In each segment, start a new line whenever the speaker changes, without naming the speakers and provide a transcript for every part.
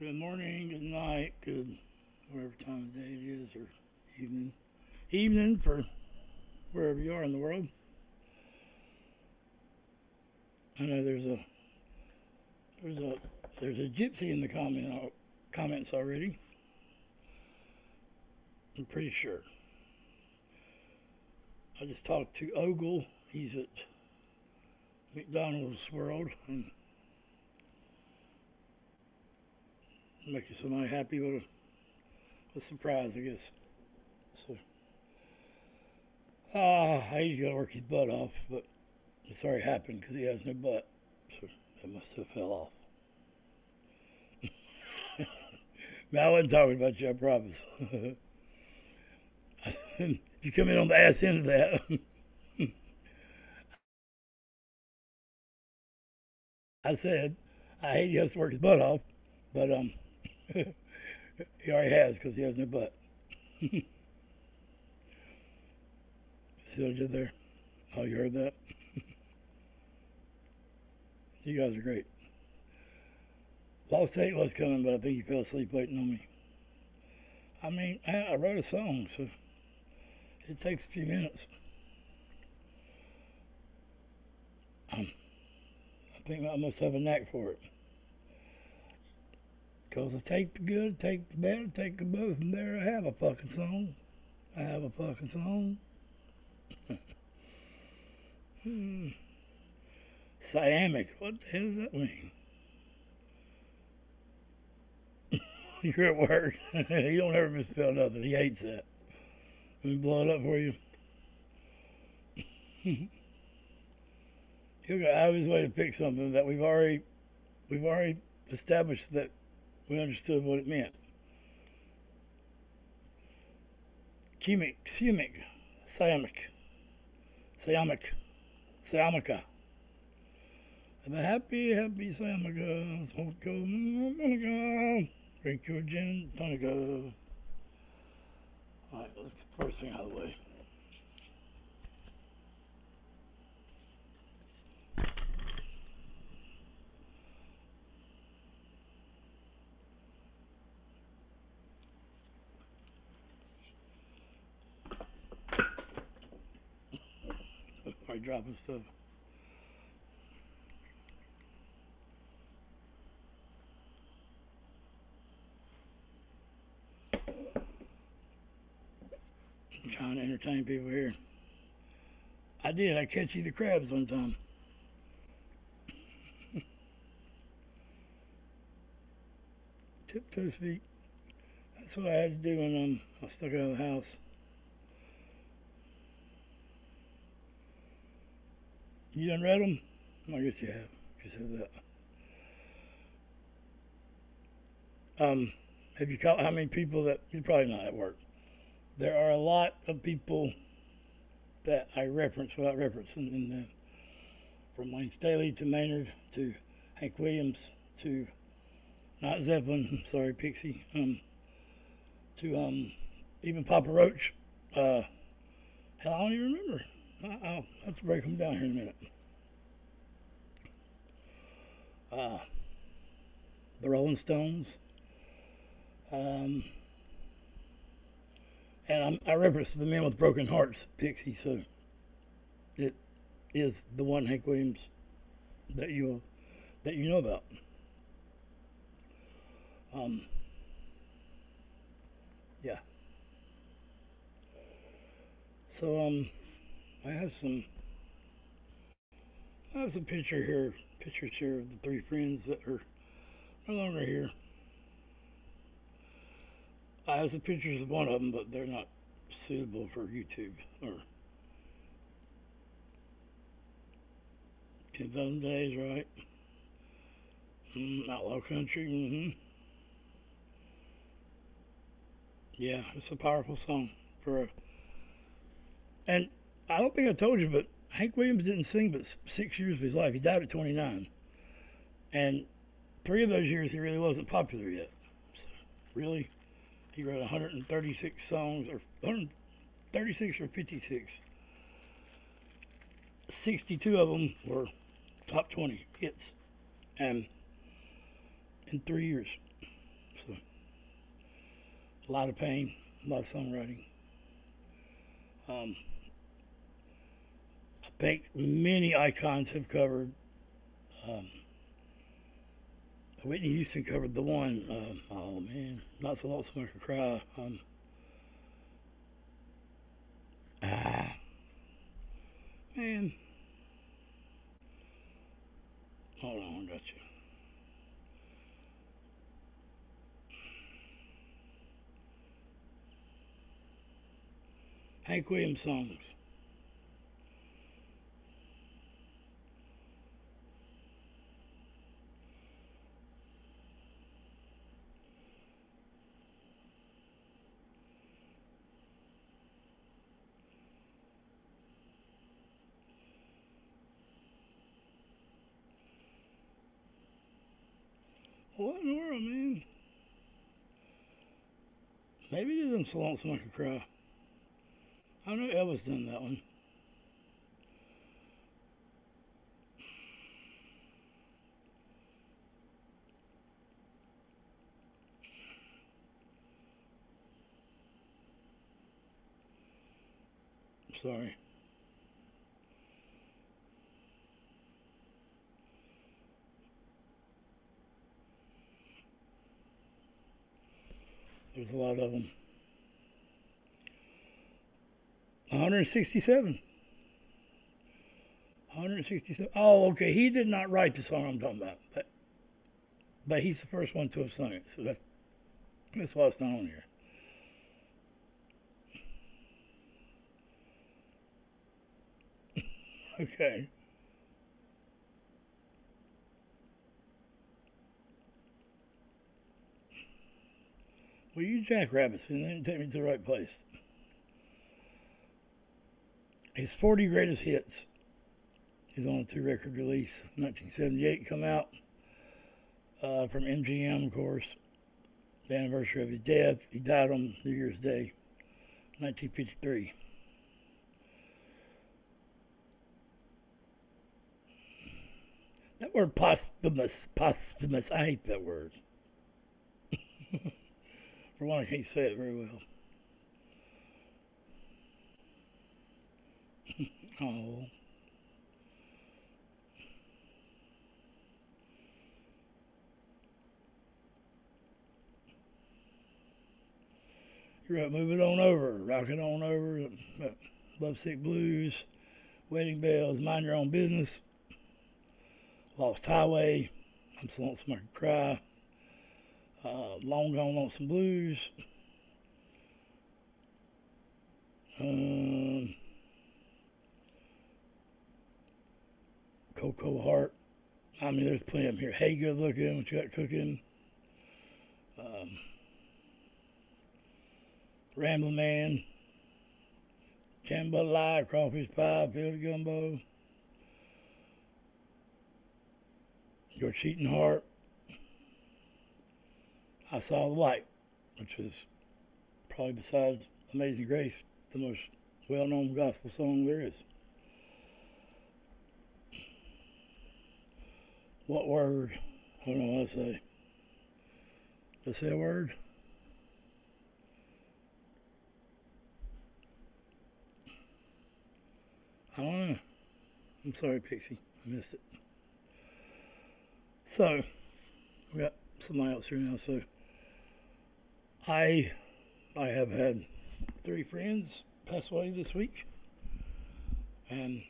Good morning, good night, good whatever time of day it is, or evening. Evening for wherever you are in the world. I know there's a gypsy in the comments already. I'm pretty sure. I just talked to Ogle. He's at McDonald's World and making somebody happy with a surprise, I guess. So, he's got to work his butt off, but it's already happened because he has no butt, so that must have fell off. Now, I wasn't talking about you, I promise. You come in on the ass end of that. I said, I hate he has to work his butt off, but he already has because he has no butt. See what I did there? Oh, you heard that? You guys are great. Lost Eight was coming, but I think he fell asleep waiting on me. I mean, I wrote a song, so it takes a few minutes. I think I must have a knack for it. Because I take the good, take the bad, take the both, and there I have a fucking song. I have a fucking song. Siamic, what the hell does that mean? You're at work. You don't ever misspell nothing. He hates that. Let me blow it up for you. He'll go out of his way to pick something that we've already established that we understood what it meant. Siamica. I'm a happy Siamica. Smoke go, Monica. Drink your gin and tonica. Alright, let's get the first thing out of the way. Alright, dropping stuff. I'm trying to entertain people here. I did. I catch you the crabs one time. Tiptoe feet. That's what I had to do when I was stuck out of the house. You done read them? I guess you have. You said that. Have you caught how many people that you're probably not at work? There are a lot of people that I reference without referencing, from Wayne Staley to Maynard to Hank Williams to not Zeppelin, sorry, Pixie, to even Papa Roach. Hell, I don't even remember. I'll have to break them down here in a minute. The Rolling Stones. And I reference the Men with Broken Hearts, Pixie, so it is the one Hank Williams that you know about. Yeah. So I have some pictures here of the three friends that are no longer here. I have some pictures of one of them, but they're not suitable for YouTube or 10,000 Days, right? Outlaw Country, Yeah, it's a powerful song and I don't think I told you, but Hank Williams didn't sing but 6 years of his life. He died at 29, and 3 of those years he really wasn't popular yet. Really, he wrote 136 songs, or 136 or 56. 62 of them were top 20 hits, and in 3 years. A lot of pain, a lot of songwriting. Um, I think many icons have covered. Um, Whitney Houston covered the one. Oh man, Not So Lonesome I Could Cry. Ah, man. Hold on, I got you. Hank Williams songs. What in the world, man? Maybe it isn't So Lonesome I Could Cry. I know Elvis done that one. Sorry. There's a lot of them. 167. 167. Oh, okay. He did not write the song I'm talking about, but he's the first one to have sung it. So that's why it's not on here. Okay. Well, you jackrabbits, and then take me to the right place. His 40 greatest hits. He's on a 2-record release. 1978 come out from MGM, of course. The anniversary of his death. He died on New Year's Day, 1953. That word posthumous, I hate that word. For one, I can't say it very well. Oh. You're right, Move It On Over, Rock It On Over, Lovesick Blues, Wedding Bells, Mind Your Own Business, Lost Highway, I'm So Lonesome I Could Cry, Long Gone Lonesome Blues, um, Cocoa Heart. I mean, there's plenty of them here. Hey, Good Looking, What You Got Cooking, um, Ramblin' Man, Can't Lie, Crawfish Pie, Field Gumbo, Your Cheating Heart, I Saw the Light, which is probably besides Amazing Grace the most well-known gospel song there is. What word? Hold on, let's say. Let's say a word. I don't know. I'm sorry, Pixie. I missed it. So, we got somebody else here now. So, I have had 3 friends pass away this week, and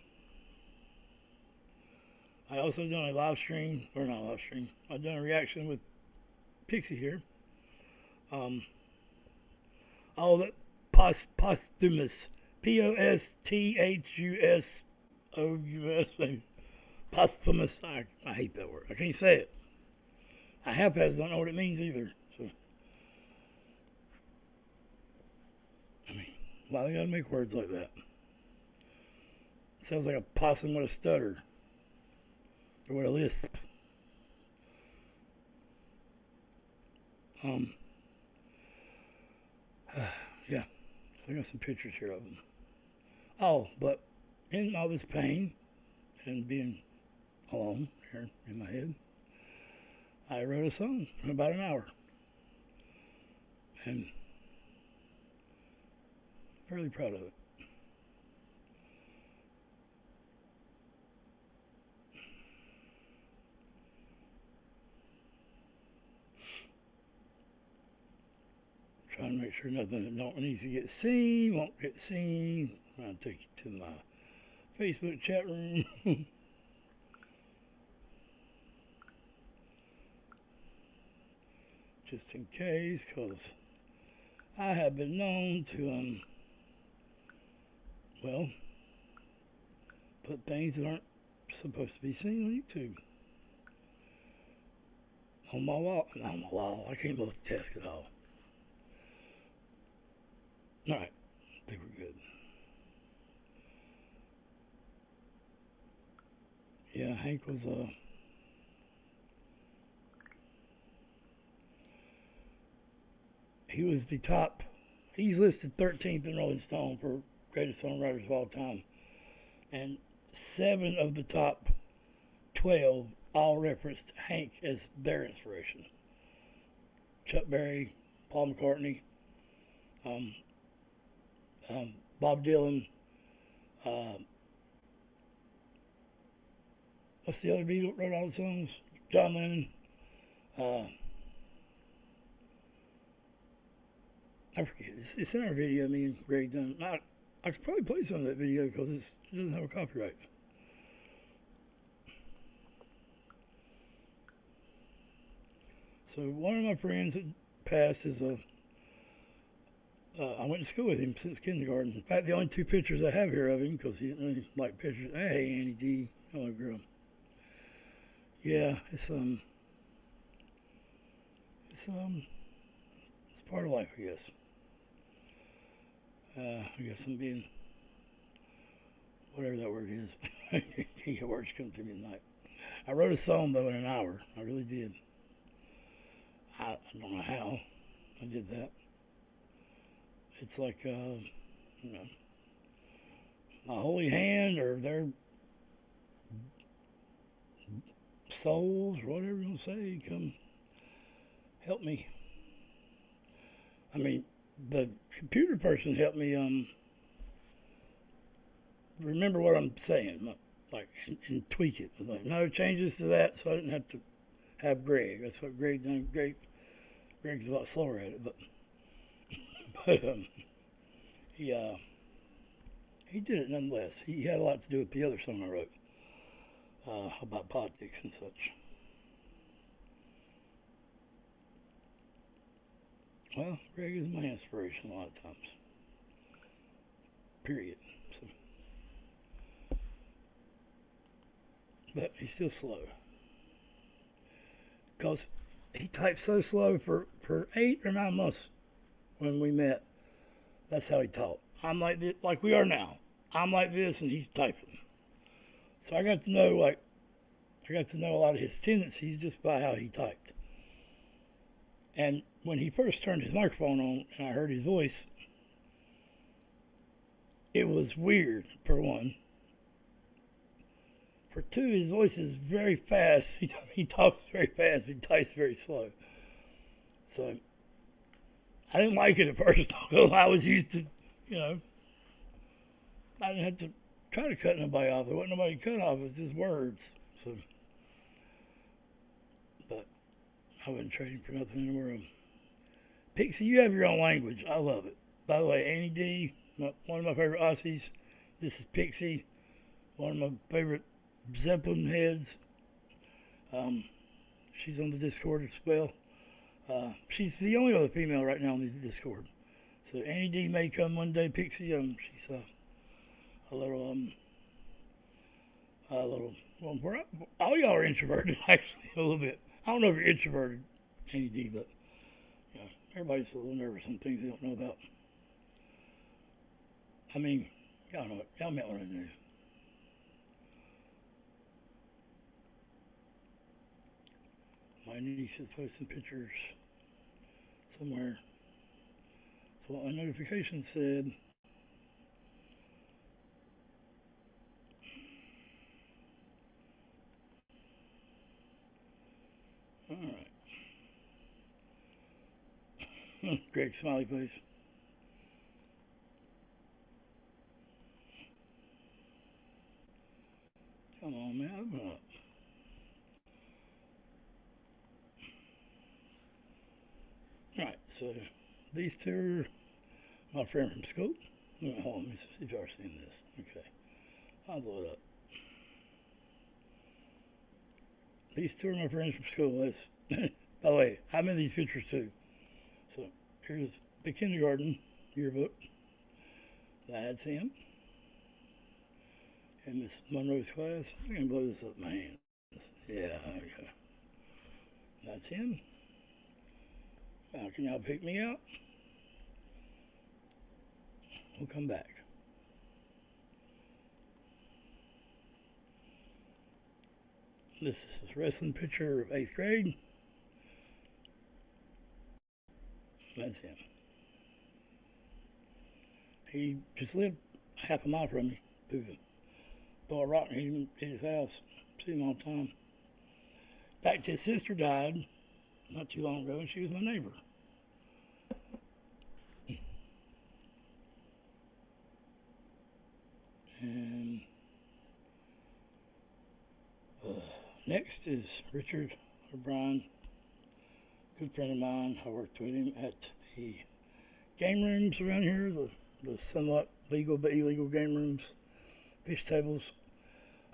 I also done a live stream, or not live stream. I've done a reaction with Pixie here. Um, all that posthumous, Posthumous, posthumous. I hate that word. I can't say it. I half-ass don't know what it means either. So, I mean, why they gotta make words like that? Sounds like a possum with a stutter or with a lisp. Um, yeah. So I got some pictures here of them. Oh, but in all this pain and being alone here in my head, I wrote a song in about an hour. And Really proud of it. Trying to make sure nothing that don't need to get seen won't get seen. I'll take you to my Facebook chat room. Just in case, because I have been known to, well, put things that aren't supposed to be seen on YouTube. On my wall. I can't multitask at all. Alright, I think we're good. Yeah, Hank was, he was the top, he's listed 13th in Rolling Stone for greatest songwriters of all time. And 7 of the top 12 all referenced Hank as their inspiration. Chuck Berry, Paul McCartney, Bob Dylan, what's the other Beatle that wrote all the songs? John Lennon. I forget. It's in our video. Me and Greg done. I could probably play some of that video because it doesn't have a copyright. So one of my friends that passed is I went to school with him since kindergarten. In fact, the only 2 pictures I have here of him, because he didn't really like pictures. Hey, Annie D. Hello, girl. Yeah, it's part of life, I guess. I guess I'm being, whatever that word is. The words come to me tonight. I wrote a song, though, in an hour. I really did. I don't know how I did that. It's like, you know, my holy hand or their souls, or whatever you want to say, come help me. I mean, the computer person helped me remember what I'm saying, like, and tweak it. Like, no changes to that, so I didn't have to have Greg. That's what Greg done. Greg's a lot slower at it, but he did it nonetheless. He had a lot to do with the other song I wrote about politics and such. Well, Greg is my inspiration a lot of times. Period. So, but he's still slow. Because he typed so slow for 8 or 9 months when we met. That's how he taught. I'm like this, like we are now. I'm like this, and he's typing. So I got to know a lot of his tendencies just by how he typed. And when he first turned his microphone on and I heard his voice, it was weird, for one. For 2, his voice is very fast. He talks very fast. He types very slow. So I didn't like it at first, although I was used to, you know, I didn't have to try to cut nobody off. There wasn't nobody to cut off. It was just words. So, but I wouldn't trade him for nothing in the world. Pixie, you have your own language. I love it. By the way, Annie D, one of my favorite Aussies. This is Pixie, one of my favorite Zeppelin heads. She's on the Discord as well. She's the only other female right now on the Discord. So Annie D may come one day. Pixie, she's a little, well, all y'all are introverted, actually, a little bit. I don't know if you're introverted, Annie D, but, you know, everybody's a little nervous on things they don't know about. I mean, y'all know it. Y'all met what I knew. My niece is posting pictures somewhere. So what my notification said. Alright. Great smiley face. So these two are my friend from school. Hold on, let me see if y'all seen this. Okay, I'll blow it up. These two are my friends from school. That's by the way, I'm in these pictures too. So here's the kindergarten yearbook. That's him. In Miss Monroe's class. I'm gonna blow this up in my hands. Yeah, okay. That's him. Now can y'all pick me out? We'll come back. This is a wrestling picture of 8th grade. That's him. He just lived half a mile from me. Through the Ball Rock, he at his house. See him all the time. In fact, his sister died not too long ago, and she was my neighbor. And next is Richard O'Brien, good friend of mine. I worked with him at the game rooms around here, the somewhat legal but illegal game rooms, fish tables.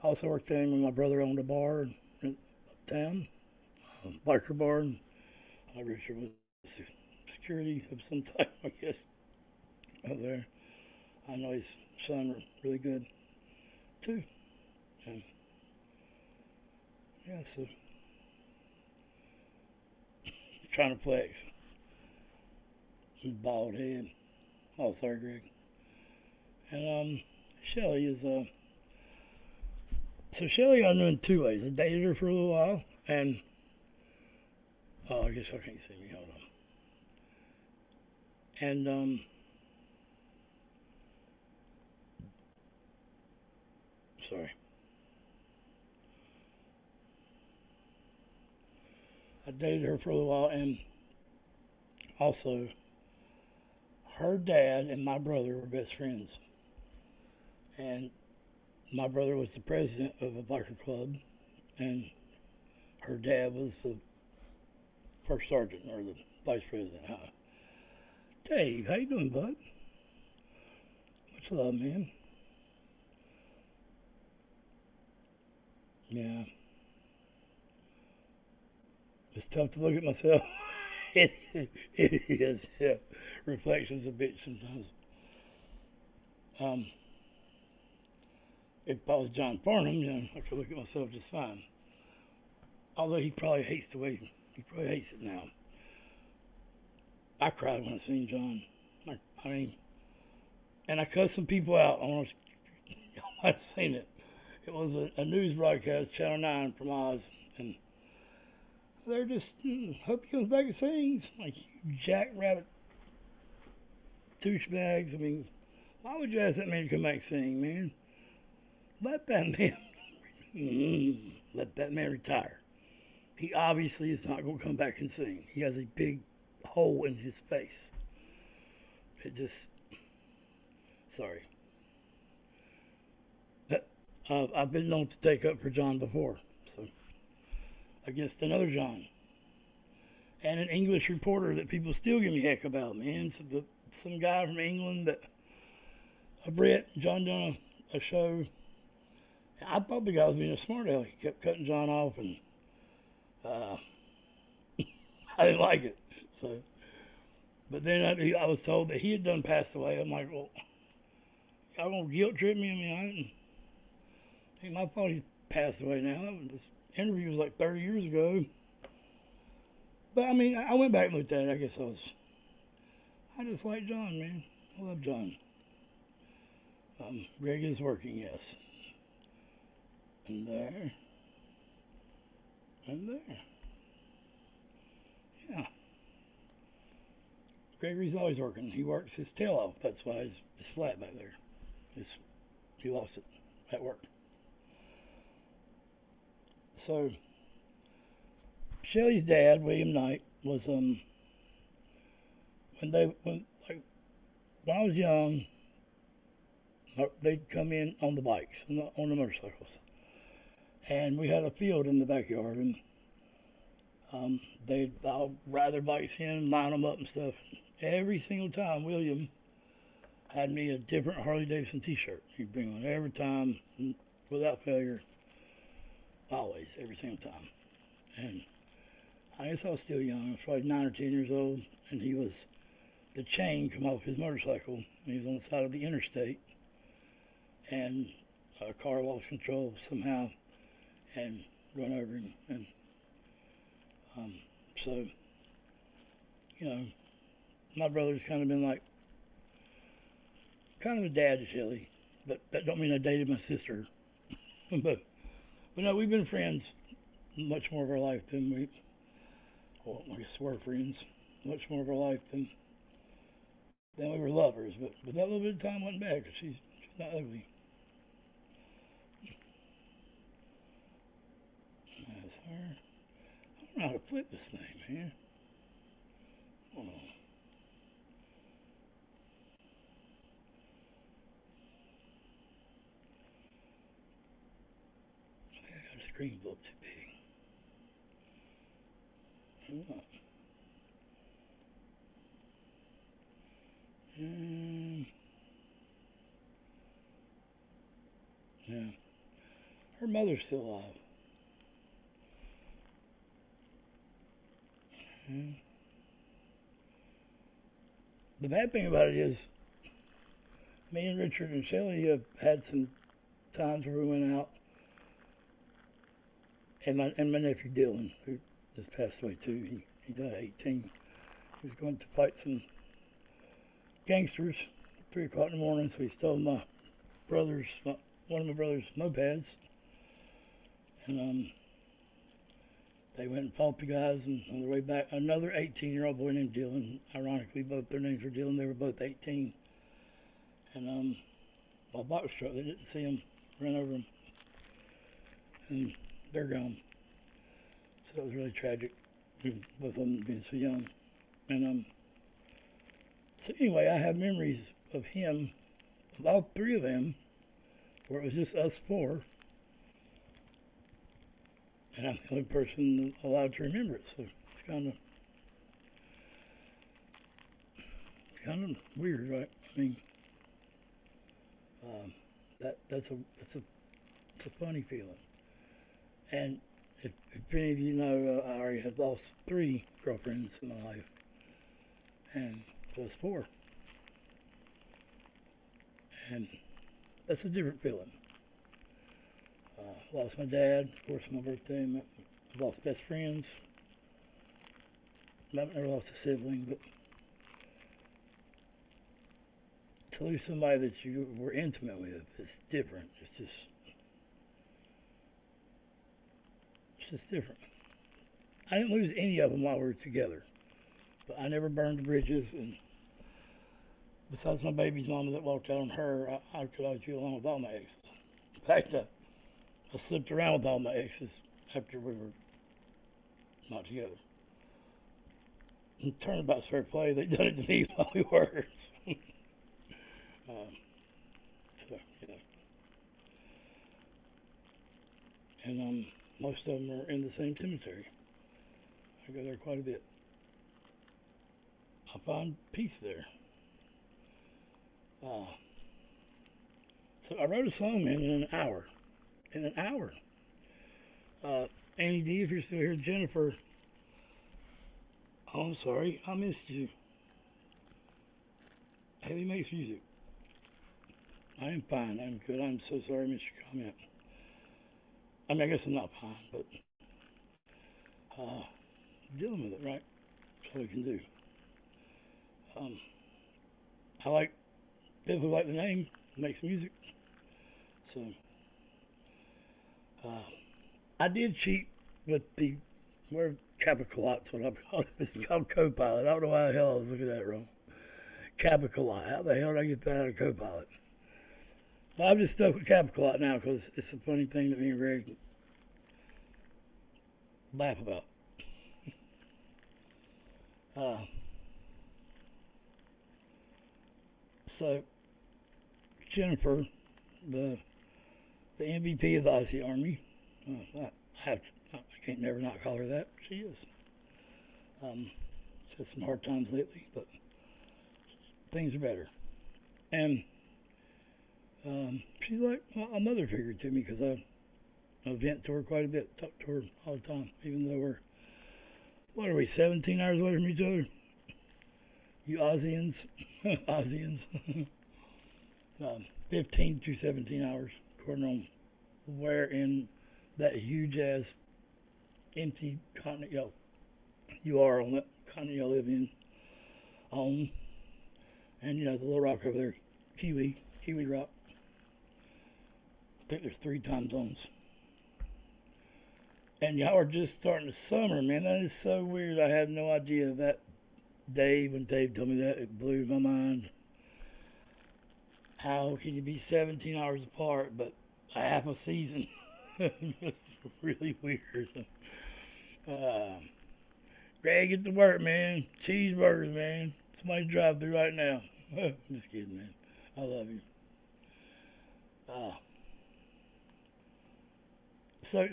I also worked with him when my brother owned a bar in town, a biker bar. And Richard was security of some type, I guess, out there. I know his son were really good too. And yeah, so trying to flex. Bald head. Oh, sorry, Greg. And Shelly is so Shelly I knew in two ways. I dated her for a little while, and I guess I can't see me. Hold on. And sorry. I dated her for a little while, and also her dad and my brother were best friends. And my brother was the president of a biker club, and her dad was the first sergeant or the vice president. Dave, how you doing, bud? Much love, man. Yeah. It's tough to look at myself. it is, yeah. Reflections a bit sometimes. If I was John Farnham, I could look at myself just fine. Although he probably hates he probably hates it now. I cried when I seen John. I mean, and I cussed some people out. Y'all might have seen it. It was a news broadcast, Channel 9 from Oz, and they're just, hope he comes back and sings. Like, you jackrabbit douchebags. I mean, why would you ask that man to come back and sing, man? Let that man retire. He obviously is not going to come back and sing. He has a big hole in his face. It just, sorry. I've been known to take up for John before, so against another John. And an English reporter that people still give me heck about, man. So some guy from England that a Brit, John done a show. I thought the guy was being a smart aleck. He kept cutting John off, and I didn't like it. So, but then I was told that he had done passed away. I'm like, well, y'all gonna guilt trip me? I mean, I ain't my fault he passed away now. This interview was like 30 years ago. But I mean, I went back and looked at it. I guess I just like John, man. I love John. Greg is working, yes. And there. And there. Yeah. Gregory's always working. He works his tail off. That's why it's flat back there. He lost it at work. So, Shelly's dad, William Knight, was when I was young, they'd come in on the bikes, on the motorcycles, and we had a field in the backyard, and I'll ride their bikes in, line them up and stuff. Every single time, William had me a different Harley Davidson T-shirt. He'd bring one every time, without failure, always, every single time. And I guess I was still young. I was probably 9 or 10 years old, and the chain come off his motorcycle, and he was on the side of the interstate, and a car lost control somehow and run over him. And so, my brother's kind of been like, kind of a dad to Shelly, but that don't mean I dated my sister. but no, we've been friends much more of our life than I guess we're friends much more of our life than we were lovers. But that little bit of time went back. She's not ugly. That's her. I don't know how to flip this thing, man. Oh. I got a screen book too big. Oh. Yeah. Her mother's still alive. Yeah. The bad thing about it is, me and Richard and Shelley have had some times where we went out, and my nephew Dylan, who just passed away too, he died at 18. He was going to fight some gangsters at 3 o'clock in the morning, so he stole one of my brother's mopeds, and they went and fought the guys, and on their way back, another 18-year-old boy named Dylan, ironically both their names were Dylan, they were both 18, and by box truck, they didn't see him, ran over him, and they're gone. So it was really tragic, both of them being so young. And so anyway, I have memories of him, of all 3 of them, where it was just us 4, and I'm the only person allowed to remember it. So it's kind of weird, right? I mean, that's a funny feeling. And if any of you know, I already have lost 3 girlfriends in my life, and so it's 4, and that's a different feeling. Lost my dad, of course, on my birthday. I've lost best friends. I've never lost a sibling, but to lose somebody that you were intimate with is different. It's just different. I didn't lose any of them while we were together, but I never burned the bridges. And besides my baby's mama that walked out on her, I could always get along with all my exes. In fact, I slipped around with all my exes after we were not together. And turnabout's fair play. They done it to me while we were. So, yeah. And most of them are in the same cemetery. I go there quite a bit. I find peace there. So I wrote a song, man, in an hour. In an hour. Annie D, if you're still here, Jennifer. Oh, I'm sorry, I missed you. Haley makes music. I am fine. I'm good. I'm so sorry I missed your comment. I mean, I guess I'm not fine, but dealing with it, right? That's all we can do. I definitely like the name. Makes music. So, I did cheat with the word Capicolot's what I'm called. It's called Copilot. I don't know why the hell I was looking at it wrong. Capicolot. How the hell did I get that out of Copilot? Well, I'm just stuck with Capicolot now because it's a funny thing that me and Greg laugh about. So Jennifer, the MVP of the Aussie Army, I can't never not call her that. She is. It's had some hard times lately, but things are better. And she's like a mother figure to me because I vent to her quite a bit, talk to her all the time, even though we're, what are we, 17 hours away from each other? You Aussians, Aussians, 15 to 17 hours, according on where in that huge ass empty continent you are on that continent you live in, on, and the little rock over there, Kiwi Rock. I think there's 3 time zones. And y'all are just starting the summer, man. That is so weird. I had no idea that day when Dave told me that. It blew my mind. How can you be 17 hours apart, but a half a season? It's really weird. Greg, get to work, man. Cheeseburgers, man. Somebody drive through right now. I'm just kidding, man. I love you. So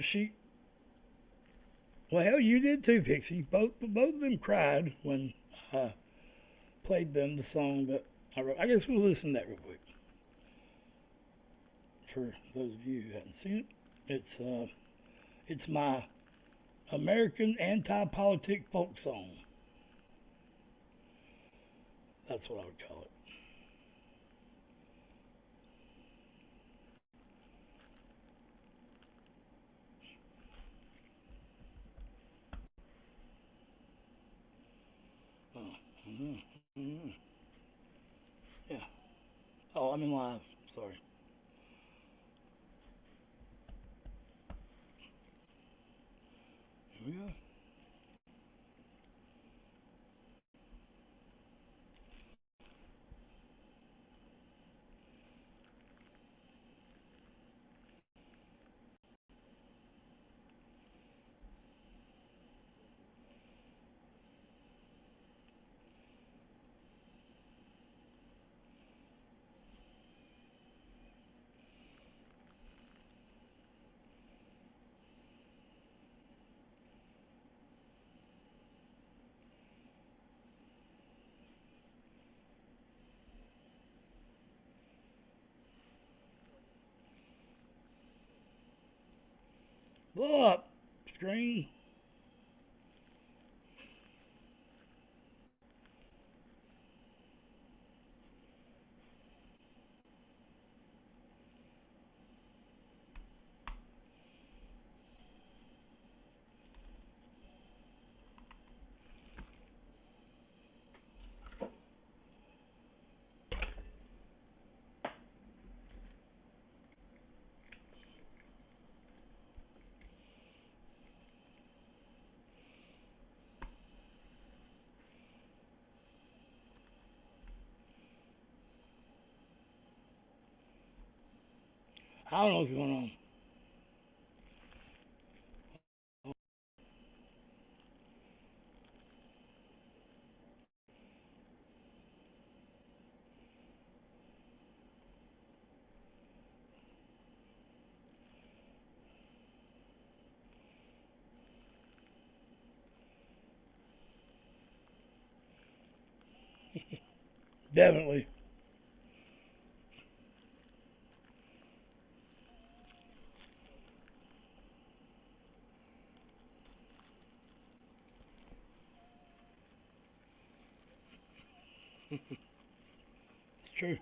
well, hell, you did too, Pixie. Both of them cried when I played them the song that I wrote. I guess we'll listen to that real quick for those of you who haven't seen it. It's my American anti-politic folk song. That's what I would call it. Oh, yeah. Oh, I'm in live. Sorry. Here we go. Blow up, screen. I don't know what's going on. Definitely. It's true.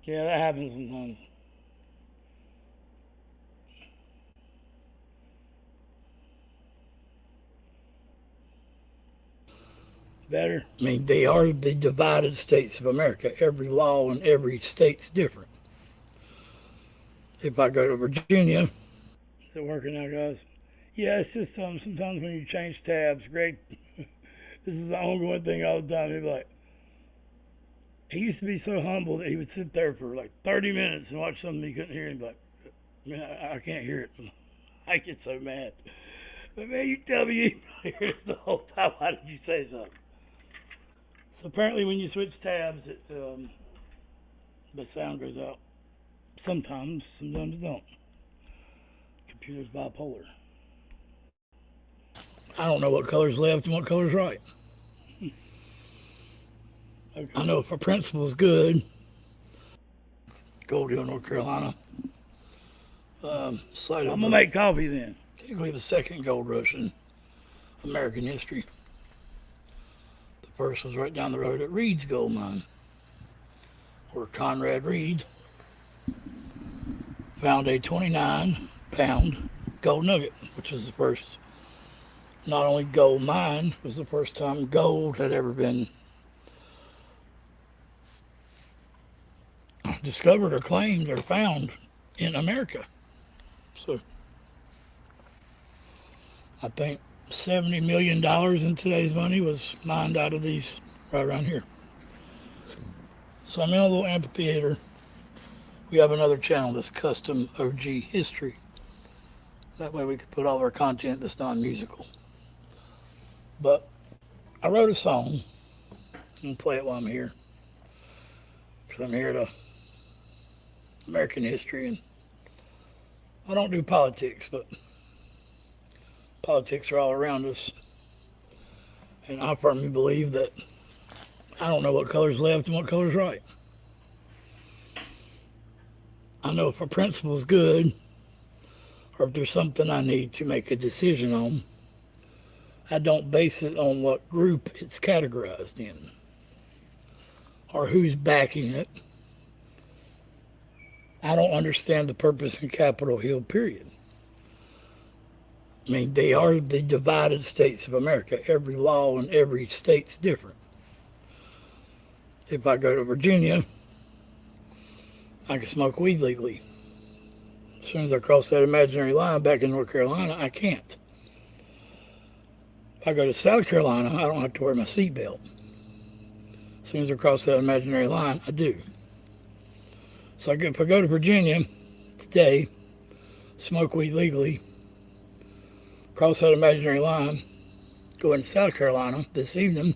Yeah, that happens sometimes. Better? I mean, they are the divided states of America. Every law in every state's different. If I go to Virginia, is it working now, guys? Yeah, it's just sometimes when you change tabs, Greg, this is the ongoing thing all the time. He'd be like, he used to be so humble that he would sit there for like 30 minutes and watch something he couldn't hear. And be like, man, I can't hear it. I get so mad. But man, you tell me you hear it the whole time. Why did you say something? So apparently, when you switch tabs, the sound goes out. Sometimes it don't. Computer's bipolar. I don't know what color's left and what color's right. Okay. I know if our principal's good. Gold Hill, North Carolina. I'm gonna make coffee then. Technically the second gold rush in American history. The first was right down the road at Reed's Gold Mine, where Conrad Reed found a 29-pound gold nugget, which was the first, not only gold mine, it was the first time gold had ever been discovered or claimed or found in America. So I think $70 million in today's money was mined out of these right around here. So I'm in a little amphitheater. We have another channel that's custom OG history. That way we can put all of our content that's non-musical. But I wrote a song. I'm going to play it while I'm here. Because I'm here to American history, and I don't do politics, but politics are all around us. And I firmly believe that I don't know what color's left and what color's right. I know if a principle's good, or if there's something I need to make a decision on, I don't base it on what group it's categorized in, or who's backing it. I don't understand the purpose in Capitol Hill, period. I mean, they are the divided states of America. Every law in every state's different. If I go to Virginia, I can smoke weed legally. As soon as I cross that imaginary line back in North Carolina, I can't. If I go to South Carolina, I don't have to wear my seatbelt. As soon as I cross that imaginary line, I do. So if I go to Virginia today, smoke weed legally, cross that imaginary line, go into South Carolina this evening,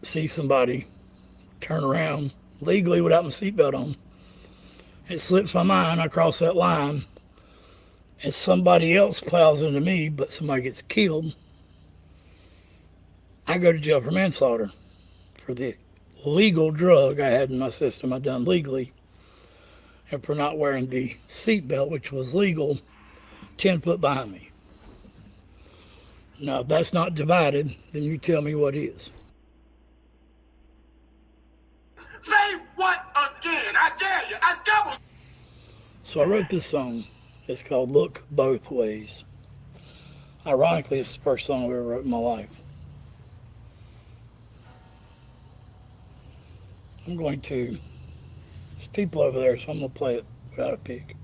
see somebody turn around legally without my seatbelt on, it slips my mind, I cross that line, and somebody else plows into me, but somebody gets killed, I go to jail for manslaughter for the legal drug I had in my system I done legally, and for not wearing the seatbelt, which was legal, 10 foot behind me. Now, if that's not divided, then you tell me what is.
Say what again? I dare you. I double.
So I wrote this song. It's called Look Both Ways. Ironically, it's the first song I ever wrote in my life. I'm going to, there's people over there, so I'm going to play it without a pick.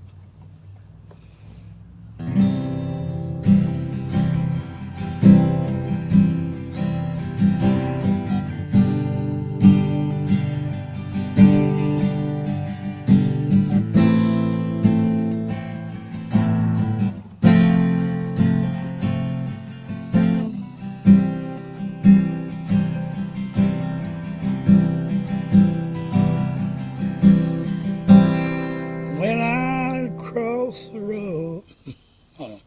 When I cross the road, hold on.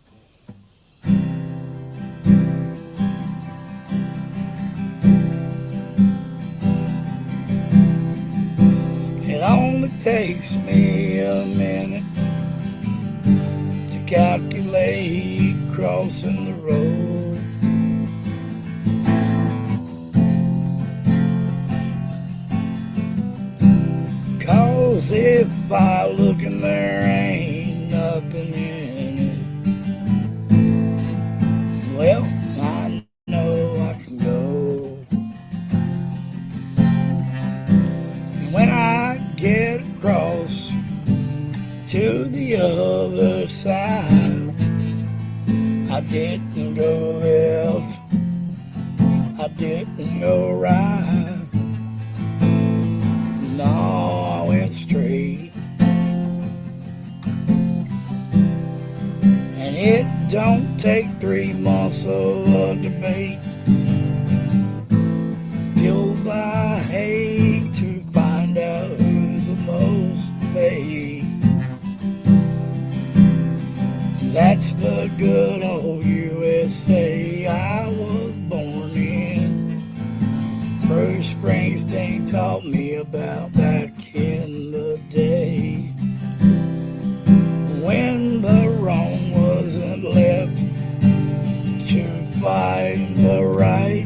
It only takes me a minute to calculate crossing the road. 'Cause if I look and there ain't nothing in it, well, I know I can right. I didn't go left. I didn't go right. No, I went straight. And it don't take 3 months of a debate. You'll I hate to find out who's the most paid. That's the good old USA I was born in. Bruce Springsteen taught me about back in the day, when the wrong wasn't left to find the right.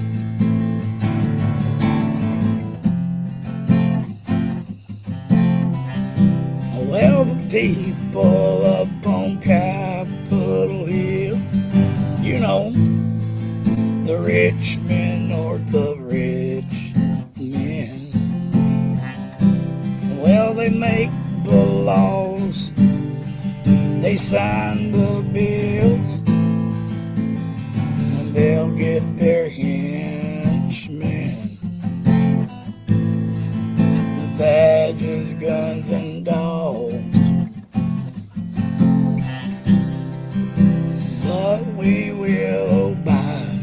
Well, the people up on Capitol Hill, you know, the rich men north of rich men. Well, they make the laws, they sign the bills, and they'll get their henchmen, the badges, guns, and dogs. But we will abide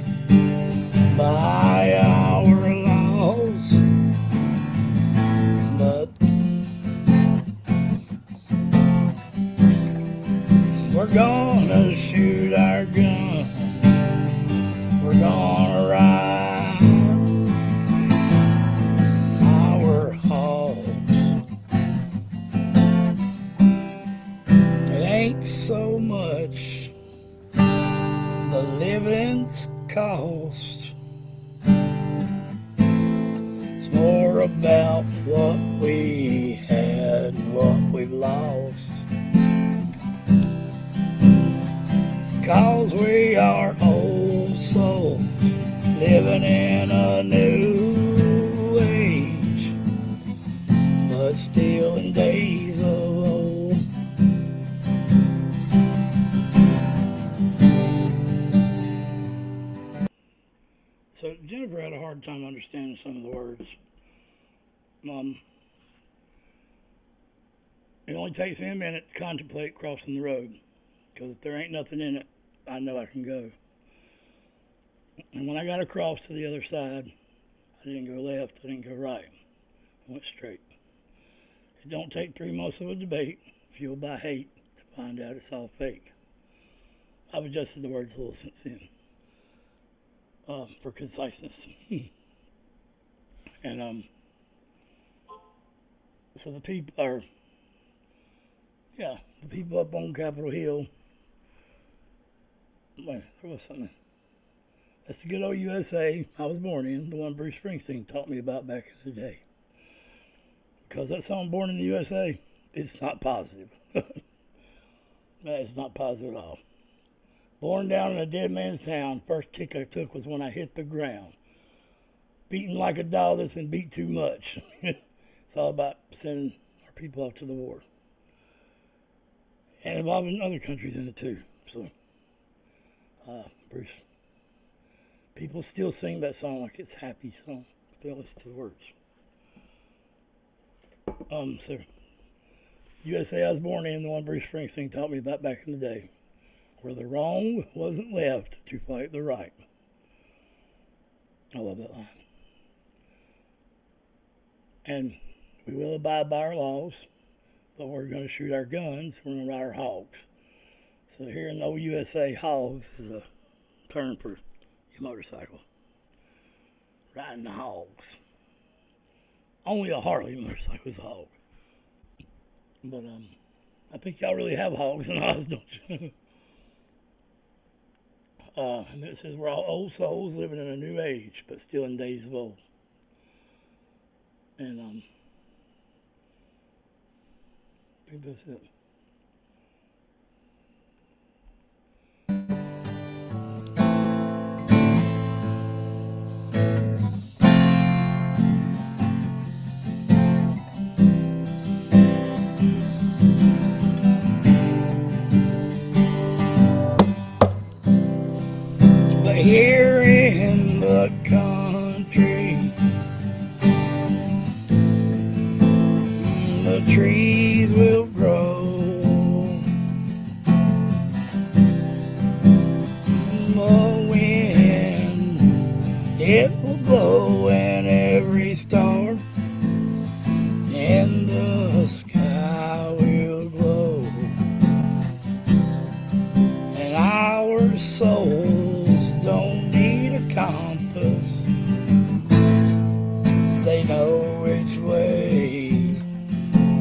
by our laws. But we're gonna shoot our guns. We're gonna ride our hogs. It ain't so much the living's cost. It's more about what we had and what we've lost. 'Cause we are old souls living in a new age, but still in days of old. So Jennifer had a hard time understanding some of the words. It only takes me a minute to contemplate crossing the road, because if there ain't nothing in it, I know I can go. And when I got across to the other side, I didn't go left, I didn't go right, I went straight. It don't take 3 months of a debate, fueled by hate, to find out it's all fake. I've adjusted the words a little since then, for conciseness. And so the people up on Capitol Hill. Wait, there was something. That's the good old USA I was born in, the one Bruce Springsteen taught me about back in the day. Because that song, Born in the USA, it's not positive. It's not positive at all. Born down in a dead man's town, first kick I took was when I hit the ground. Beaten like a dog that's been beat too much. It's all about sending our people off to the war. And involving other countries in it too. So, Bruce, people still sing that song like it's a happy song. They listen to the words. So, USA I was born in, the one Bruce Springsteen taught me about back in the day, where the wrong wasn't left to fight the right. I love that line. And we will abide by our laws, but we're going to shoot our guns, we're going to ride our hogs. So here in the old USA, hogs is a term for your motorcycle. Riding the hogs. Only a Harley motorcycle is a hog. But I think y'all really have hogs in Oz, don't you? And it says we're all old souls living in a new age, but still in days of old. And I think that's it. here in the country, the trees will grow, the wind, it will blow, and every star in the sky will glow, and our souls don't need a compass, they know which way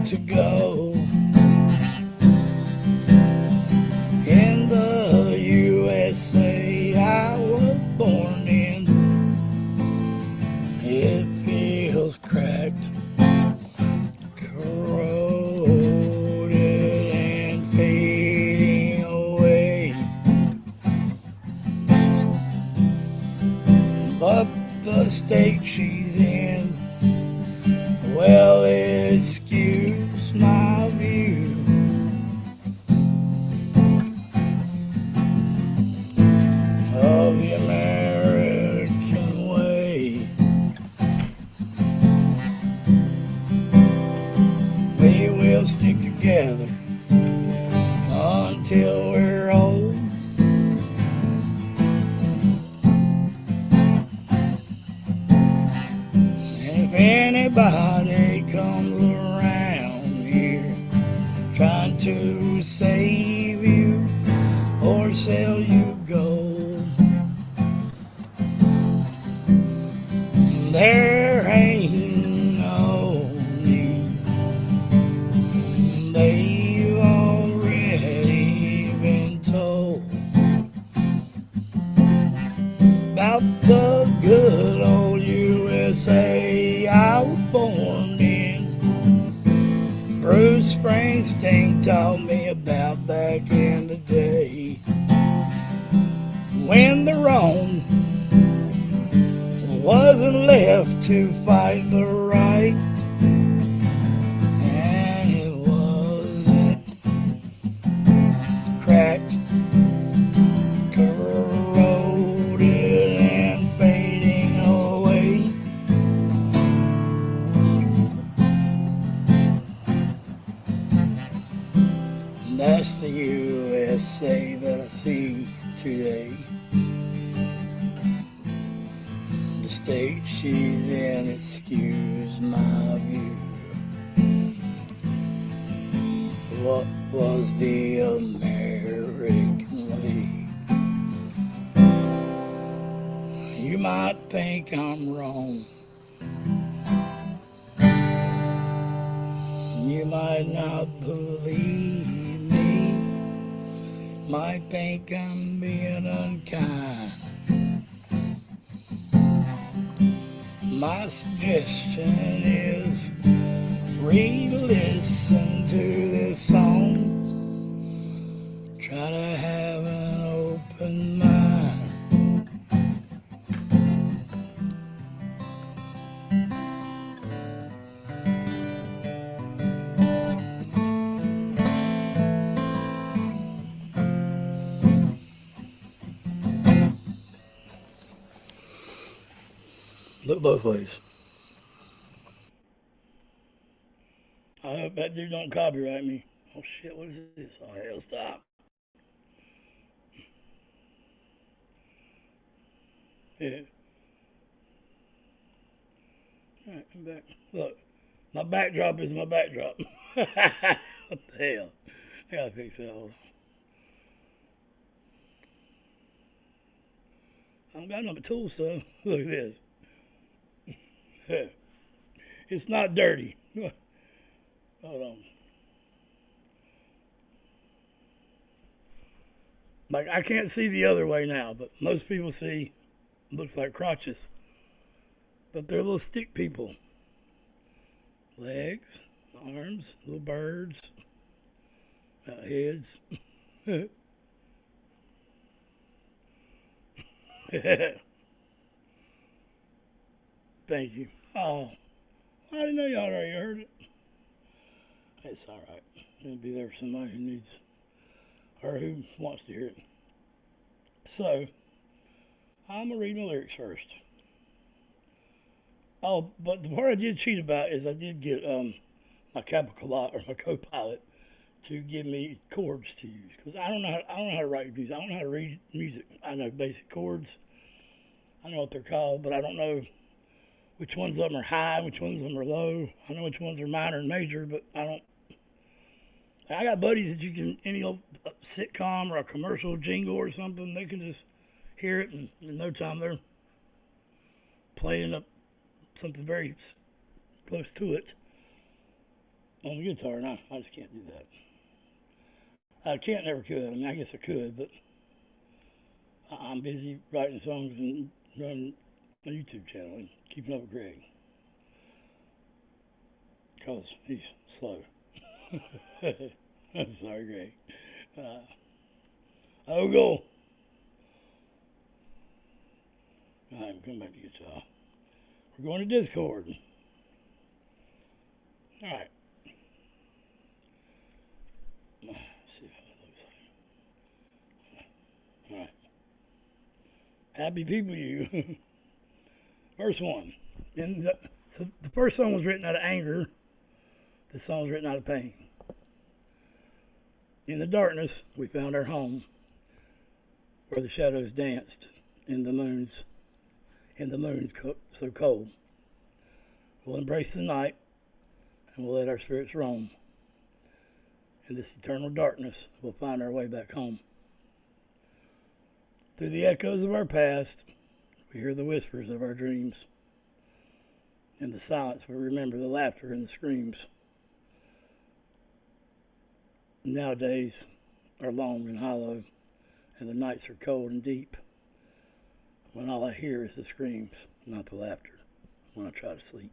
to go. In the USA I was born in, it feels cracked, corroded and fading away, but the state she's in, well, it skews my view of the American way. We will stick together until we're old. And if anybody comes around here trying to save you or sell you gold, there ain't no need. They've already been told about the good old USA I was born in. Bruce Springsteen taught me about back in the day, when the wrong wasn't left to fight the right, and it wasn't cracked, corroded and fading away. And that's the USA that I see today. The state she's in, excuse my view. What was the American way? You might think I'm wrong, you might not believe me, might think I'm being unkind. My suggestion is re-listen to this song. Try to have an open mind. Look both ways. I hope that dude don't copyright me. Oh shit, what is this? Oh hell, stop. Yeah. Alright, I'm back. Look, my backdrop is my backdrop. What the hell? I gotta fix that. Hold on. I don't got no tools, so look at this. It's not dirty. Hold on. Like, I can't see the other way now, but most people see, looks like crotches. But they're little stick people. Legs, arms, little birds, heads. Thank you. Oh, I didn't know y'all already heard it. It's alright. It'll be there for somebody who needs, or who wants to hear it. So, I'm gonna read my lyrics first. Oh, but the part I did cheat about is I did get my my co-pilot to give me chords to use because I don't know how to write music. I don't know how to read music. I know basic chords. I know what they're called, but I don't know which ones of them are high, which ones of them are low. I know which ones are minor and major, but I don't. I got buddies that you can any old sitcom or a commercial jingle or something. They can just hear it, and in no time they're playing up something very close to it on the guitar, and I just can't do that. I can't, never could. I mean, I guess I could, but I'm busy writing songs and running a YouTube channel and keeping up with Greg because he's slow. I'm sorry, Greg. I'll go. Alright, we'll come back to guitar. We're going to Discord. Alright. Let's see how it looks like. Alright. Happy people, you. Verse 1. So the first song was written out of anger. This song was written out of pain. In the darkness, we found our home, where the shadows danced in the moons so cold. We'll embrace the night, and we'll let our spirits roam. In this eternal darkness, we'll find our way back home. Through the echoes of our past, we hear the whispers of our dreams. In the silence, we remember the laughter and the screams. Nowadays are long and hollow, and the nights are cold and deep, when all I hear is the screams, not the laughter, when I try to sleep.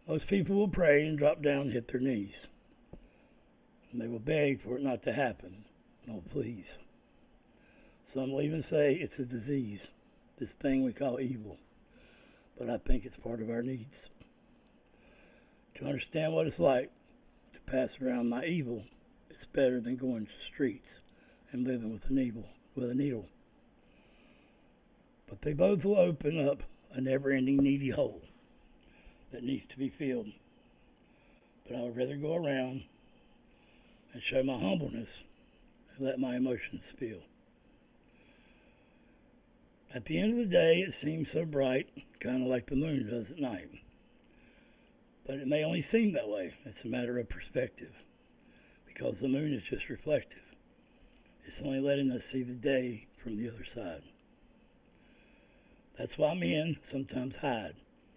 Most people will pray and drop down and hit their knees, and they will beg for it not to happen. Oh, please. Some will even say it's a disease, this thing we call evil, but I think it's part of our needs. To understand what it's like to pass around my evil, it's better than going to the streets and living with a needle. But they both will open up a never-ending needy hole that needs to be filled. But I would rather go around and show my humbleness and let my emotions spill. At the end of the day, it seems so bright, kind of like the moon does at night. But it may only seem that way. It's a matter of perspective, because the moon is just reflective. It's only letting us see the day from the other side. That's why men sometimes hide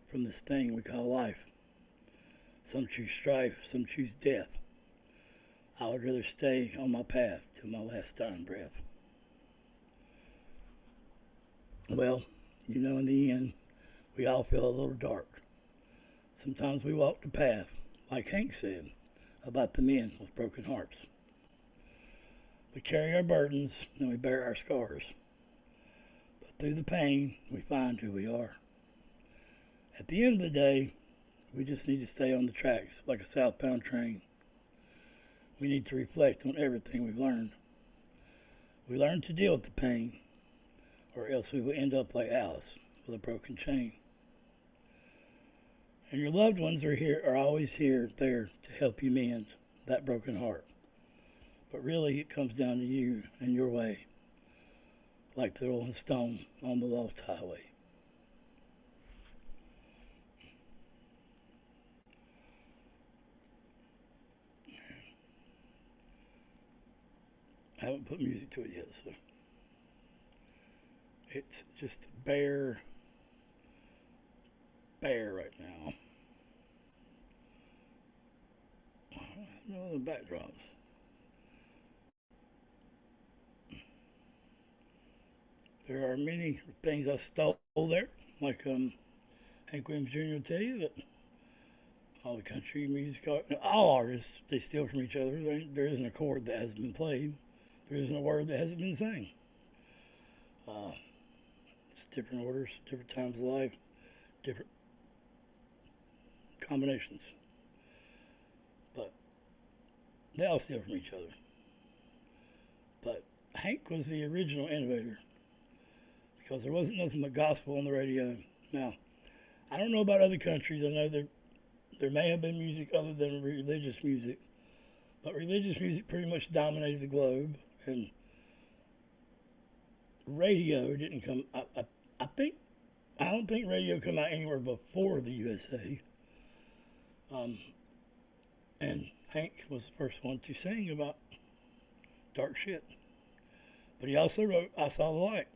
from this thing we call life. Some choose strife, some choose death. I would rather stay on my path till my last dying breath. Well, you know, in the end, we all feel a little dark. Sometimes we walk the path, like Hank said, about the men with broken hearts. We carry our burdens and we bear our scars. But through the pain, we find who we are. At the end of the day, we just need to stay on the tracks like a southbound train. We need to reflect on everything we've learned. We learn to deal with the pain, or else we will end up like Alice with a broken chain. And your loved ones are always there to help you mend that broken heart. But really, it comes down to you and your way, like the rolling stone on the lost highway. I haven't put music to it yet, so it's just bare right now. No other backdrops. There are many things I stole there, like Hank Williams Jr. will tell you that all the country music, all artists, they steal from each other. There isn't a chord that hasn't been played. There isn't a word that hasn't been sang. It's different orders, different times of life, different combinations. But they all steal from each other. But Hank was the original innovator because there wasn't nothing but gospel on the radio. Now, I don't know about other countries. I know there may have been music other than religious music, but religious music pretty much dominated the globe, and radio didn't come. I don't think radio came out anywhere before the USA. And Hank was the first one to sing about dark shit. But he also wrote "I Saw the Light,"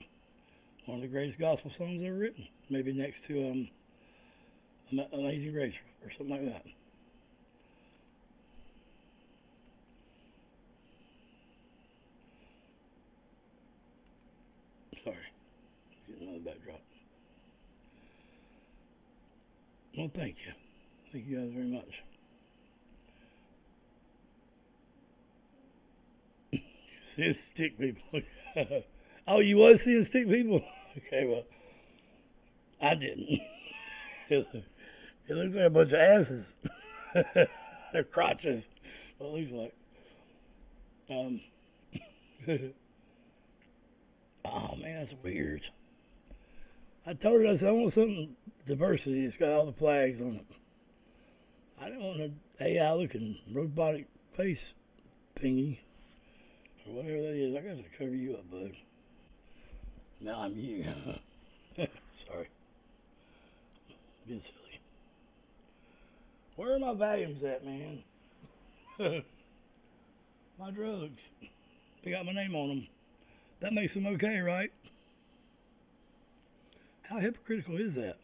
one of the greatest gospel songs ever written, maybe next to "Amazing Grace" or something like that. Sorry, get another backdrop. Well, thank you. Thank you guys very much. Seeing stick people. Oh, you was seeing stick people? Okay, well, I didn't. It looks like a bunch of asses. Their crotches. Well, it looks like. Oh man, that's weird. I told her, I said, I want something diversity. It's got all the flags on it. I didn't want an AI looking robotic face thingy or whatever that is. I got to cover you up, bud. Now I'm you. Sorry. Being silly. Where are my volumes at, man? My drugs. They got my name on them. That makes them okay, right? How hypocritical is that?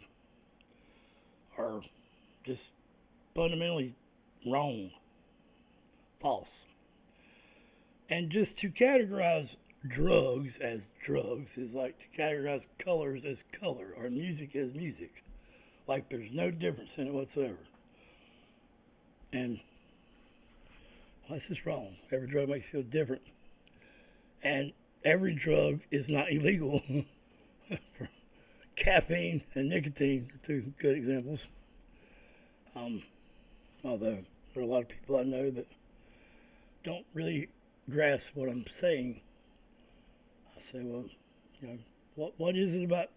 Or just fundamentally wrong, false. And just to categorize drugs as drugs is like to categorize colors as color or music as music. Like there's no difference in it whatsoever. And well, that's just wrong. Every drug makes you feel different. And every drug is not illegal. Caffeine and nicotine are two good examples. Although there are a lot of people I know that don't really grasp what I'm saying. I say, well, you know, what is it about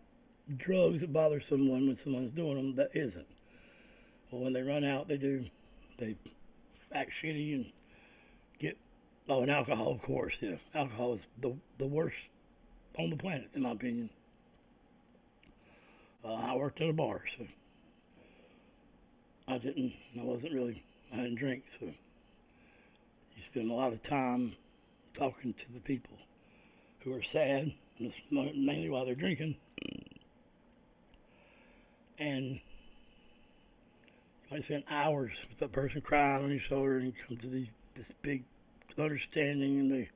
drugs that bothers someone when someone's doing them that isn't? Well, when they run out, they act shitty and get, and alcohol, of course, yeah. Alcohol is the worst on the planet, in my opinion. I worked at a bar, so I didn't drink, so you spend a lot of time talking to the people who are sad, and that's mainly why they're drinking, and I spend hours with that person crying on your shoulder, and you come to this big understanding, and they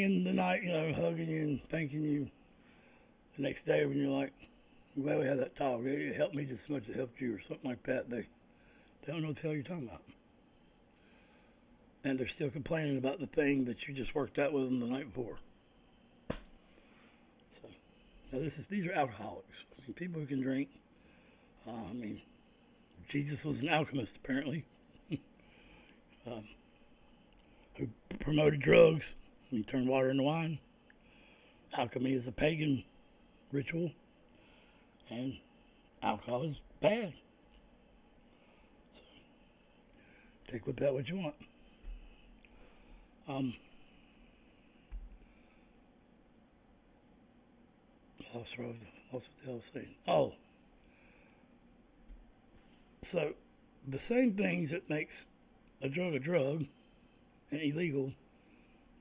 end the night, hugging you and thanking you. The next day when you're like, well, we had that talk. It helped me just as much as it helped you, or something like that. They don't know what the hell you're talking about, and they're still complaining about the thing that you just worked out with them the night before. So, now these are alcoholics. I mean, people who can drink. Jesus was an alchemist apparently, who promoted drugs. He turned water into wine. Alchemy is a pagan ritual. And alcohol is bad. So, take with that what you want. I lost what the hell I was saying. Oh. So, the same things that makes a drug and illegal,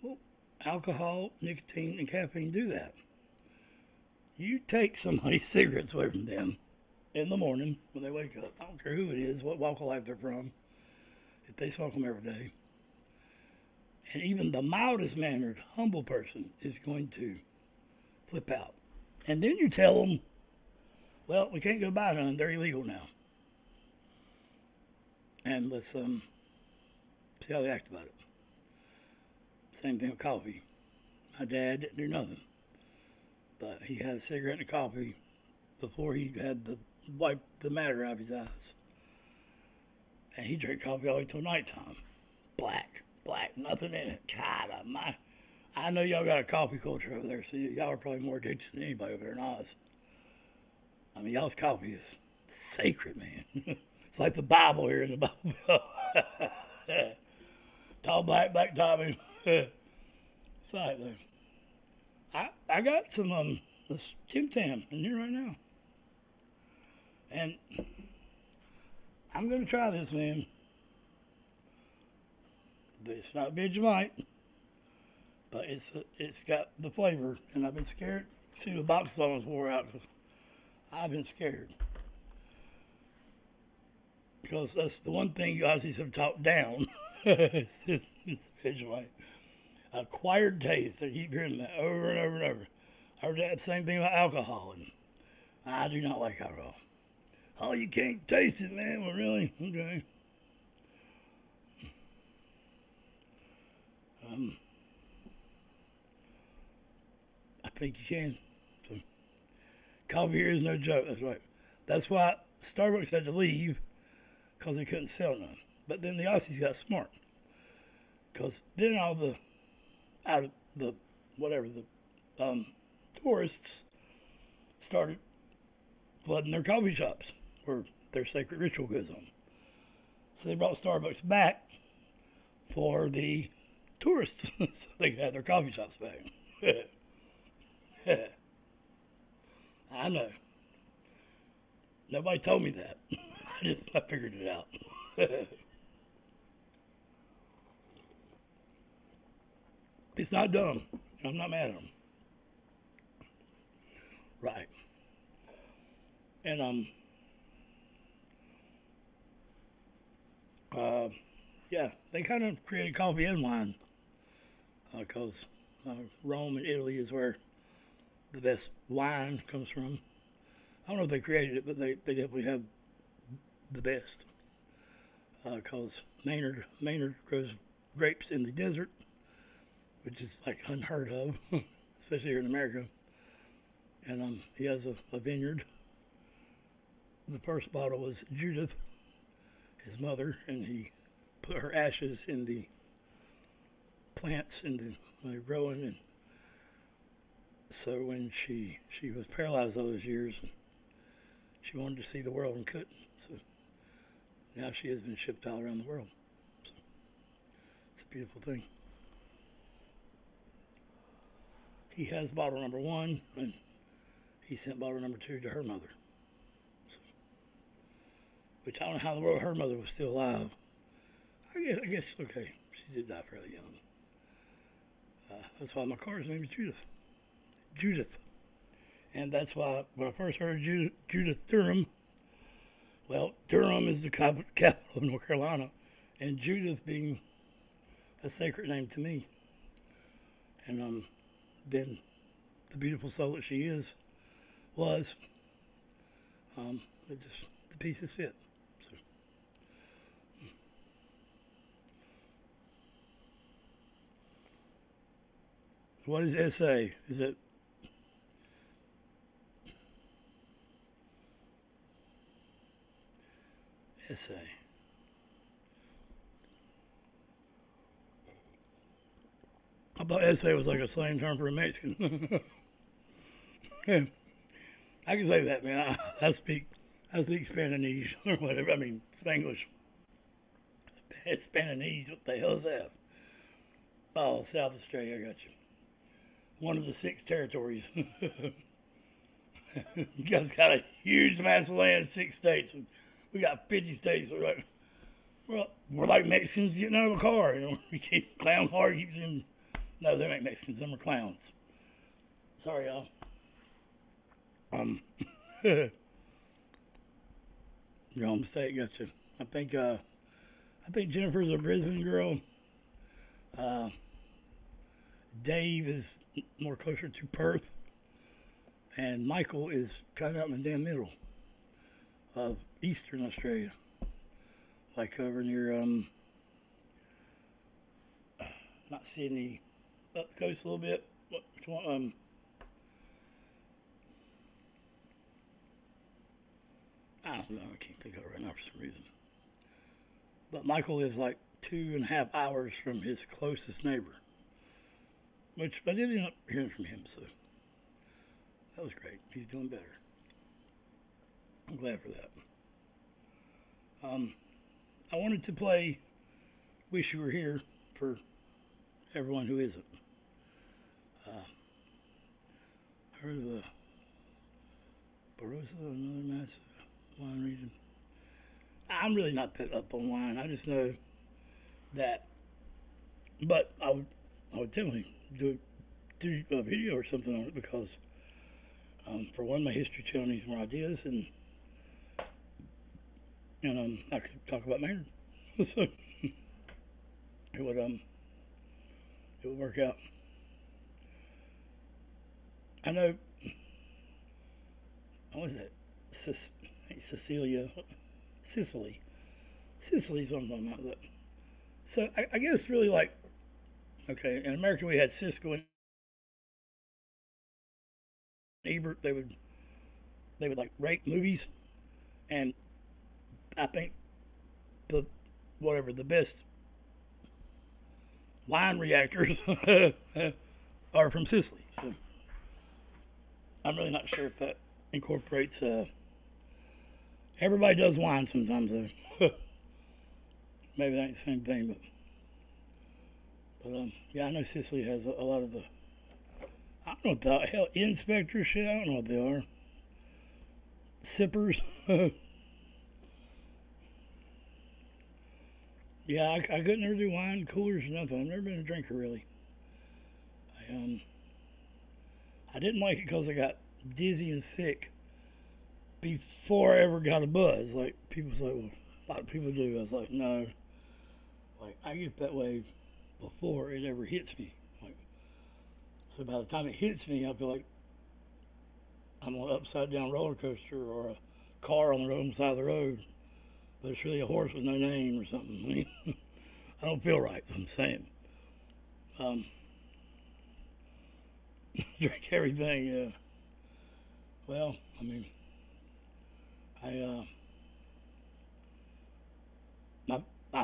well, alcohol, nicotine, and caffeine do that. You take somebody's cigarettes away from them in the morning when they wake up. I don't care who it is, what walk of life they're from, if they smoke them every day. And even the mildest mannered, humble person is going to flip out. And then you tell them, well, we can't go buy none, they're illegal now. And let's see how they act about it. Same thing with coffee. My dad didn't do nothing, but he had a cigarette and a coffee before he had to wipe the matter out of his eyes. And he drank coffee all the way till nighttime. Black, nothing in it. God, I know y'all got a coffee culture over there, so y'all are probably more addicted than anybody over there in Oz. I mean, y'all's coffee is sacred, man. It's like the Bible here in the Bible. Tall black Tommy. It's like that. I got some this Tim Tam in here right now, and I'm gonna try this, man. It's not Vegemite, but it's got the flavor, and I've been scared. See, the box almost wore out because I've been scared. Because that's the one thing you Aussies have talked down. It's Vegemite. Acquired taste. I keep hearing that over and over and over. I heard that same thing about alcohol, and I do not like alcohol. Oh, you can't taste it, man. Well, really? Okay. I think you can. So, coffee here is no joke. That's right. That's why Starbucks had to leave because they couldn't sell none. But then the Aussies got smart because then all the out of the whatever the tourists started flooding their coffee shops where their sacred ritual goes on. So they brought Starbucks back for the tourists so they could have their coffee shops back. I know. Nobody told me that. I figured it out. It's not dumb. I'm not mad at them. Right. And yeah, they kind of created coffee and wine because Rome and Italy is where the best wine comes from. I don't know if they created it, but they definitely have the best because Maynard grows grapes in the desert, which is like unheard of, especially here in America. And he has a vineyard. The first bottle was Judith, his mother, and he put her ashes in the plants when they're growing. And so when she was paralyzed all those years, she wanted to see the world and couldn't. So now she has been shipped all around the world. So it's a beautiful thing. He has bottle number 1, and he sent bottle number 2 to her mother. So, which I don't know how in the world her mother was still alive. I guess okay. She did die fairly young. That's why my car's name is Judith. And that's why when I first heard Judith Durham, well, Durham is the capital of North Carolina, and Judith being a sacred name to me. And then the beautiful soul that she was, the pieces fit. So. What is essay? Is it essay? I thought essay was like a slang term for a Mexican. Yeah, I can say that, man. I speak Spanish or whatever. I mean, Spanglish. Spanish. What the hell is that? Oh, South Australia. I got you. One of the 6 territories. You guys got a huge mass of land, 6 states. We got 50 states. We're like Mexicans getting out of a car. You know, we keep clown car keeps in. No, they ain't Mexicans. Them are clowns. Sorry, y'all. Wrong mistake. Gotcha. I think Jennifer's a Brisbane girl. Dave is more closer to Perth, and Michael is kind of out in the damn middle of Eastern Australia, like over near not Sydney, up the coast a little bit. Which one? I don't know. I can't think of it right now for some reason. But Michael is like 2.5 hours from his closest neighbor, which I did end up hearing from him, so that was great. He's doing better. I'm glad for that. I wanted to play Wish You Were Here for everyone who isn't. Heard of the Barossa, another massive wine region. I'm really not that up on wine. I just know that, but I would definitely do a video or something on it because, for one, my history channel needs more ideas, and I could talk about marriage, so it would work out. I know. What was it? Sicily's what I'm talking about. So I guess really like, okay, in America we had Siskel and Ebert. They would like rate movies, and I think the best wine reactors are from Sicily. So I'm really not sure if that incorporates. Everybody does wine sometimes, though. Maybe that ain't the same thing, but yeah, I know Sicily has a lot of the. I don't know what the hell inspector shit. I don't know what they are. Sippers. Yeah, I couldn't ever do wine coolers or nothing. I've never been a drinker really. I didn't like it because I got dizzy and sick before I ever got a buzz. Like people say, well, a lot of people do. I was like, no. Like I get that way before it ever hits me. Like so by the time it hits me, I feel like I'm on an upside down roller coaster or a car on the wrong side of the road. But it's really a horse with no name or something. I mean, I don't feel right. I'm saying. Drink everything. Yeah. Well, I mean, I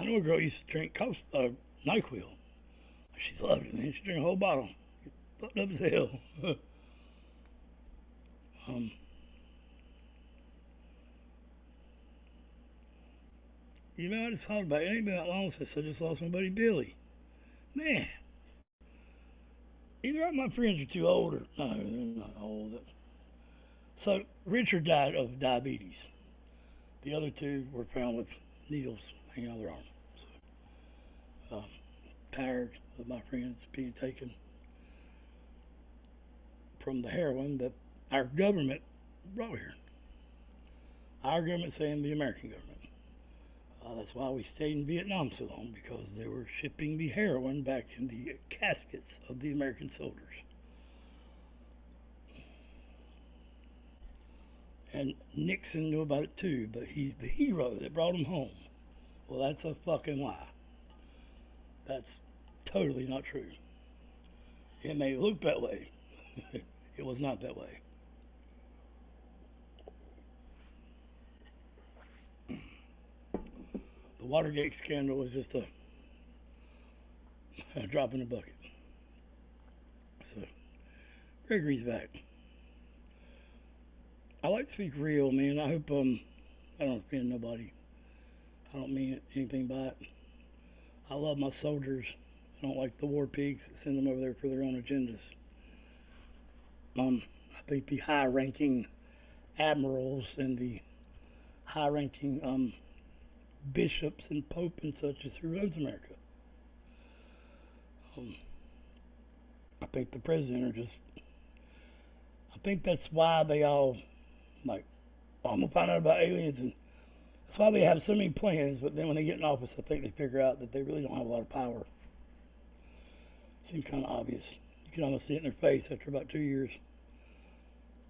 know a girl used to drink NyQuil. She loved it, man. She drank a whole bottle. Fucked up as hell. I just thought about it. It ain't been that long since I just lost my buddy Billy. Man, either my friends are too old or no, they're not old. So Richard died of diabetes. The other two were found with needles hanging out of their arm. So, tired of my friends being taken from the heroin that our government brought here. Our government saying the American government. That's why we stayed in Vietnam so long, because they were shipping the heroin back in the caskets of the American soldiers. And Nixon knew about it too, but he's the hero that brought him home. Well, that's a fucking lie. That's totally not true. It may look that way. It was not that way. The Watergate scandal was just a drop in the bucket. So, Gregory's back. I like to speak real, man. I hope I don't offend nobody. I don't mean anything by it. I love my soldiers. I don't like the war pigs that send them over there for their own agendas. I think the high-ranking admirals and the high-ranking bishops and pope and such is who runs America. I think the president are just. I think that's why they all like. Oh, I'm gonna find out about aliens, and that's why they have so many plans. But then when they get in office, I think they figure out that they really don't have a lot of power. Seems kind of obvious. You can almost see it in their face after about 2 years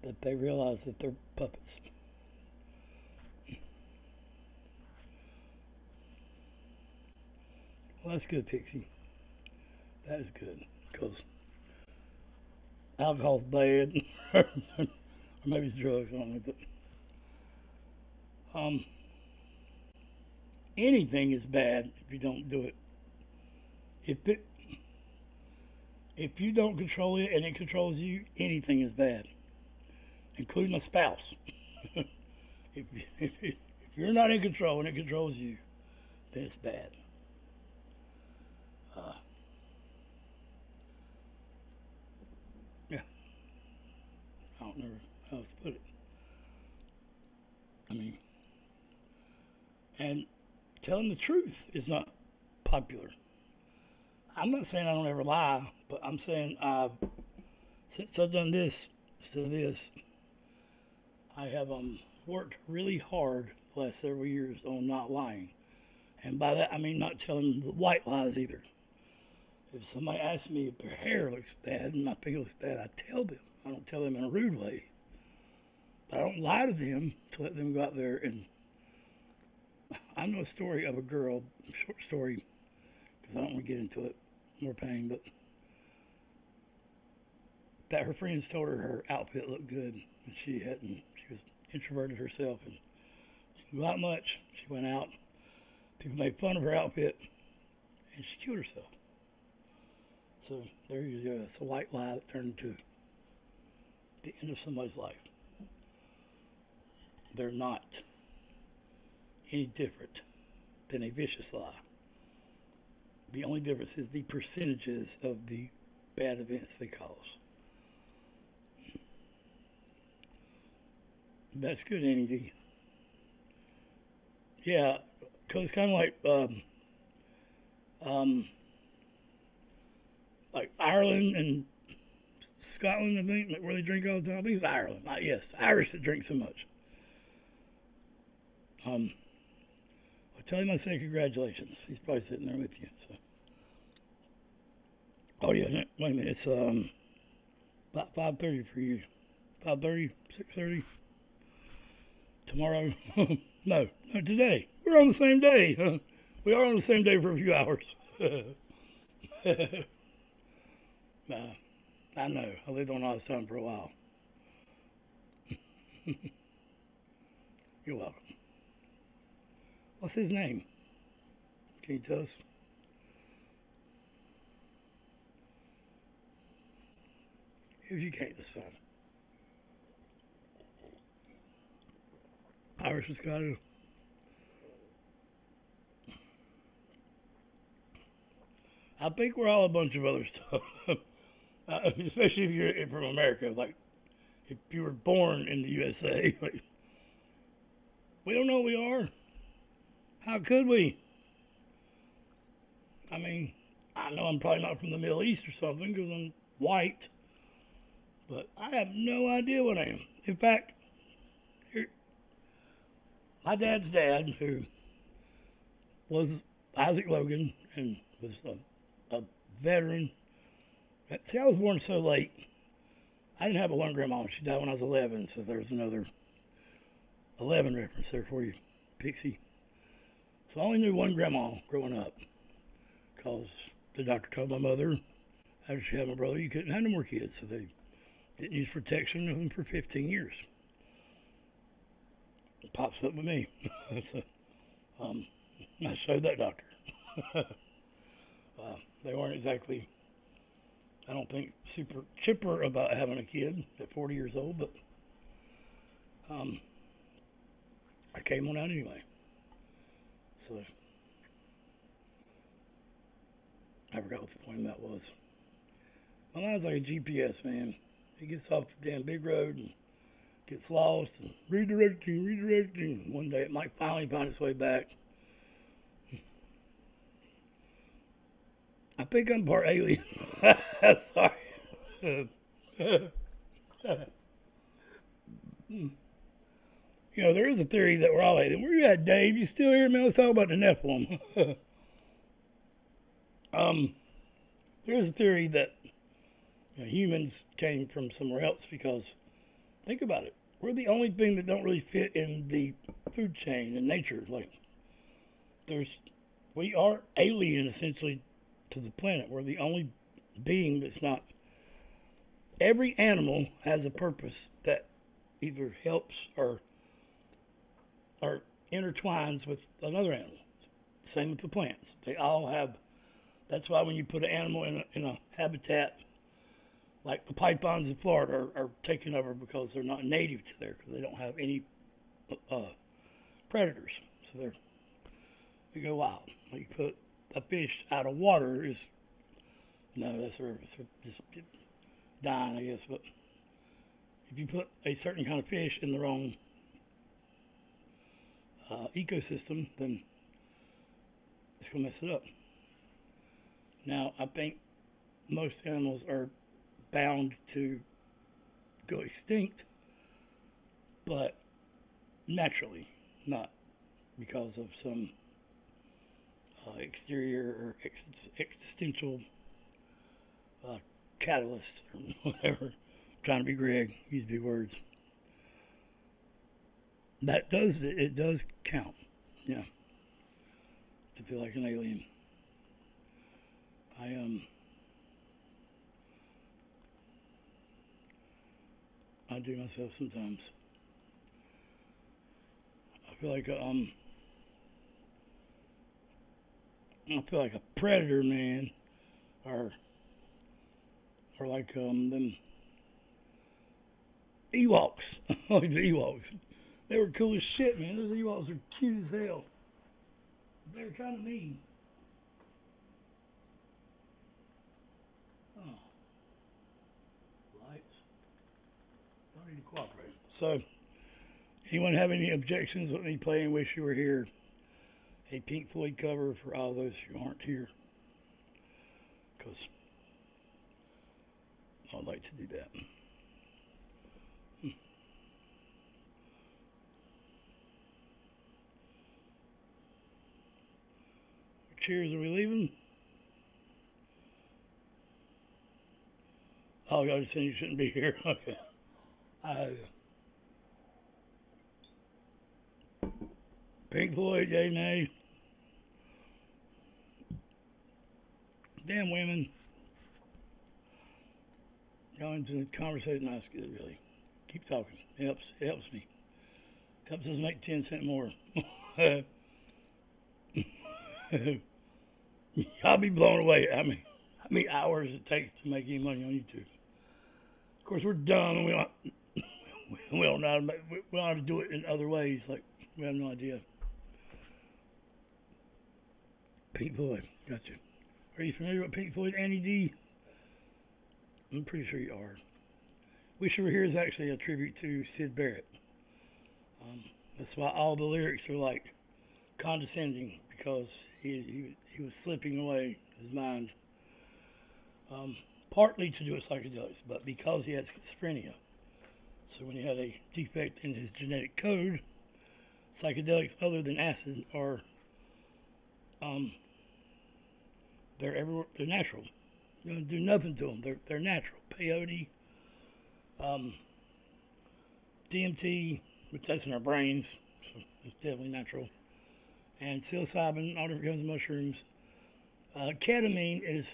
that they realize that they're puppets. Well, that's good, Pixie. That is good, because alcohol's bad, or maybe it's drugs. I don't know, but anything is bad if you don't do it. If you don't control it and it controls you, anything is bad, including a spouse. If you're not in control and it controls you, then it's bad. Yeah, I don't know how else to put it. I mean, and telling the truth is not popular. I'm not saying I don't ever lie, but I'm saying since I've done this to this, I have worked really hard the last several years on not lying. And by that I mean not telling the white lies either. If somebody asks me if their hair looks bad and my pig looks bad, I tell them. I don't tell them in a rude way. But I don't lie to them to let them go out there and... I know a story of a girl, short story, because I don't want to get into it, more pain, but that her friends told her outfit looked good, and she hadn't. She was introverted herself, and she didn't go out much. She went out. People made fun of her outfit, and she killed herself. So there you go. It's a white lie that turned into the end of somebody's life. They're not any different than a vicious lie. The only difference is the percentages of the bad events they cause. That's good, Annie D. Yeah, because it's kind of like Ireland and Scotland, I think, where they drink all the time. I think it's Ireland. Yes, Irish that drink so much. I'll tell him I say congratulations. He's probably sitting there with you. So. Oh yeah, wait a minute. It's about 5:30 for you. 5:30, 6:30. Tomorrow? No, today. We're on the same day. We are on the same day for a few hours. I know. I lived on Oz Time for a while. You're welcome. What's his name? Can you tell us? If you can't decide. Irish and Scottish. I think we're all a bunch of other stuff. Especially if you're from America. Like, if you were born in the USA. Like, we don't know who we are. How could we? I mean, I know I'm probably not from the Middle East or something because I'm white. But I have no idea what I am. In fact, my dad's dad, who was Isaac Logan and was a veteran. See, I was born so late. I didn't have a one grandma. She died when I was 11, so there's another 11 reference there for you, Pixie. So I only knew one grandma growing up because the doctor told my mother after she had my brother you couldn't have no more kids, so they didn't use protection on them for 15 years. It pops up with me. So, I showed that doctor. They weren't exactly, I don't think, super chipper about having a kid at 40 years old, but I came on out anyway. So I forgot what the point of that was. My mind's like a GPS, man. It gets off the damn big road and gets lost and redirecting. One day it might finally find its way back. I think I'm part alien. Sorry. You know, there is a theory that we're all alien. Where you at, Dave? You still here, man? Let's talk about the Nephilim. There's a theory that humans came from somewhere else because, think about it, we're the only thing that don't really fit in the food chain in nature. Like, we are alien essentially to the planet. We're the only being that's not. Every animal has a purpose that either helps or intertwines with another animal. Same with the plants. They all have. That's why when you put an animal in a habitat Like the pythons in Florida are taking over because they're not native to there, because they don't have any predators. So they go wild. Like you put a fish out of water is no, that's just dying, I guess. But if you put a certain kind of fish in the wrong ecosystem, then it's gonna mess it up. Now, I think most animals are bound to go extinct, but naturally, not because of some exterior or existential catalyst or whatever. I'm trying to be Greg, use big words. That does it does count, yeah, to feel like an alien. I do myself sometimes. I feel like a predator, man, or like them Ewoks. Like the Ewoks. They were cool as shit, man. Those Ewoks are cute as hell. They were kind of mean. Oh, lights. Don't need to cooperate. So, anyone have any objections with me playing Wish You Were Here? A Pink Floyd cover for all those who aren't here. Because I'd like to do that. Cheers, are we leaving? Oh, I was saying you shouldn't be here. Okay. Pink Floyd, yay, nay. Damn women. Y'all into the conversation, that's good, really. Keep talking. It helps me. Helps us make 10 cents more. I'll be blown away. I mean, how many hours it takes to make any money on YouTube. Of course, we're dumb and we don't know how to do it in other ways. Like, we have no idea. Pink Floyd, gotcha. Are you familiar with Pink Floyd, Annie D? I'm pretty sure you are. Wish You Were Here is actually a tribute to Syd Barrett. That's why all the lyrics are like condescending, because he was slipping away his mind. Partly to do with psychedelics, but because he had schizophrenia. So when he had a defect in his genetic code, psychedelics other than acid are they're everywhere. They're natural. You don't do nothing to them. They're natural. Peyote, DMT, which that's in our brains, so it's definitely natural. And psilocybin, all different kinds of mushrooms. Ketamine is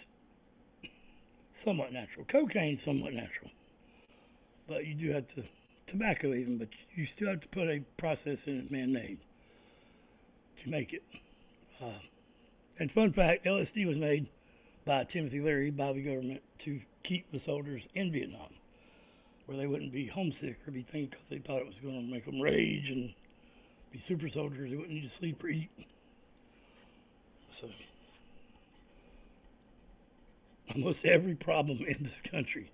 somewhat natural. Cocaine is somewhat natural. But you do have to, tobacco even, but you still have to put a process in it, man-made, to make it. And fun fact, LSD was made by Timothy Leary, by the government, to keep the soldiers in Vietnam, where they wouldn't be homesick or be thinking, because they thought it was going to make them rage and be super soldiers. They wouldn't need to sleep or eat. So, almost every problem in this country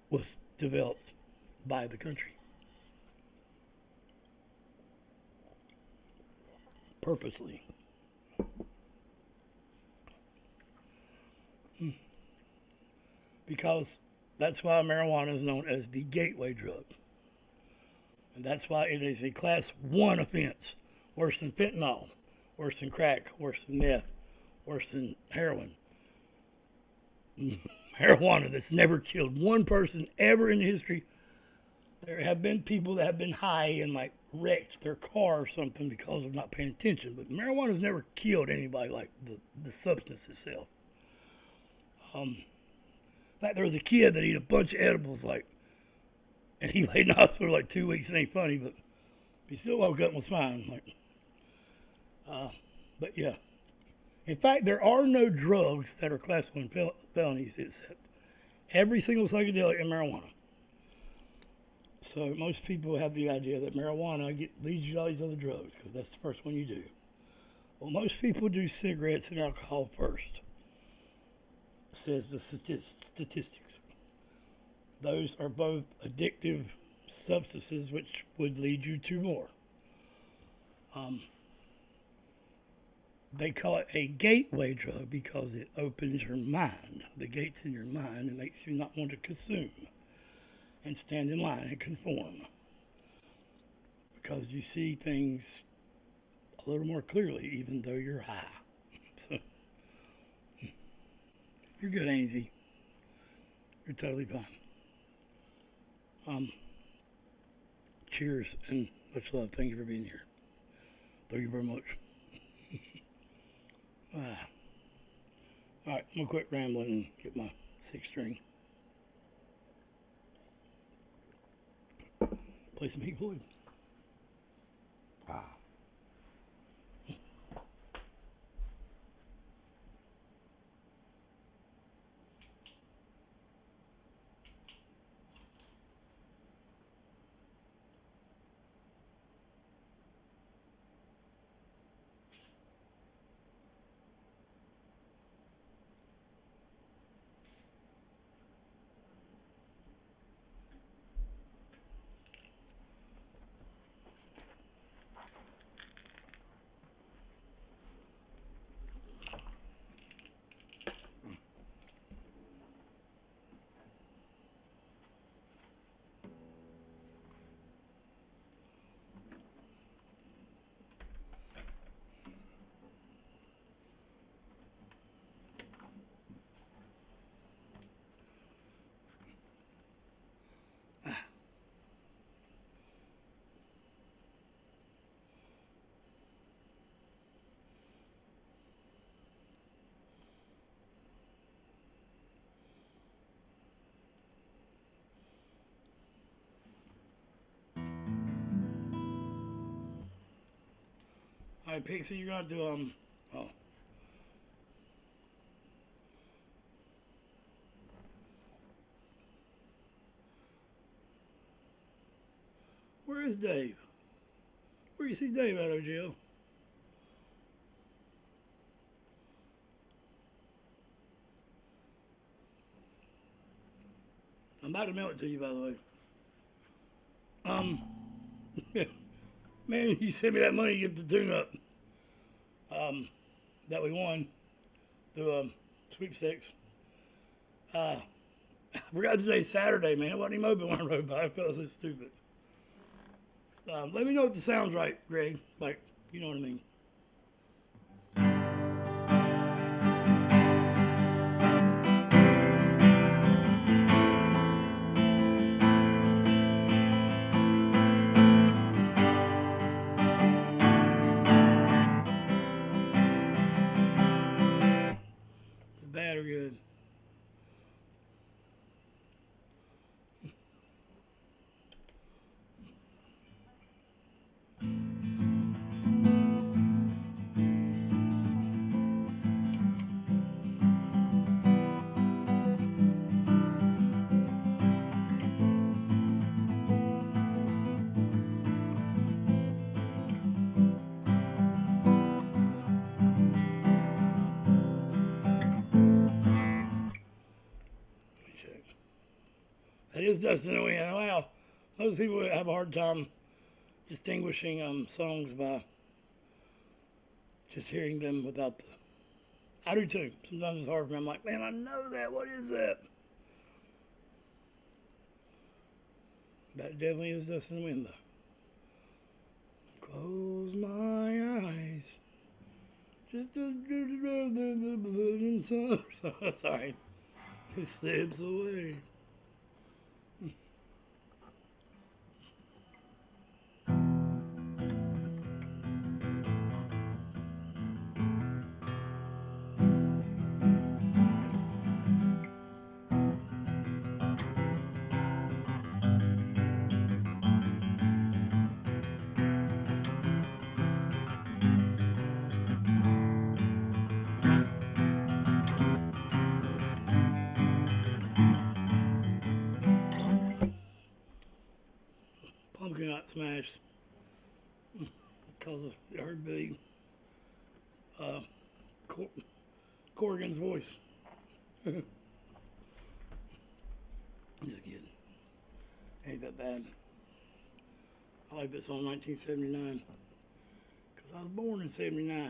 was developed by the country. Purposely. Because that's why marijuana is known as the gateway drug. And that's why it is a class 1 offense. Worse than fentanyl, worse than crack, worse than meth, worse than heroin. Marijuana that's never killed one person ever in history. There have been people that have been high and like wrecked their car or something because of not paying attention. But marijuana's never killed anybody like the substance itself. In fact, there was a kid that ate a bunch of edibles, and he laid in the hospital like 2 weeks. It ain't funny, but he still woke up and was fine. But yeah. In fact, there are no drugs that are class 1 felonies except every single psychedelic and marijuana. So most people have the idea that marijuana leads you to all these other drugs because that's the first one you do. Well, most people do cigarettes and alcohol first, says the statistics. Those are both addictive substances which would lead you to more. They call it a gateway drug because it opens your mind. The gate's in your mind and makes you not want to consume and stand in line and conform because you see things a little more clearly even though you're high. So, you're good, Angie. You're totally fine. Cheers and much love. Thank you for being here. Thank you very much. Alright, I'm going to quit rambling and get my 6-string. Play some Pink Floyd. Alright, Pixie, you're going to do, Where is Dave? Where you see Dave at, OGL? I'm about to mail it to you, by the way. Man, you sent me that money to get the tune-up, that we won through, sweepstakes. I forgot today's Saturday, man. It wasn't even open when I rode by. I felt so stupid. Let me know if the sound's right, Greg. Like, you know what I mean. Bad or good? That is Dustin Owen. Wow, most people have a hard time distinguishing songs by just hearing them without the. I do too. Sometimes it's hard for me. I'm like, man, I know that. What is that? That definitely is Dustin Owen, though. Close my eyes. Just to do the sorry. It slips away. smashed because I heard Billy Corrigan's voice. Just kidding. Ain't that bad. I like that song, 1979, because I was born in 79. I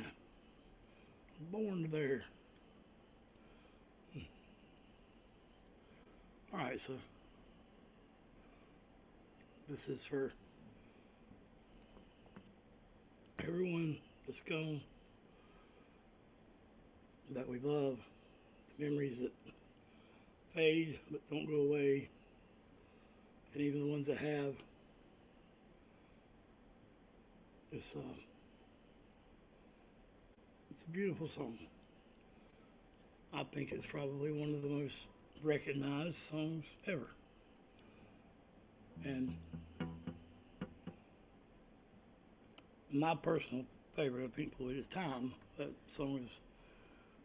was born there. Alright, so this is for everyone that's gone, that we love, the memories that fade but don't go away, and even the ones that have. It's a beautiful song. I think it's probably one of the most recognized songs ever. And my personal favorite of Pink Floyd is Time. That song is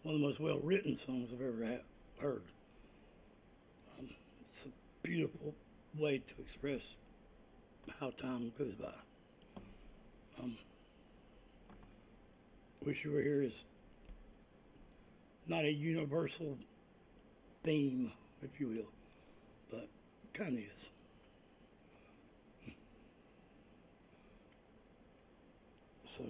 one of the most well-written songs I've ever heard. It's a beautiful way to express how time goes by. Wish You Were Here is not a universal theme, if you will, but kind of is. So.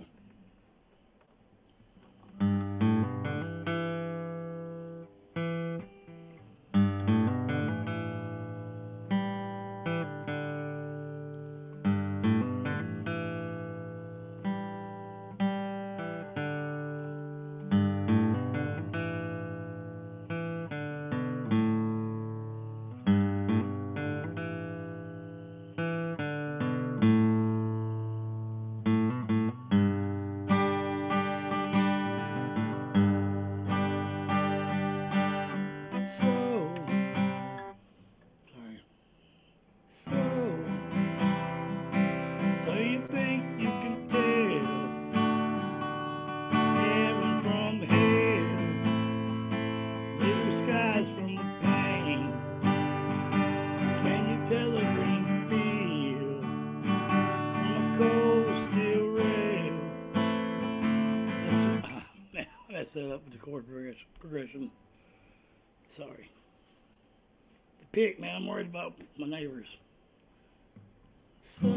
Set up with the chord progression. Sorry. The pick, man, I'm worried about my neighbors. So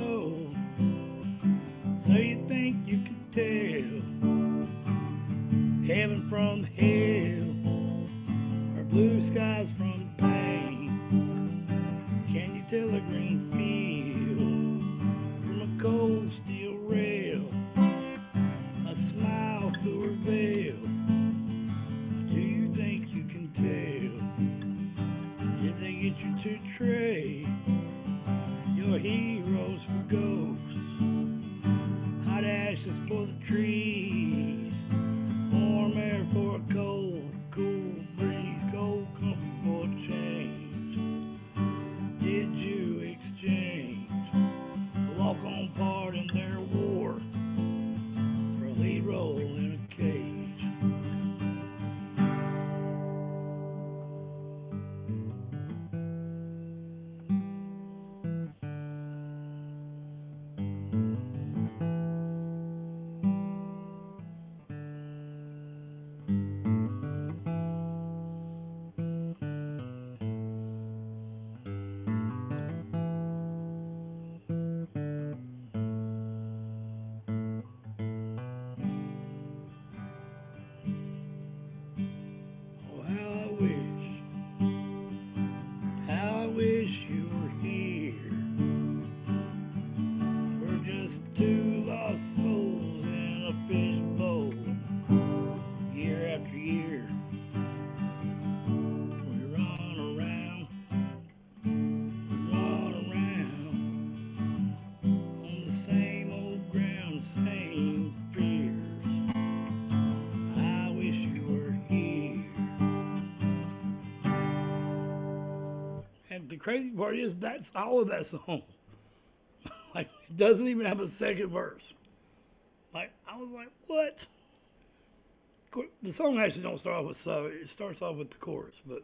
you think you could tell heaven from hell, or blue skies from pain? Can you tell a green field from a cold steel rail? A smile through her veil. Get you to trade your heroes for ghosts, hot ashes for the trees, warm air for a cold, cool breeze, cold comfort for a change. Did you exchange a walk-on part in their war for a lead role in a cage? And the crazy part is that's all of that song. Like, it doesn't even have a second verse. Like, I was like, what? The song actually don't start off with it starts off with the chorus, but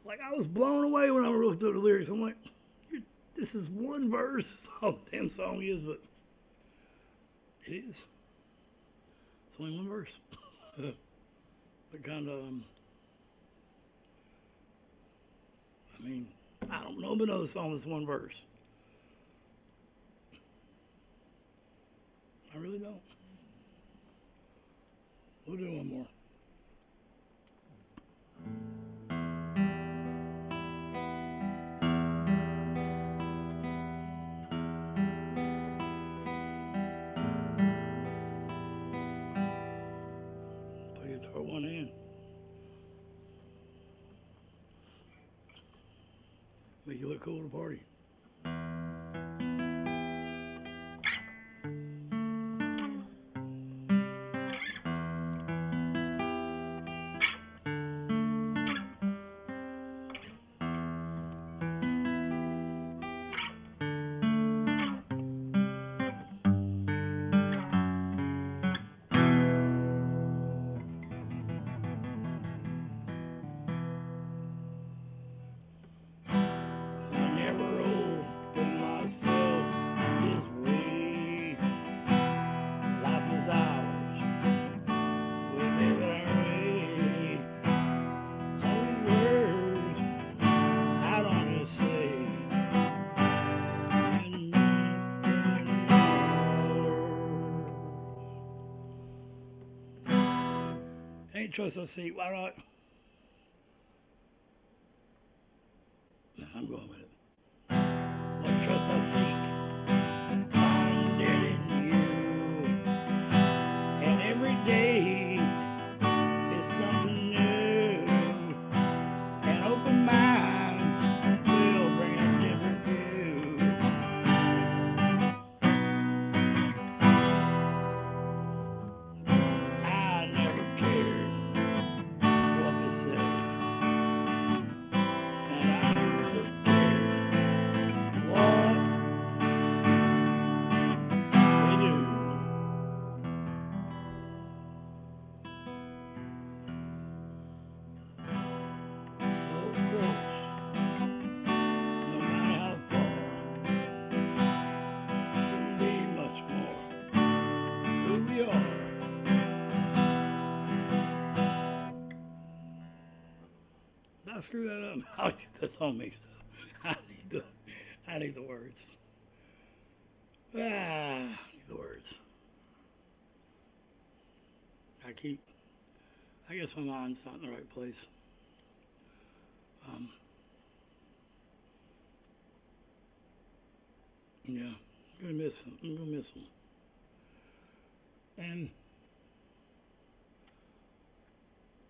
like I was blown away when I looked through the lyrics. I'm like, this is one verse. Oh, damn song is, but it is. It's only one verse. But kind of, I mean, I don't know of another song that's one verse. I really don't. We'll do one more. Play guitar one hand. Make you look cool at a party. Ain't trust I see. Why not? No, I'm going with it. What trust I seek, find it in you. And every day is something new. An open mind will bring a different view. I never cared what they say, and I never cared what they do. So close, no matter how far, couldn't be much more who we are. Did I screw that up? I'll get that song mixed up. I need the words. I need the words. I guess my mind's not in the right place. Yeah, I'm gonna miss him. And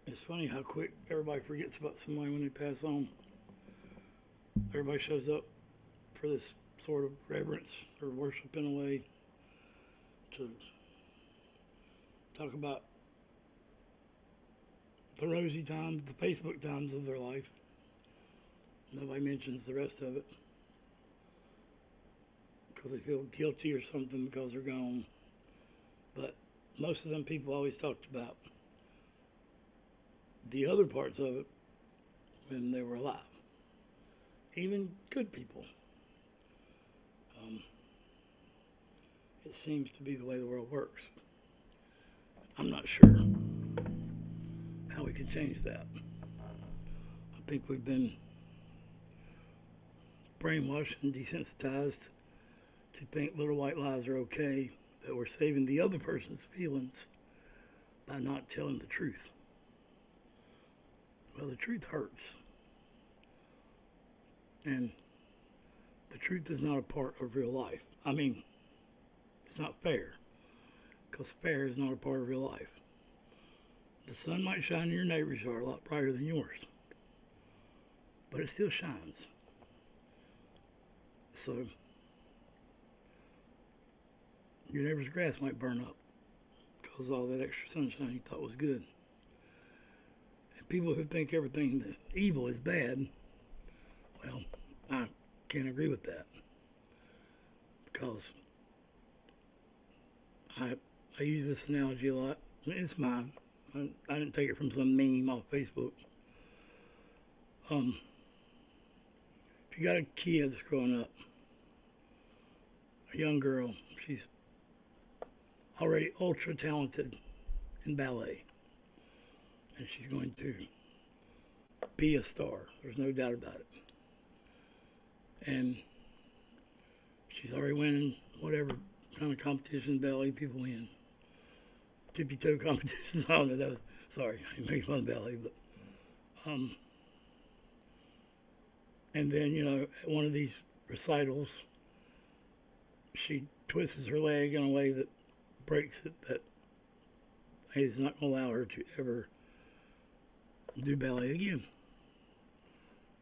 it's funny how quick everybody forgets about somebody when they pass on. Everybody shows up for this sort of reverence or worship in a way to talk about the rosy times, the Facebook times of their life. Nobody mentions the rest of it because they feel guilty or something because they're gone. But most of them people always talked about the other parts of it when they were alive. Even good people. It seems to be the way the world works. I'm not sure how we can change that. I think we've been brainwashed and desensitized to think little white lies are okay, that we're saving the other person's feelings by not telling the truth. Well, the truth hurts. And the truth is not a part of real life. I mean, it's not fair, because fair is not a part of real life. The sun might shine in your neighbor's yard a lot brighter than yours, but it still shines. So your neighbor's grass might burn up because of all that extra sunshine you thought was good. And people who think everything that's evil is bad, well, I can't agree with that, because I use this analogy a lot. It's mine. I didn't take it from some meme off Facebook. If you got a kid that's growing up a young girl. She's already ultra talented in ballet, and she's going to be a star. There's no doubt about it. And she's already winning whatever kind of competition ballet people win. Tippy toe competitions. I don't know. That was, sorry, I make fun of ballet, but and then at one of these recitals, she twists her leg in a way that breaks it. That is not going to allow her to ever do ballet again.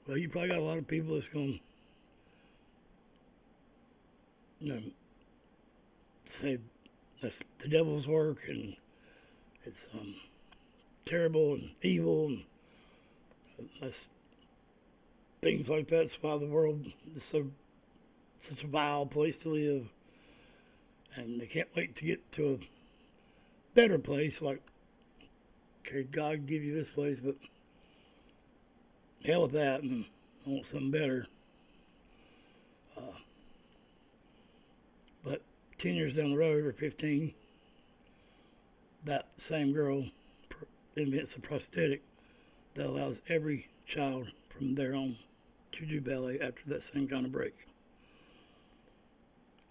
Well, you probably got a lot of people that's going to, say that's the devil's work and it's terrible and evil and that's things like that. That's why the world is such a vile place to live, and they can't wait to get to a better place. Like, okay, God give you this place, but hell with that, and I want something better. But 10 years down the road, or 15, that same girl invents a prosthetic that allows every child from there on to do ballet after that same kind of break.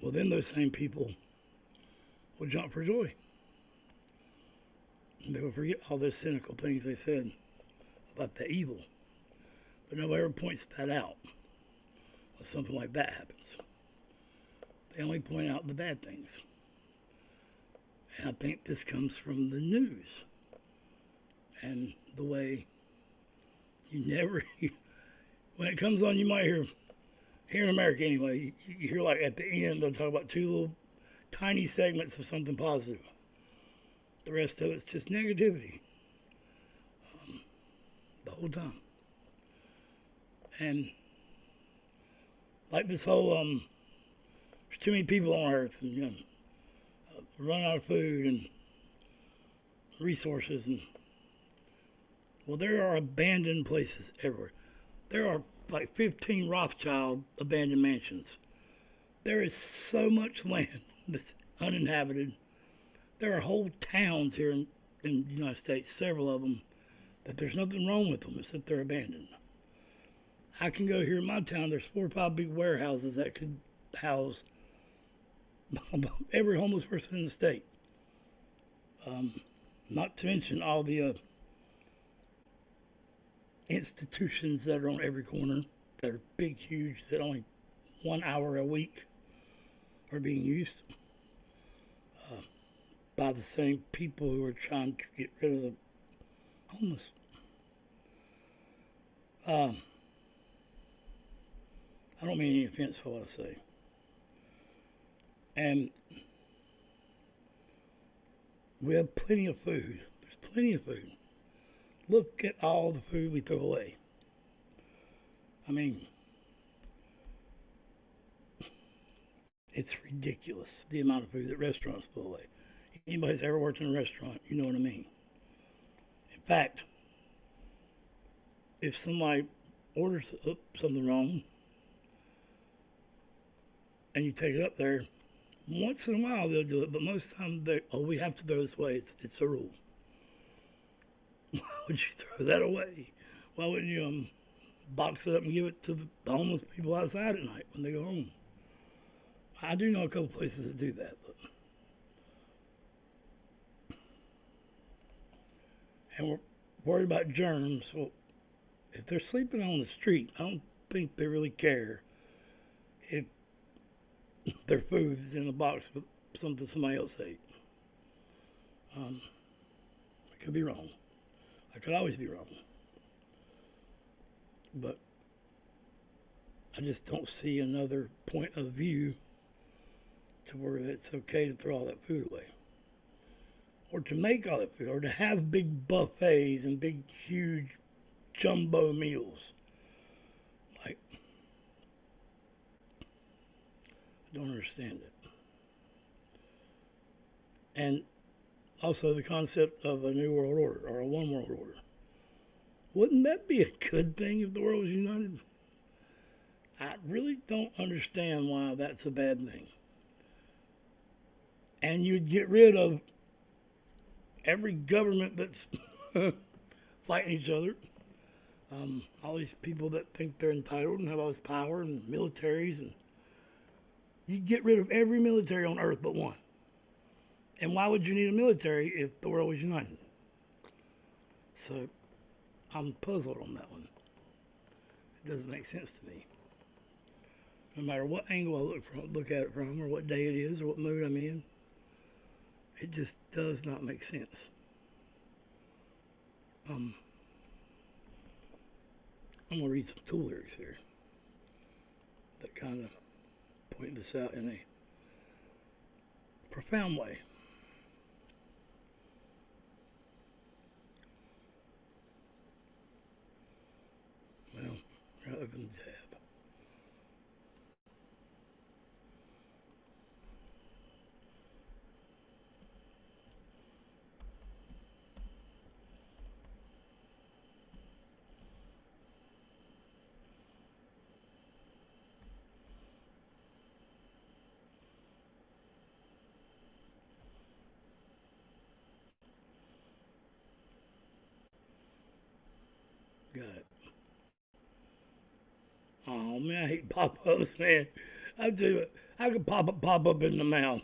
Well, then those same people will jump for joy. And they will forget all those cynical things they said about the evil. But nobody ever points that out when something like that happens. They only point out the bad things. And I think this comes from the news and the way when it comes on, you might hear, here in America anyway, you hear like at the end they'll talk about 2 little tiny segments of something positive. The rest of it's just negativity the whole time. And like this whole there's too many people on Earth, and run out of food and resources, and well, there are abandoned places everywhere. There are like 15 Rothschild abandoned mansions. There is so much land that's uninhabited. There are whole towns here in the United States, several of them, that there's nothing wrong with them except they're abandoned. I can go here in my town, there's 4 or 5 big warehouses that could house every homeless person in the state. Not to mention all the institutions that are on every corner that are big, huge, that only 1 hour a week are being used by the same people who are trying to get rid of the homeless. I don't mean any offense for what I say. And we have plenty of food. There's plenty of food. Look at all the food we throw away. I mean, it's ridiculous the amount of food that restaurants throw away. Anybody who's ever worked in a restaurant, you know what I mean. In fact, if somebody orders something wrong and you take it up there, once in a while they'll do it, but most of the time we have to throw this away. It's a rule. Why would you throw that away? Why wouldn't you box it up and give it to the homeless people outside at night when they go home? I do know a couple places that do that, but and we're worried about germs. Well, if they're sleeping on the street, I don't think they really care if their food is in a box with something somebody else ate. I could be wrong. I could always be wrong. But I just don't see another point of view to where it's okay to throw all that food away. Or to make all that food, or to have big buffets and big, huge jumbo meals. Like, I don't understand it. And also the concept of a new world order, or a one world order. Wouldn't that be a good thing if the world was united? I really don't understand why that's a bad thing. and you'd get rid of every government that's fighting each other. All these people that think they're entitled and have all this power and militaries, and you get rid of every military on earth but one. And why would you need a military if the world was united? So I'm puzzled on that one. It doesn't make sense to me. No matter what angle I look at it from, or what day it is, or what mood I'm in, it just does not make sense. I'm gonna read some Tool lyrics here that kind of point this out in a profound way. Well, I open the tab. Got it. Oh man, I hate pop-ups, man. I do it. I could pop up in the mouth.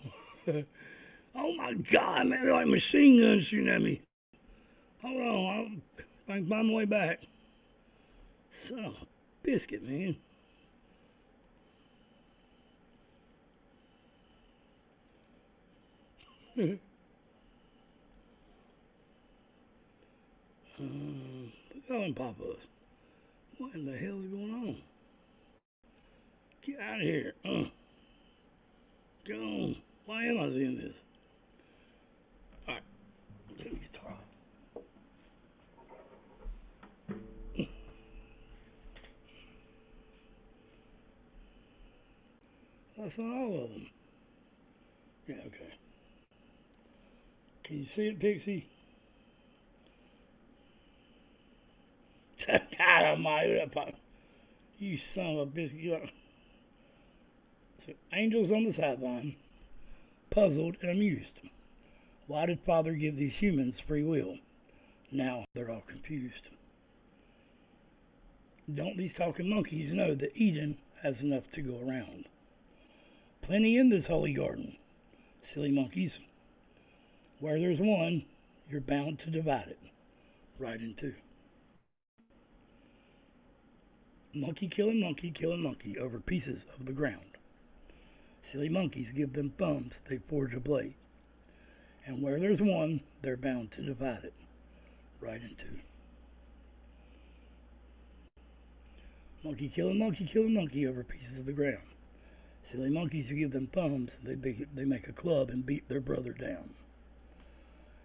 Oh my God, man, they're like machine guns shooting at me. Hold on, I can find my way back. Son of a biscuit, man. Look at all them pop-ups. What in the hell is going on? Get out of here. Go on. Why am I seeing this? Alright. Take the guitar off. That's not all of them. Yeah, okay. Can you see it, Pixie? God almighty, that pop. You son of a biscuit. So, angels on the sideline, puzzled and amused. Why did Father give these humans free will? Now they're all confused. Don't these talking monkeys know that Eden has enough to go around? Plenty in this holy garden. Silly monkeys. Where there's one, you're bound to divide it right in two. Monkey killing monkey over pieces of the ground. Silly monkeys give them thumbs, they forge a blade. And where there's one, they're bound to divide it right in two. Monkey killing monkey over pieces of the ground. Silly monkeys who give them thumbs, they make a club and beat their brother down.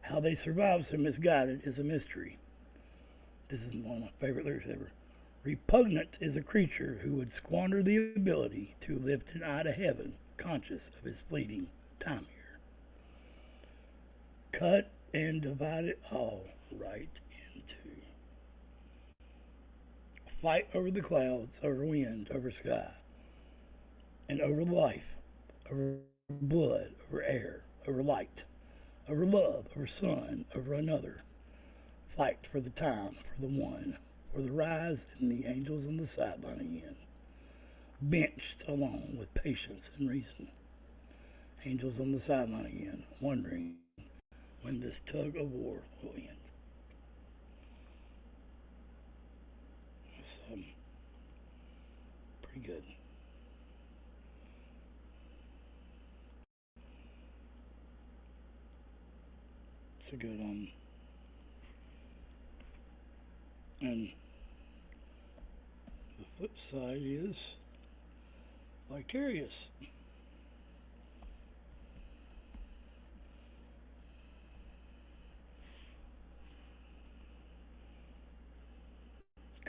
How they survive so misguided is a mystery. This is one of my favorite lyrics ever. Repugnant is a creature who would squander the ability to lift an eye to heaven, conscious of his fleeting time here. Cut and divide it all right in two. Fight over the clouds, over wind, over sky, and over life, over blood, over air, over light, over love, over sun, over another. Fight for the time, for the one, for the rise and the angels on the sideline again. Benched along with patience and reason. Angels on the sideline again, wondering when this tug of war will end. That's pretty good. It's a good and the flip side is vicarious.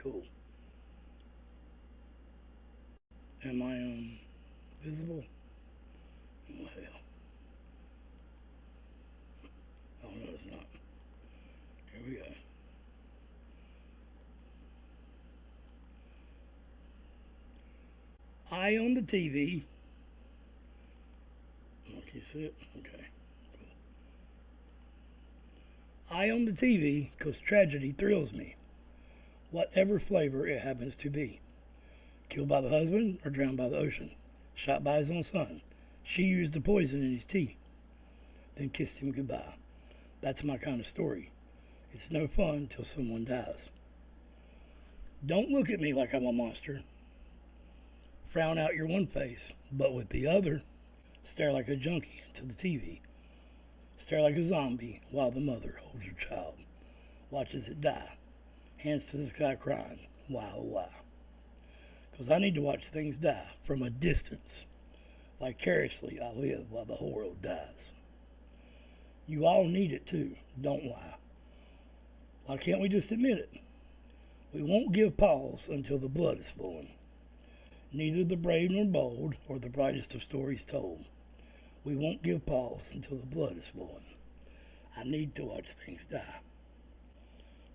Cool. Am I visible? Oh hell. Oh no, it's not. Here we go. Eye on the TV. Okay, this it? Okay. I own the TV 'cause tragedy thrills me, whatever flavor it happens to be. Killed by the husband or drowned by the ocean. Shot by his own son. She used the poison in his tea, then kissed him goodbye. That's my kind of story. It's no fun till someone dies. Don't look at me like I'm a monster. Frown out your one face, but with the other, stare like a junkie into the TV. Stare like a zombie while the mother holds her child. Watches it die. Hands to the sky crying, why oh why? 'Cause I need to watch things die from a distance. Vicariously I live while the whole world dies. You all need it too, don't lie. Why can't we just admit it? We won't give pause until the blood is flowing. Neither the brave nor bold, or the brightest of stories told. We won't give pause until the blood is flowing. I need to watch things die.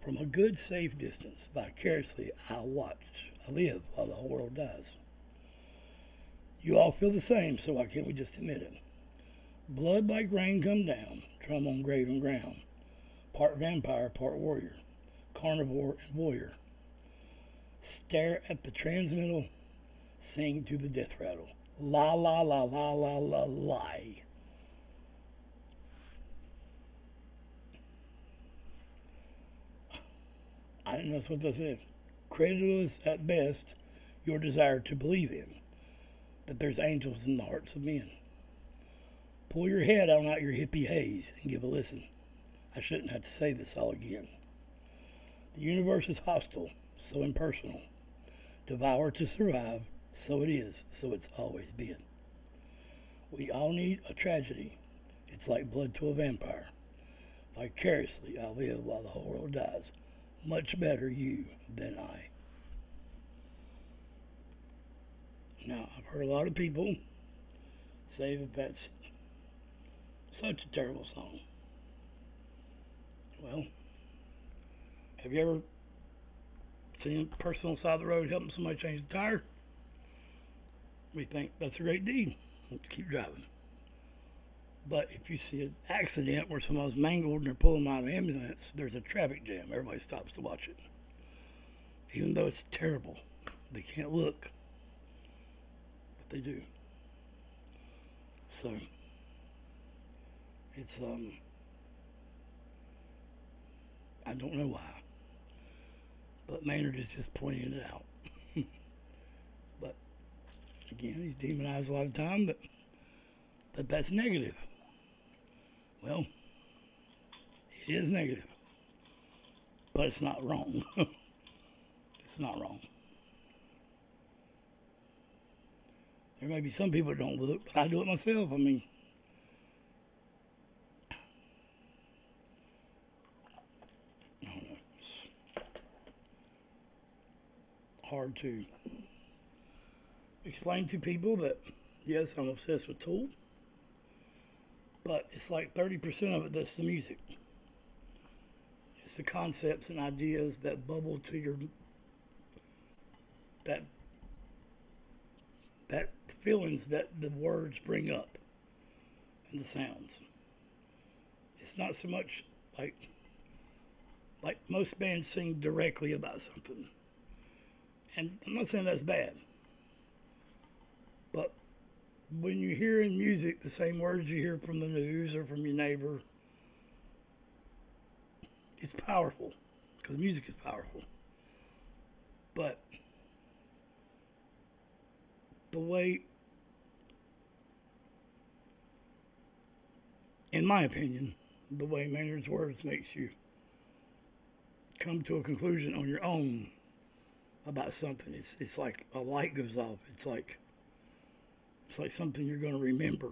From a good, safe distance, vicariously I live while the whole world dies. You all feel the same, so why can't we just admit it? Blood like rain come down, drum on grave and ground. Part vampire, part warrior, carnivore and voyeur. Stare at the transmittal, sing to the death rattle. La la la la la la lie. I think that's what this is. Credulous at best, your desire to believe in that there's angels in the hearts of men. Pull your head on out your hippie haze and give a listen. I shouldn't have to say this all again. The universe is hostile, so impersonal. Devour to survive, so it is, so it's always been. We all need a tragedy. It's like blood to a vampire. Vicariously I live while the whole world dies. Much better you than I. Now, I've heard a lot of people say that that's such a terrible song. Well, have you ever seen a person on the side of the road helping somebody change the tire? We think that's a great deed. Let's keep driving. But if you see an accident where someone's mangled and they're pulling them out of an ambulance, there's a traffic jam. Everybody stops to watch it. Even though it's terrible, they can't look, but they do. So, it's, I don't know why, but Maynard is just pointing it out. But, again, he's demonized a lot of time, but that's negative. Well, it is negative, but it's not wrong. It's not wrong. There may be some people that don't look, but I do it myself. I mean, I don't know. It's hard to explain to people that, yes, I'm obsessed with Tool, but it's like 30% of it that's the music. It's the concepts and ideas that bubble to your, that feelings that the words bring up and the sounds. It's not so much like most bands sing directly about something. And I'm not saying that's bad, but when you hear in music the same words you hear from the news or from your neighbor, it's powerful, because music is powerful. But the way, in my opinion, the way Maynard's words makes you come to a conclusion on your own about something, it's like a light goes off. It's like something you're going to remember.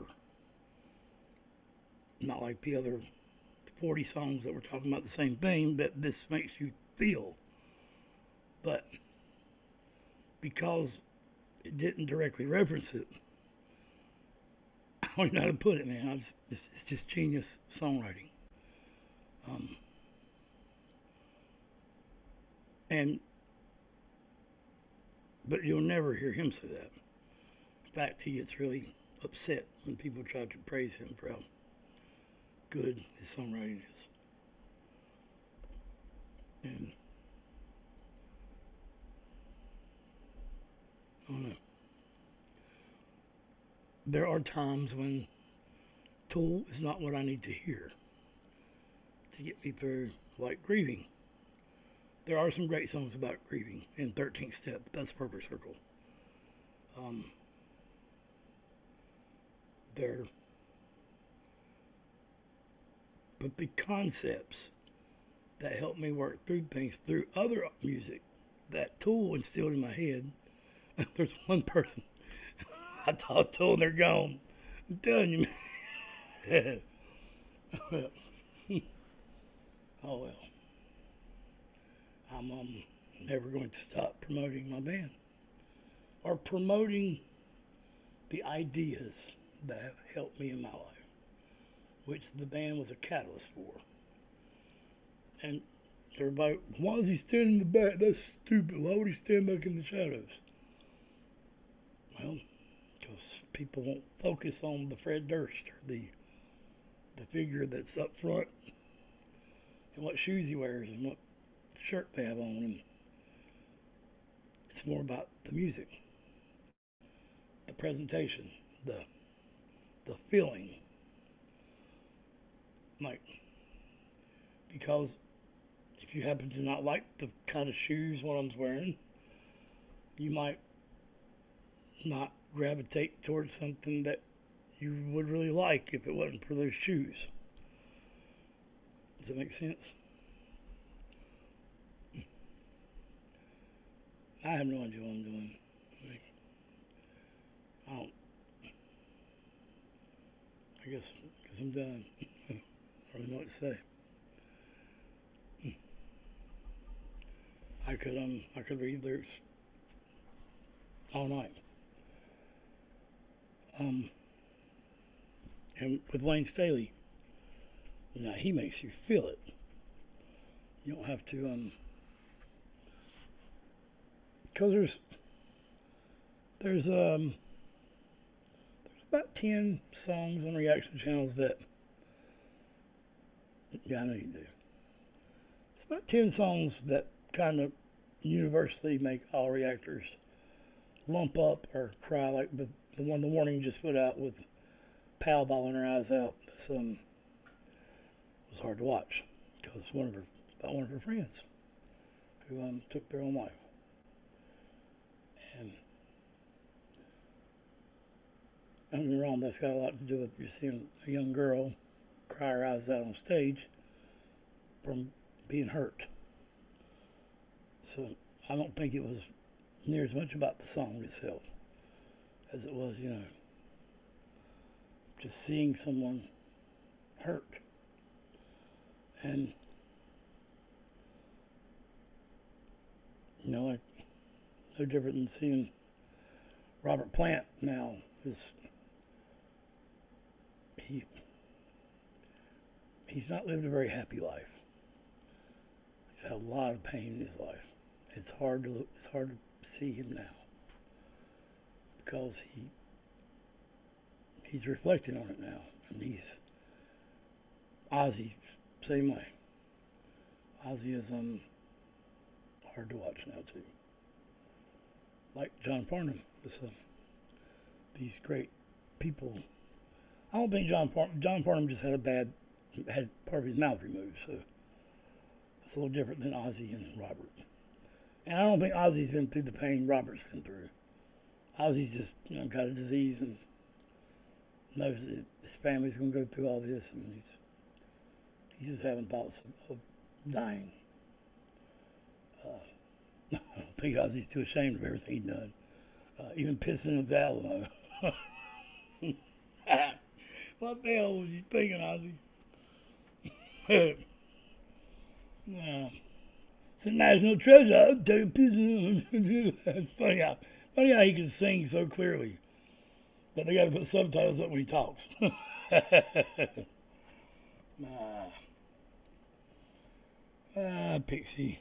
Not like the other 40 songs that were talking about the same thing, that this makes you feel. But because it didn't directly reference it, I don't know how to put it, man. It's just genius songwriting. But you'll never hear him say that. In fact, he gets really upset when people try to praise him for how good his songwriting is. And I don't know. There are times when Tool is not what I need to hear to get me through, like Grieving. There are some great songs about grieving in 13th Step. That's Perfect Circle. There, but the concepts that help me work through things through other music that Tool instilled in my head. There's one person I talked to and they're gone. I'm telling you, man. Oh well. I'm never going to stop promoting my band or promoting the ideas that have helped me in my life, which the band was a catalyst for. And everybody, why is he standing in the back? That's stupid. Why would he stand back in the shadows? Well, because people won't focus on the Fred Durst, or the figure that's up front, and what shoes he wears, and what shirt they have on, and it's more about the music, the presentation, the feeling. Like, because if you happen to not like the kind of shoes one of them's wearing, you might not gravitate towards something that you would really like if it wasn't for those shoes. Does that make sense? I have no idea what I'm doing. I don't. I guess because I'm done. I don't really know what to say. I could read lyrics all night. And with Wayne Staley, he makes you feel it. You don't have to because there's about 10 songs on reaction channels that, I know you do. It's about 10 songs that kind of universally make all reactors lump up or cry, like the one the Warning just put out with Pal bawling her eyes out. It was hard to watch because it's about one of her friends who took their own life. And don't get me wrong, that's got a lot to do with you seeing a young girl cry her eyes out on stage from being hurt. So I don't think it was near as much about the song itself as it was, just seeing someone hurt. And, like, no different than seeing Robert Plant now. He's not lived a very happy life. He's had a lot of pain in his life. It's hard to see him now because he's reflecting on it now, and Ozzy same way. Ozzy is hard to watch now too. Like John Farnham, these great people. I don't think John Farnham just had part of his mouth removed, so it's a little different than Ozzy and Robert. And I don't think Ozzy's been through the pain Robert's been through. Ozzy's just got a disease and knows that his family's going to go through all this, and he's just having thoughts of dying. I don't think Ozzy's too ashamed of everything he's done, even pissing in the Alamo. What the hell was you thinking, Ozzy? No. It's a national treasure. I'll take a piece of It's funny how he can sing so clearly, but they got to put subtitles up when he talks. Pixie.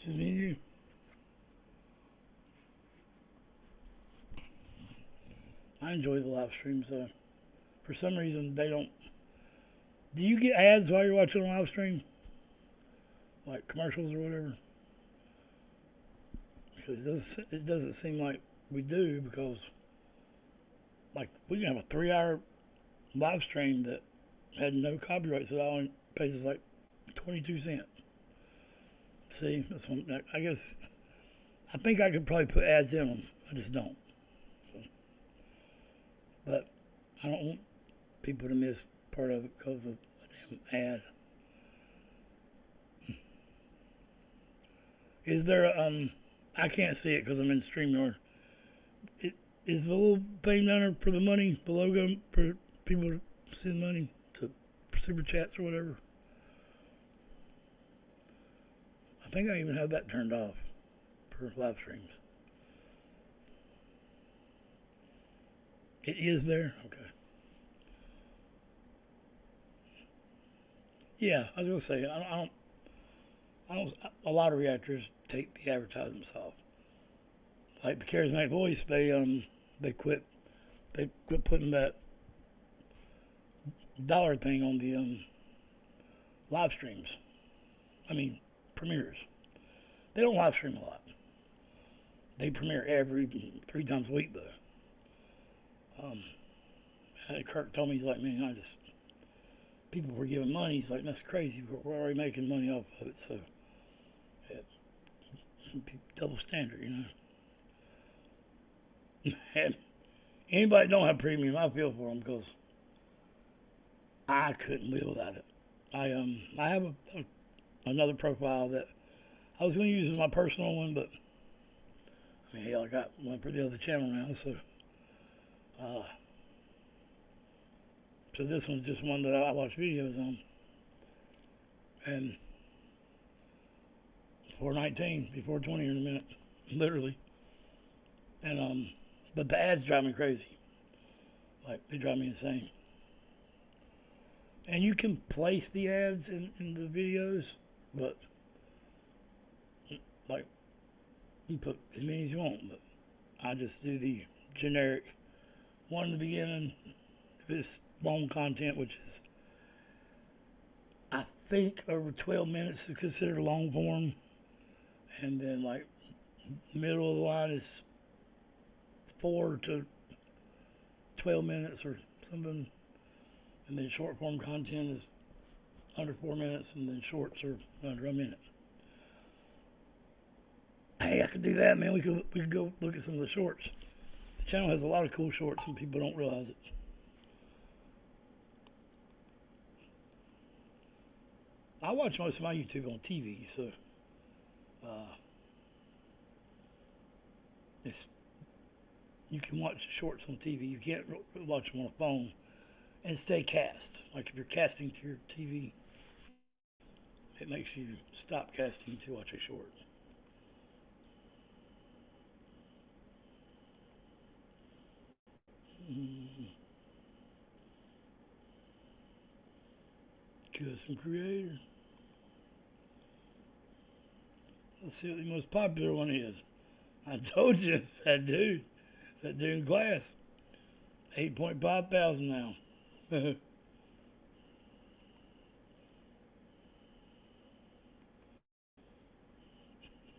Just me and you. I I enjoy the live streams. For some reason, they don't. Do you get ads while you're watching a live stream? Like commercials or whatever? Because it doesn't seem like we do, because like we can have a 3-hour live stream that had no copyrights at all and pays us like 22 cents. See, that's one, I guess I think I could probably put ads in them. I just don't. So, but I don't want people to miss part of it because of a damn ad. Is there a, I can't see it because I'm in StreamYard. Is the little thing down there for the money, the logo for people to send money to super chats or whatever? I think I even have that turned off for live streams. It is there? Okay. Yeah, I was gonna say I don't. A lot of reactors take the advertisements off. Like the Charismatic Voice, they quit putting that dollar thing on the live streams. I mean premieres. They don't live stream a lot. They premiere every 3 times a week though. Kirk told me, he's like, man, people were giving money. He's like, that's crazy. We're already making money off of it, so double standard, you know. And anybody that don't have premium, I feel for them, because I couldn't live without it. I have another profile that I was going to use as my personal one, but I mean, hell, I got one for the other channel now, so so this one's just one that I watch videos on. And 419, be 420 in a minute, literally. And but the ads drive me crazy. Like, they drive me insane. And you can place the ads in the videos, but like, you put as many as you want, but I just do the generic one in the beginning. If it's long content, which is, I think, over 12 minutes is considered long form, and then like middle of the line is 4 to 12 minutes or something, and then short form content is under 4 minutes, and then shorts are under a minute. Hey, I could do that, man. We could go look at some of the shorts. The channel has a lot of cool shorts, and people don't realize it. I watch most of my YouTube on TV, so you can watch shorts on TV. You can't watch them on a phone and stay cast. Like if you're casting to your TV, it makes you stop casting to watch a short. Custom creator. Let's see what the most popular one is. I told you, that dude in class. 8.5 thousand now.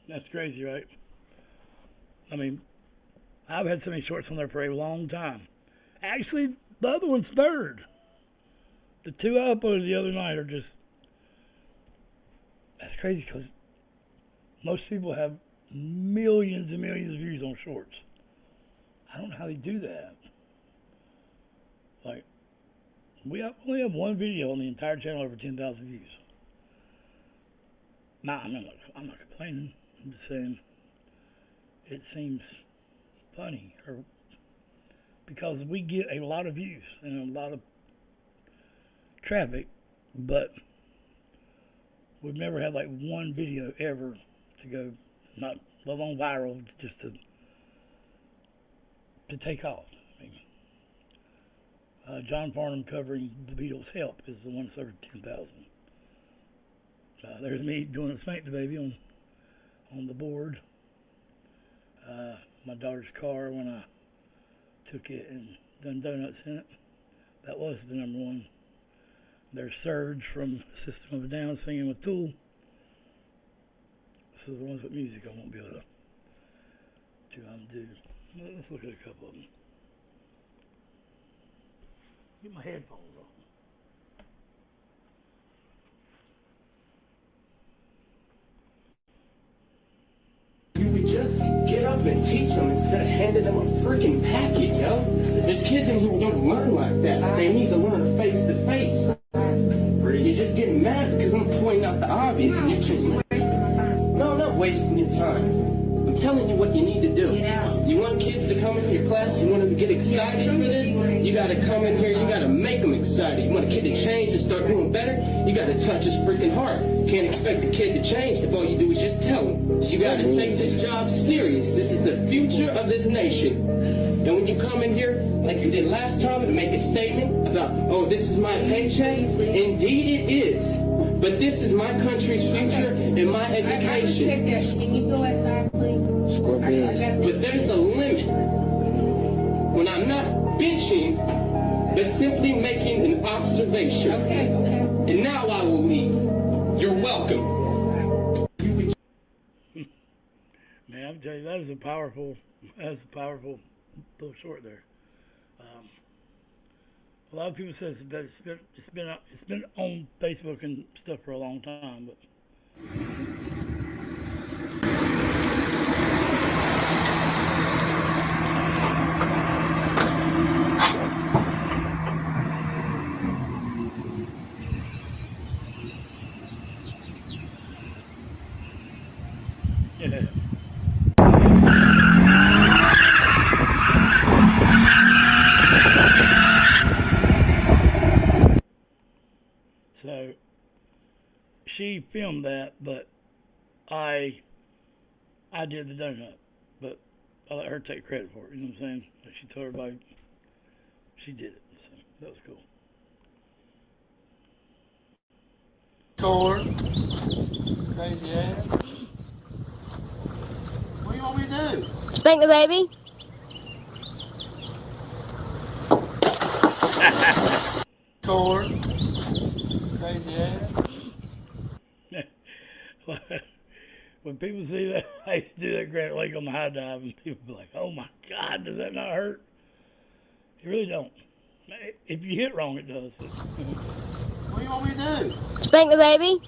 That's crazy, right? I mean, I've had so many shorts on there for a long time. Actually, the other one's third. The 2 I uploaded the other night are just, that's crazy, because most people have millions and millions of views on shorts. I don't know how they do that. Like, we only have one video on the entire channel over 10,000 views. Nah, I'm not complaining. I'm just saying it seems funny, or because we get a lot of views and a lot of traffic, but we've never had like one video ever to go, not let alone viral, just to take off. I mean, John Farnham covering the Beatles' Help is the one that's over 10,000. There's me doing a Spank the Baby on the board. My daughter's car when I took it and done donuts in it. That was the number one. There's Surge from System of a Down singing with Tool. So the ones with music I won't be able to do. Let's look at a couple of them. Get my headphones on.
You would just get up and teach them instead of handing them a freaking packet, yo. There's kids in here who don't learn like that. They need to learn face to face. You're just getting mad because I'm pointing out the obvious and you're choosing. No, I'm not wasting your time. I'm telling you what you need to do. You want kids to come into your class, you want them to get excited for this, you gotta come in here, you gotta make them excited. You want a kid to change and start doing better, you gotta touch his freaking heart. Can't expect the kid to change if all you do is just tell him. You gotta take this job serious. This is the future of this nation. And when you come in here, like you did last time, and make a statement about, oh, this is my paycheck, indeed it is. But this is my country's future and my education.
Can you go outside, please?
But there's a limit. When I'm not bitching, but simply making an observation.
Okay.
And now I will leave. You're welcome.
Man, I'll tell you, that was a powerful little short there. A lot of people say that it's been on Facebook and stuff for a long time, but. Yeah. So she filmed that, but I did the donut, but I let her take credit for it. You know what I'm saying? Like she told everybody she did it, so that was cool.
Cord. Crazy ass. What do you want me to do?
Spank the baby.
Cord. Crazy ass.
When people see that, I used to do that Grant Lake on the high dive, and people be like, "Oh my God, does that not hurt?" It really don't. If you hit wrong, it does.
What do you want me to do?
Spank the baby.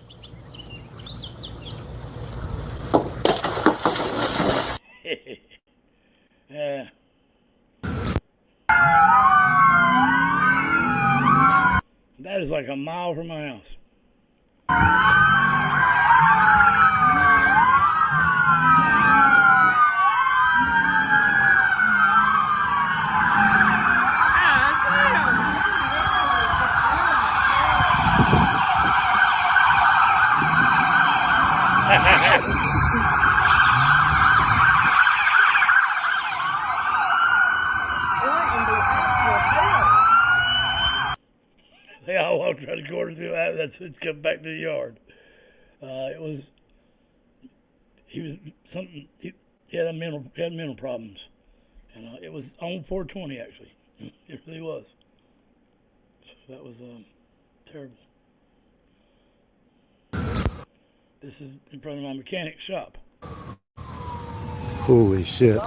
Yeah. That is like a mile from my house. They all walked around the corner through that. That's it's come back to the yard. He had mental problems, and it was on 420 actually. It really was. So that was terrible. This is in front of my mechanic's shop.
Holy shit.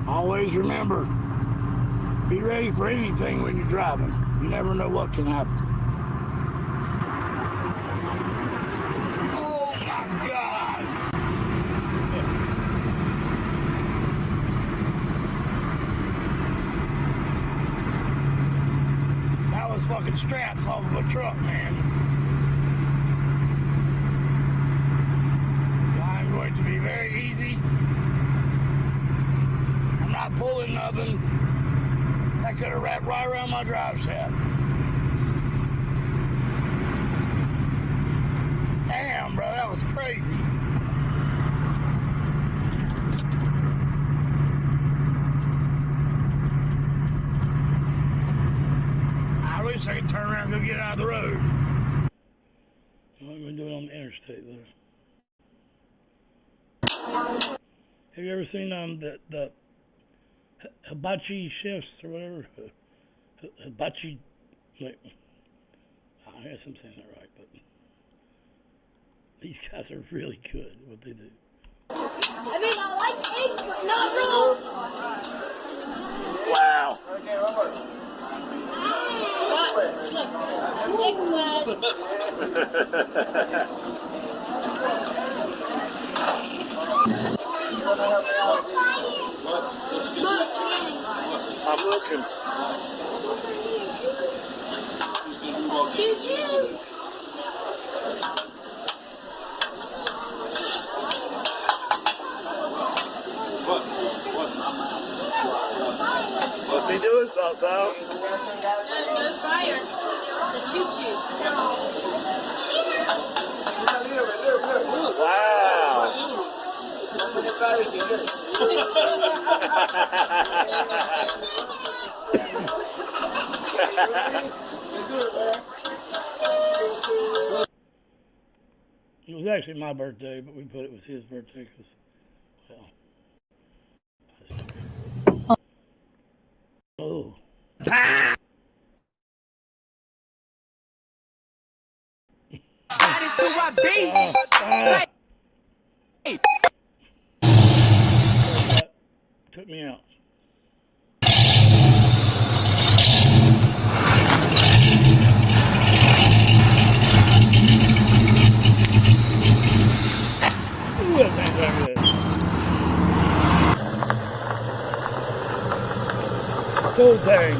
Always remember, be ready for anything when you're driving. You never know what can happen. Oh my God! That was fucking straps off of a truck, man. I'm going to be very easy. I'm not pulling nothing. That could have wrapped right around my drive shaft. Damn, bro, that was crazy. so I can turn around and go get out of the road. Well, I've been doing it on the interstate, though. Have you ever seen the hibachi chefs or whatever? Hibachi, like, I guess I'm saying that right, but these guys are really good at what they do.
I mean, I like eggs, but not raw.
Wow. I'm looking.
Choo-choo.
What's he doing, Salsa?
No fire. The choo-choo.
Wow. It was actually my birthday, but we put it was his birthday because, well. Oh.
That is who I be.
Took me out. Ooh, that thing's so good. Soul Tang.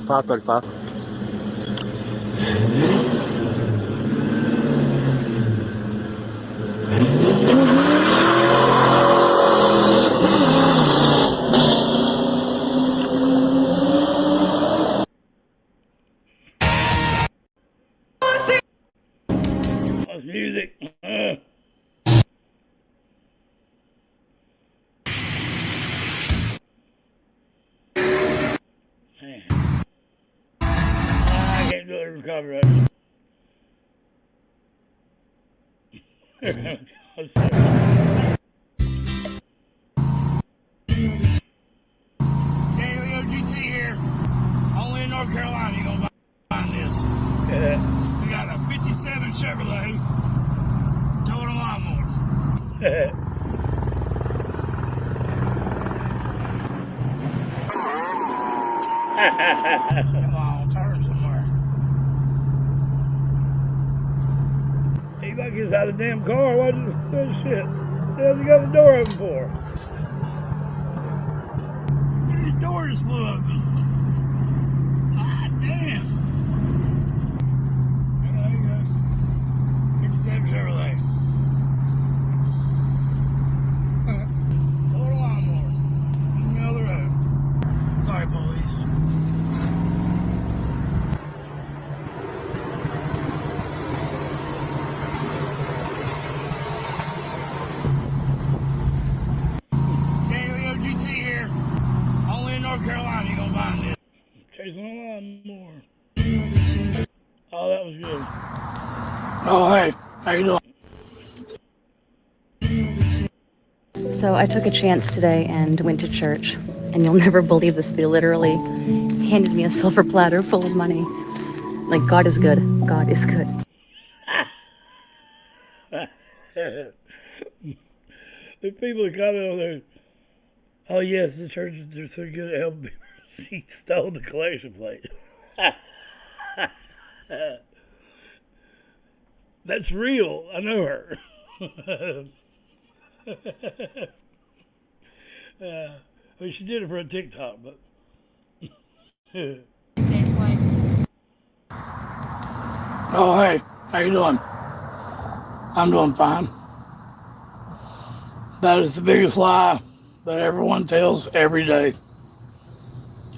Five 35.
That's music. Man. I can't do it for copyright. Daily OGT here. Only in North Carolina you're gonna find this. We got a 57 Chevrolet towing a lawnmower. Come on, turn somewhere. He about to get out of the damn car. What the shit? What the hell you got the door open for? The door just flew open. God damn. There you go. 57 Chevrolet. Total lawnmower. In the middle of the road. Sorry, police. Daily OGT here. Only in North Carolina you're gonna find this. Chasing a lawnmower. Oh, that was good. Oh, hey. How you doing?
So I took a chance today and went to church, and you'll never believe this, they literally handed me a silver platter full of money. Like, God is good. God is good.
The people that comment on there, oh yes, the churches are so good at helping people. She stole the collection plate. That's real. I know her. Well, she did it for a TikTok, but. Oh, hey, how you doing? I'm doing fine. That is the biggest lie that everyone tells every day.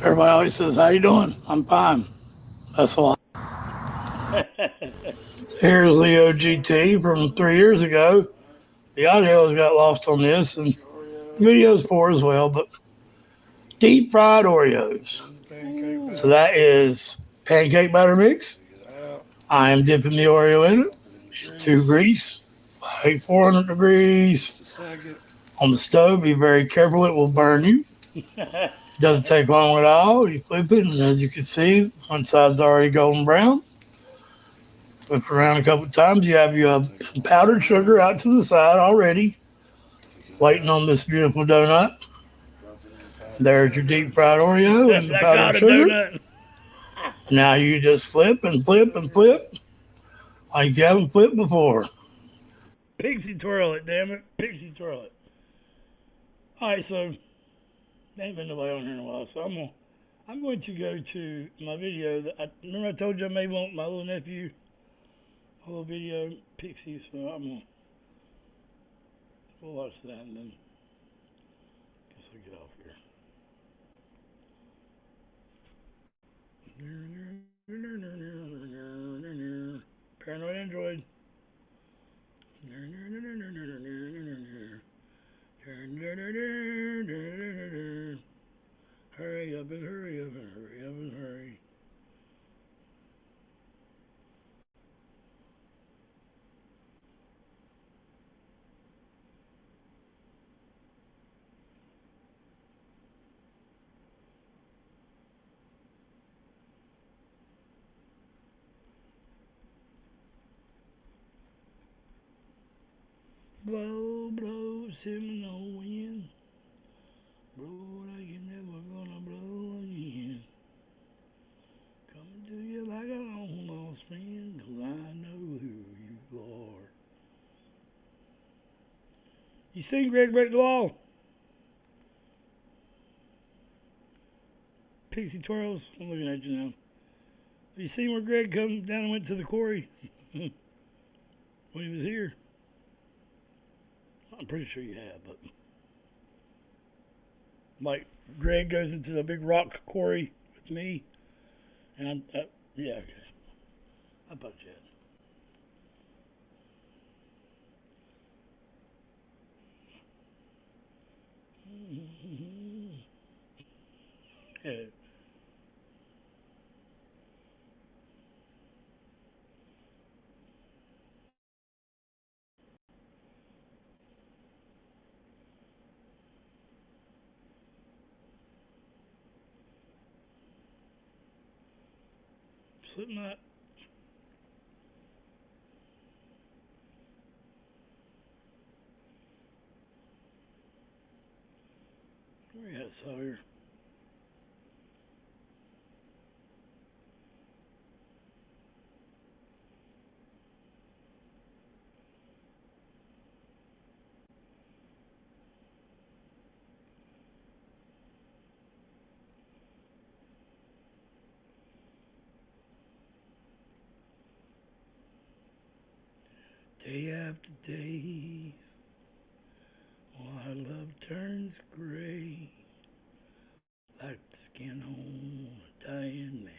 Everybody always says, how you doing? I'm fine. That's a lie. Here's Leo GT from 3 years ago. The audio has got lost on this, and the video's poor as well, but deep fried Oreos. So that is pancake batter mix. I am dipping the Oreo in it to grease, like 400 degrees on the stove. Be very careful, it will burn you. Doesn't take long at all. You flip it, and as you can see, one side's already golden brown. Flip it around a couple of times. You have your powdered sugar out to the side already, waiting on this beautiful donut. There's your deep fried Oreo and the powdered sugar. Donut. Now you just flip and flip and flip like you haven't flipped before. Pixie twirl it, damn it. Pixie twirl it. Alright, so there ain't been nobody on here in a while, so I'm going to go to my video that remember I told you I may want my little nephew a little video Pixie, so we'll watch that and then guess I'll get off here. Paranoid Android. Hurry up and hurry up and hurry up and hurry. Blow, blow, Seminole wind. Blow like you're never gonna blow again. Coming to you like a long lost friend, 'cause I know who you are. You seen Greg break the law? Pixie twirls, I'm looking at you now. Have you seen where Greg come down and went to the quarry when he was here? I'm pretty sure you have, but like Greg goes into the big rock quarry with me, and yeah, okay. How about that? Yeah. Slipknot. Where you at, Sawyer? Day after day, my love turns gray, like the skin on a dying man.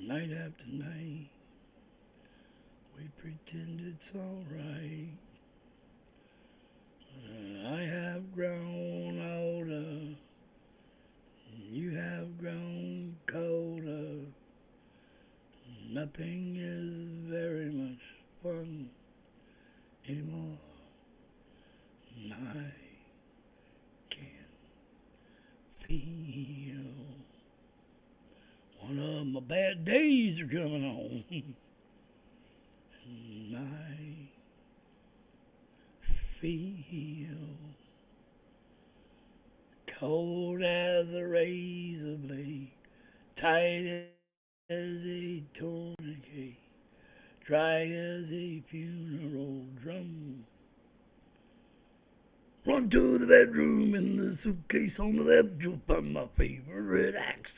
Night after night, we pretend it's alright. I have grown older, you have grown colder. Nothing is very much fun anymore. I can feel one of my bad days are coming on. And I feel cold as a razor blade, tight as a tourniquet, dry as a funeral drum. Run to the bedroom, in the suitcase on the left, you'll find my favorite axe.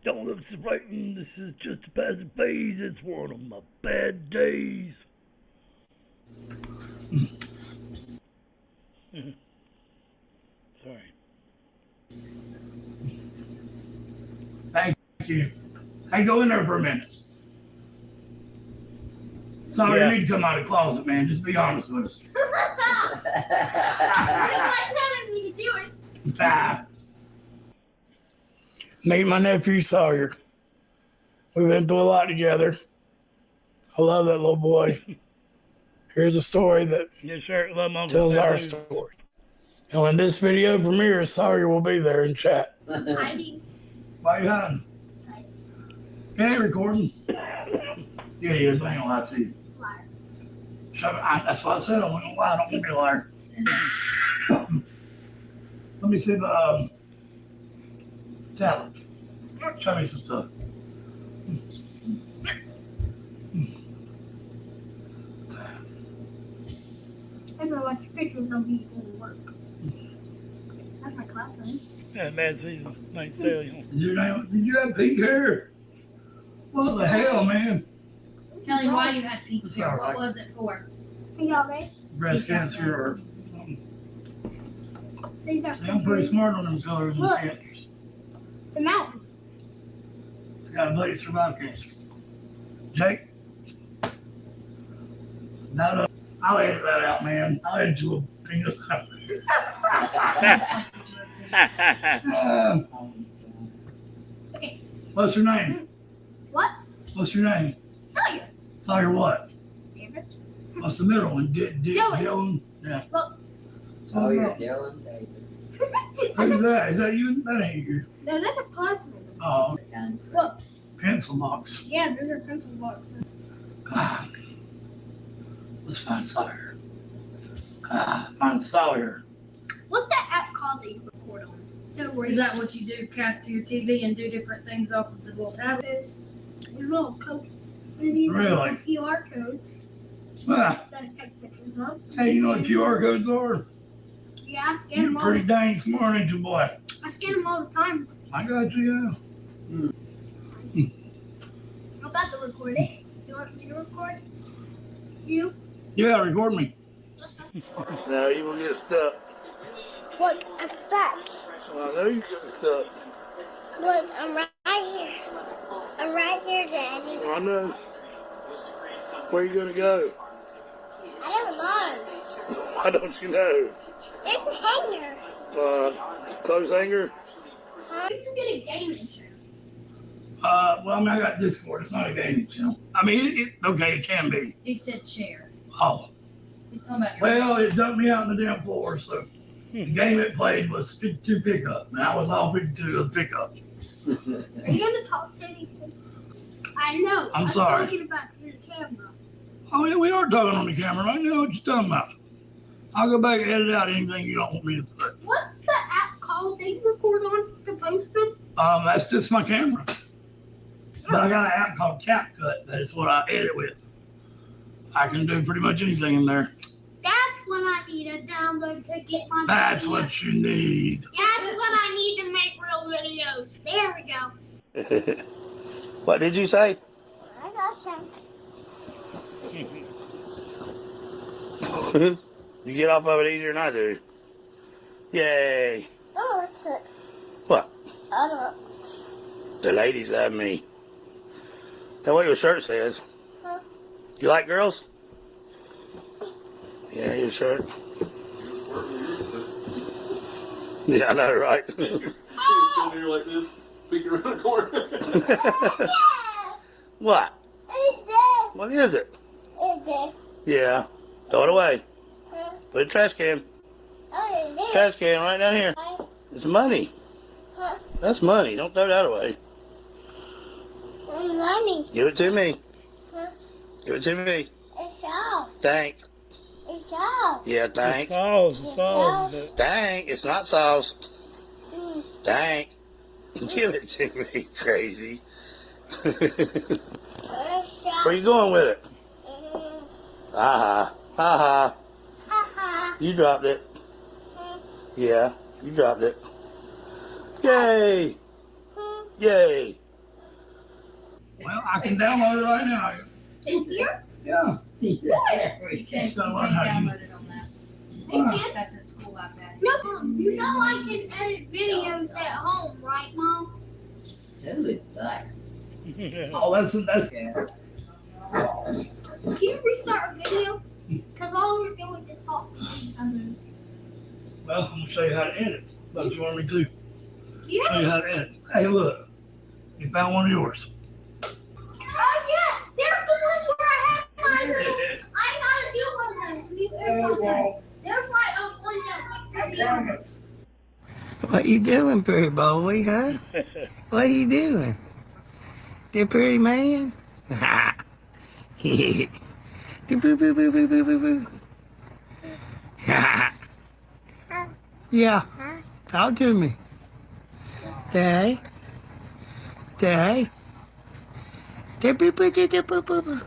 Don't look so frightened, this is just a passing phase, it's one of my bad days. Sorry.
you. Hey, go in there for a minute. Sorry,
Yeah.
you need to come out of the closet, man. Just be honest with us.
telling me to do it.
Ah. Meet my nephew Sawyer. We've been through a lot together. I love that little boy. Here's a story that
Yes, sir. Love my
tells our story. And when this video premieres, Sawyer will be there in chat.
I mean,
Why you hiding? Can he recording? Yeah, he is. I ain't gonna lie to you.
liar.
That's why I said I wasn't gonna lie. I don't want to be a liar. Let me see the tablet. Show me some stuff.
There's a lot of pictures of me at work. That's my classroom.
Yeah, bad season. Night tell you.
Did you have pink hair? What the hell, man?
Tell him why you had pink
It's
hair.
all
What
right.
was it for?
Hey, y'all, babe.
Breast cancer or something.
These are
See, I'm pretty smart on them colors and
Look.
cancers.
It's a mountain.
I got a buddy that survived cancer. Jake? No, I'll edit that out, man. I'll edit you a penis out.
Okay.
What's your name?
What?
What's your name?
Sawyer.
Sawyer what?
Davis.
What's the middle one?
Dylan.
Dylan? Yeah.
Look.
Oh, you're Dylan Davis.
Who's that? Is that you? That ain't you.
No, that's a classroom.
Oh,
Look.
pencil box.
Yeah, those are pencil boxes.
Ah. Let's find Sawyer. Find Sawyer.
What's that app called that you record on? No worries.
Is that what you do? Cast to your TV and do different things off of the little tablet?
There's a little code. These are
Really?
QR codes
Ah,
that I take pictures of.
hey, you know what QR codes are?
Yeah, I scan
You're
them all.
pretty dang smart, ain't you, boy?
I scan them all the time.
I got you, yeah.
I'm about to record it. You want me to record? You?
Yeah, record me. No, you will get stuck.
What? I'm stuck.
Well, I know you get stuck.
Look, I'm right here. I'm right here, Daddy.
I know. Where you gonna go?
I don't know.
Why don't you know?
It's a hanger.
Clothes hanger?
You can get a gaming chair.
Well, I mean, I got Discord. It's not a gaming channel. I mean, okay, it can be.
He said chair.
Oh,
He's talking about your
well, it dumped me out on the damn floor, so the game it played was 52 pickup, and I was all 52 of the pickup.
Are you gonna talk to anything? I know.
I'm sorry.
talking about your camera.
Oh, yeah, we are talking on the camera right now. What you talking about? I'll go back and edit out anything you don't want me to put.
What's the app called that you record on to post them?
That's just my camera. But I got an app called CapCut. That is what I edit with. I can do pretty much anything in there.
That's what I need to download to get my
That's
video.
what you need.
That's what I need to make real videos. There we go.
What did you say?
I got some.
You get off of it easier than I do. Yay.
Oh, what's it?
What?
I don't.
The ladies love me. That's what your shirt says.
Huh?
You like girls? Yeah, your shirt. Yeah, I know, right?
You're like this, peeking around the corner.
Yeah!
What?
It's there.
What is it?
It's there.
Yeah. Throw it away.
Huh?
Put it in the trash can.
Oh, it's there.
Trash can right down here. It's money.
Huh?
That's money. Don't throw that away.
Money.
Give it to me.
Huh?
Give it to me.
It's all.
Thank.
It's all.
Yeah, thank.
Sauce,
Yes,
sauce.
sir.
Thank. It's not sauce.
Mm.
Thank. Give it to me, crazy.
It's all.
Where you going with it?
Mm.
Ha ha.
Ha
You dropped it.
ha.
Yeah, you dropped it. Yay! Yay! Well, I can download it right now.
In here?
Yeah.
You can't
So learn how to
download it on that.
I can.
That's a school iPad.
No, Mom, you know I can edit videos at home, right, Mom?
really black.
Oh, that's.
Can you restart a video? Because all you're doing is talking.
Well, I'm gonna show you how to edit. But you want me to
Yeah.
show you how to edit? Hey, look, you found one of yours.
Oh, yeah. There's the one where I had my little. I gotta do one of those. There's my own window.
What you doing, pretty boy, huh? What you doing? The pretty man? The boo boo boo boo boo boo boo. Yeah. Talk to me. Day. Day. The boo boo boo boo boo boo.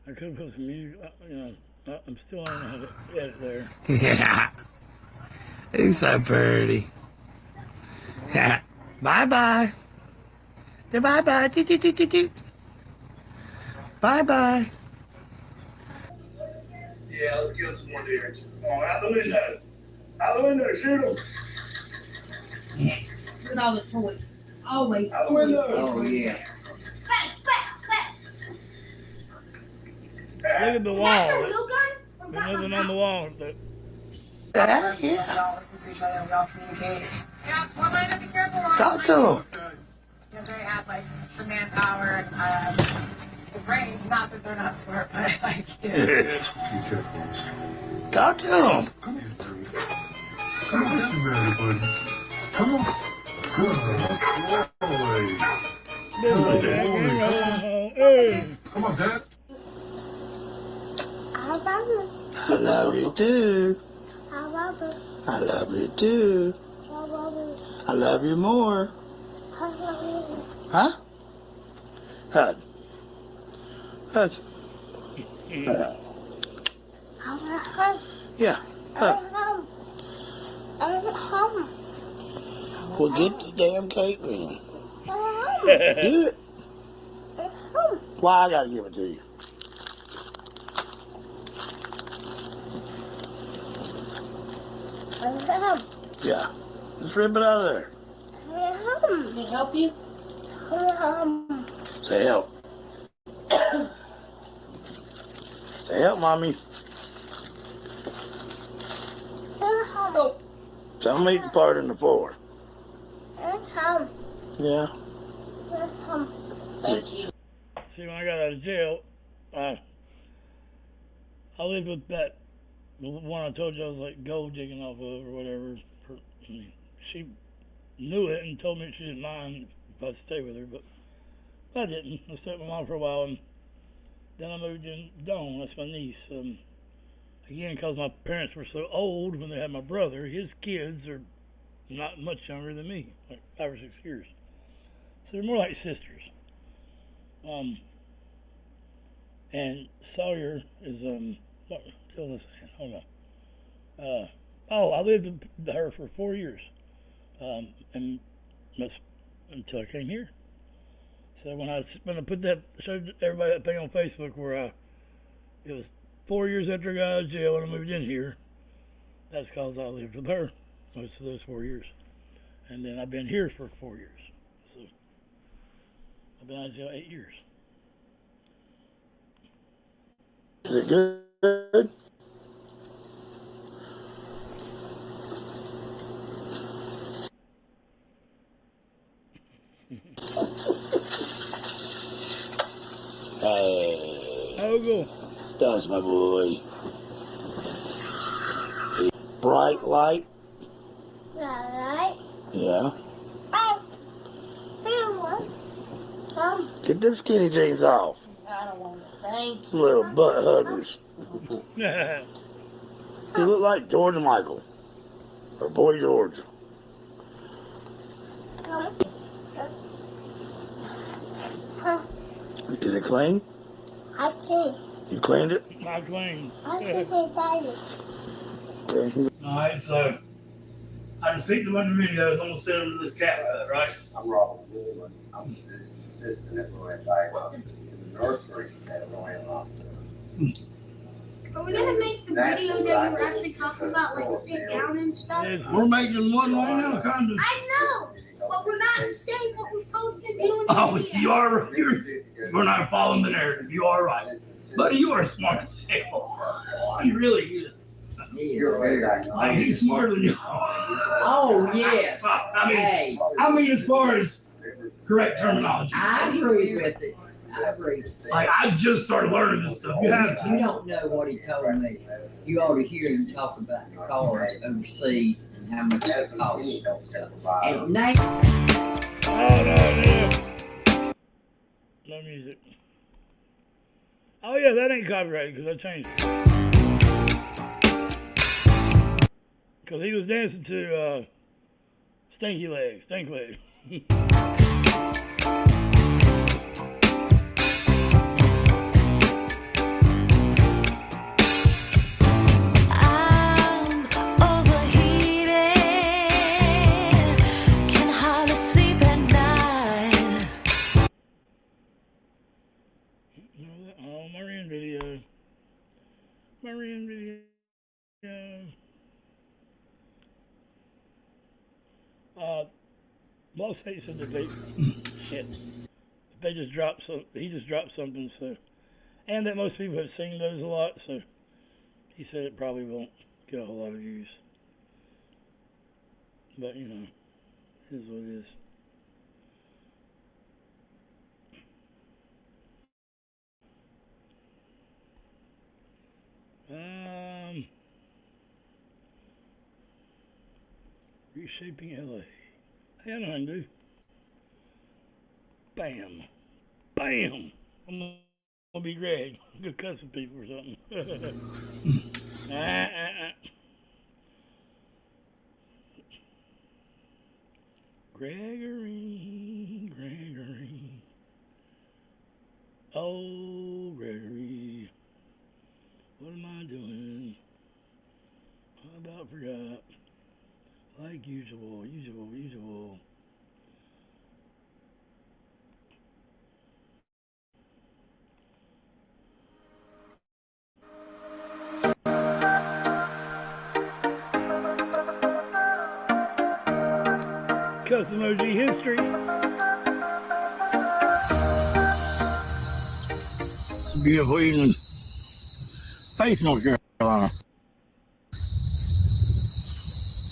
I could put some music, I'm still learning how to edit there.
Yeah. He's so pretty. Bye-bye. Bye-bye. Bye-bye.
Yeah, let's kill some more deers. Come on, out the window. Out the window, shoot them.
Look at all the toys. Always
Out the
toys.
window.
Oh, yeah.
Look at the wall.
Real gun?
There's nothing on the wall.
Yeah.
Y'all communicate. Yeah, one might have to be careful on.
Talk to him.
You know, they have like the manpower and the brain. Not that they're not smart, but like, you know.
Talk to him.
Come on, listen, everybody. Come on.
Hey.
Come on, Dad.
I love you too. I love you too. I love you more. Huh? Hug. Hug. Yeah. Hug. Well, get the damn cake then. Do it. Why I gotta give it to you? Yeah. Just rip it out of there.
Can I help you?
Say help. Say help, Mommy. Tell me the part in the floor. Yeah.
Thank you.
See, when I got out of jail, I lived with that the one I told you I was like gold digging off of or whatever. She knew it and told me she didn't mind if I'd stay with her, but I didn't. I stayed with my mom for a while, and then I moved in Dawn. That's my niece. Again, because my parents were so old when they had my brother, his kids are not much younger than me, like 5 or 6 years. So they're more like sisters. And Sawyer is what was I saying? Hold on. I lived with her for 4 years, and that's until I came here. So when I put that, showed everybody that thing on Facebook where it was 4 years after I got out of jail and I moved in here. That's because I lived with her most of those 4 years, and then I've been here for 4 years. So I've been out of jail 8 years.
Is it good? Hey.
How it go?
That's my boy. Bright light. Yeah. Get them skinny jeans off.
I don't want to. Thank
Some little butt huggers. You look like George Michael. Or Boy George. Is it clean? You cleaned it?
Not clean.
Okay.
Alright, so I just picked a bunch of videos. I'm gonna send them to this cat hut, right?
I'm Robert Woolman. I'm the assistant at Rowan Diagnostics in the nursery at Rowan Hospital.
Are we gonna make the video that we were actually talking about, like sit down and stuff?
We're making one right now, kind of.
I know, but we're not saying what we're supposed to do in the
Oh,
video.
you are right. We're not following the narrative. You are right. Buddy, you are smart as hell. He really is. Like, he's smarter than you.
Oh, yes.
I mean, as far as correct terminology.
I agree with it. I agree.
Like, I just started learning this stuff. You have
You
to.
don't know what he told me. You ought to hear him talk about the cars overseas and how much it costs and stuff. And now,
Oh, no. No music. Oh, yeah, that ain't copyrighted because I changed it. Because he was dancing to Stinky Legs. Stink Legs. Oh, Marion video. Marion video. Los State said that they shit. They just dropped some. He just dropped something. So, and that most people have seen those a lot. So, he said it probably won't get a whole lot of views. But you know, it is what it is. Reshaping LA. Hey, I know how to do. Bam. Bam. I'm gonna be Greg. I'm gonna cut some people or something. Gregory. Oh, Gregory. What am I doing? I about forgot. Like usual. Custom OG history.
It's a beautiful evening. Faith, North Carolina.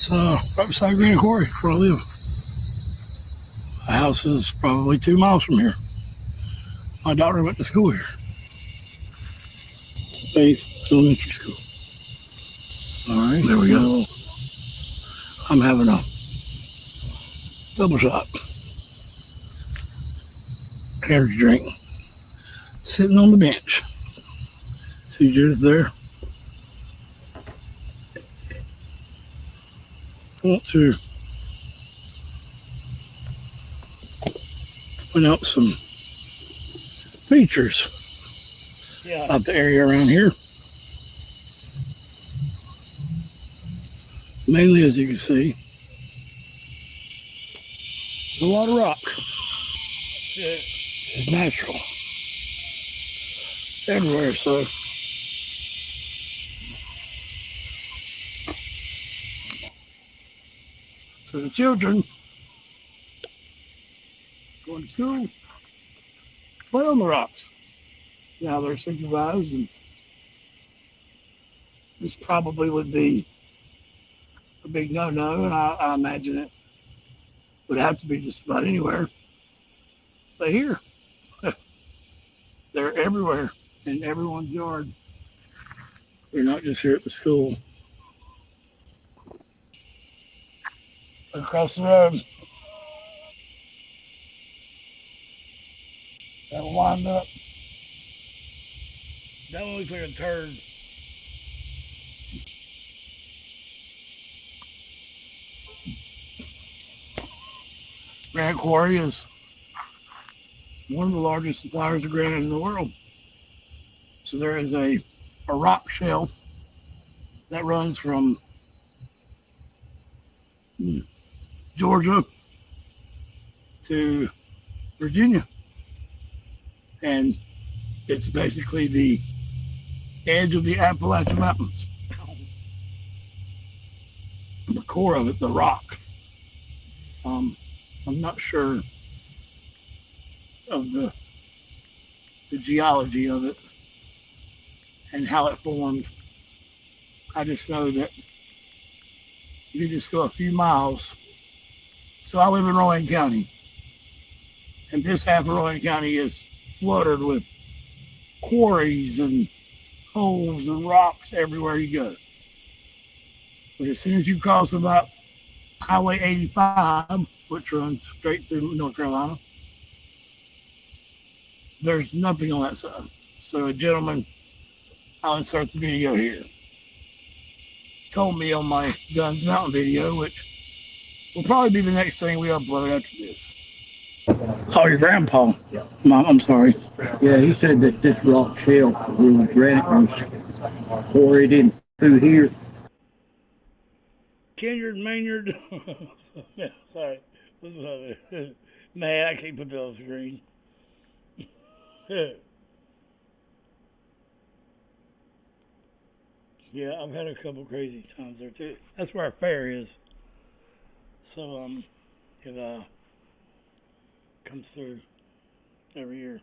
It's right beside Green Quarry, where I live. The house is probably 2 miles from here. My daughter went to school here. Faith Elementary School. All right, there we go. I'm having a double shot. Energy drink. Sitting on the bench. CJ's there. I want to point out some features about the area around here. Mainly, as you can see, a lot of rock.
Yeah.
It's natural. Everywhere, so the children going to school play on the rocks. Now they're supervised, and this probably would be a big no-no, and I imagine it would have to be just about anywhere. But here, they're everywhere in everyone's yard. They're not just here at the school. Across the road. That'll wind up.
That one looks like a turd.
Granite Quarry is one of the largest suppliers of granite in the world. So there is a rock shelf that runs from Georgia to Virginia. And it's basically the edge of the Appalachian Mountains. The core of it, the rock. I'm not sure of the geology of it and how it formed. I just know that you just go a few miles. So I live in Rowan County, and this half of Rowan County is flooded with quarries and holes and rocks everywhere you go. But as soon as you cross about Highway 85, which runs straight through North Carolina, there's nothing on that side. So a gentleman, I'll insert the video here, told me on my Guns Mountain video, which will probably be the next thing we upload after this. Oh, your grandpa? Yeah. I'm sorry.
Yeah, he said that this rock shelf where granite was quarried in through here.
Kenyard, Maynard. Yeah, sorry. Man, I can't put that on the screen. Yeah, I've had a couple crazy times there too. That's where our fair is. So it comes through every year.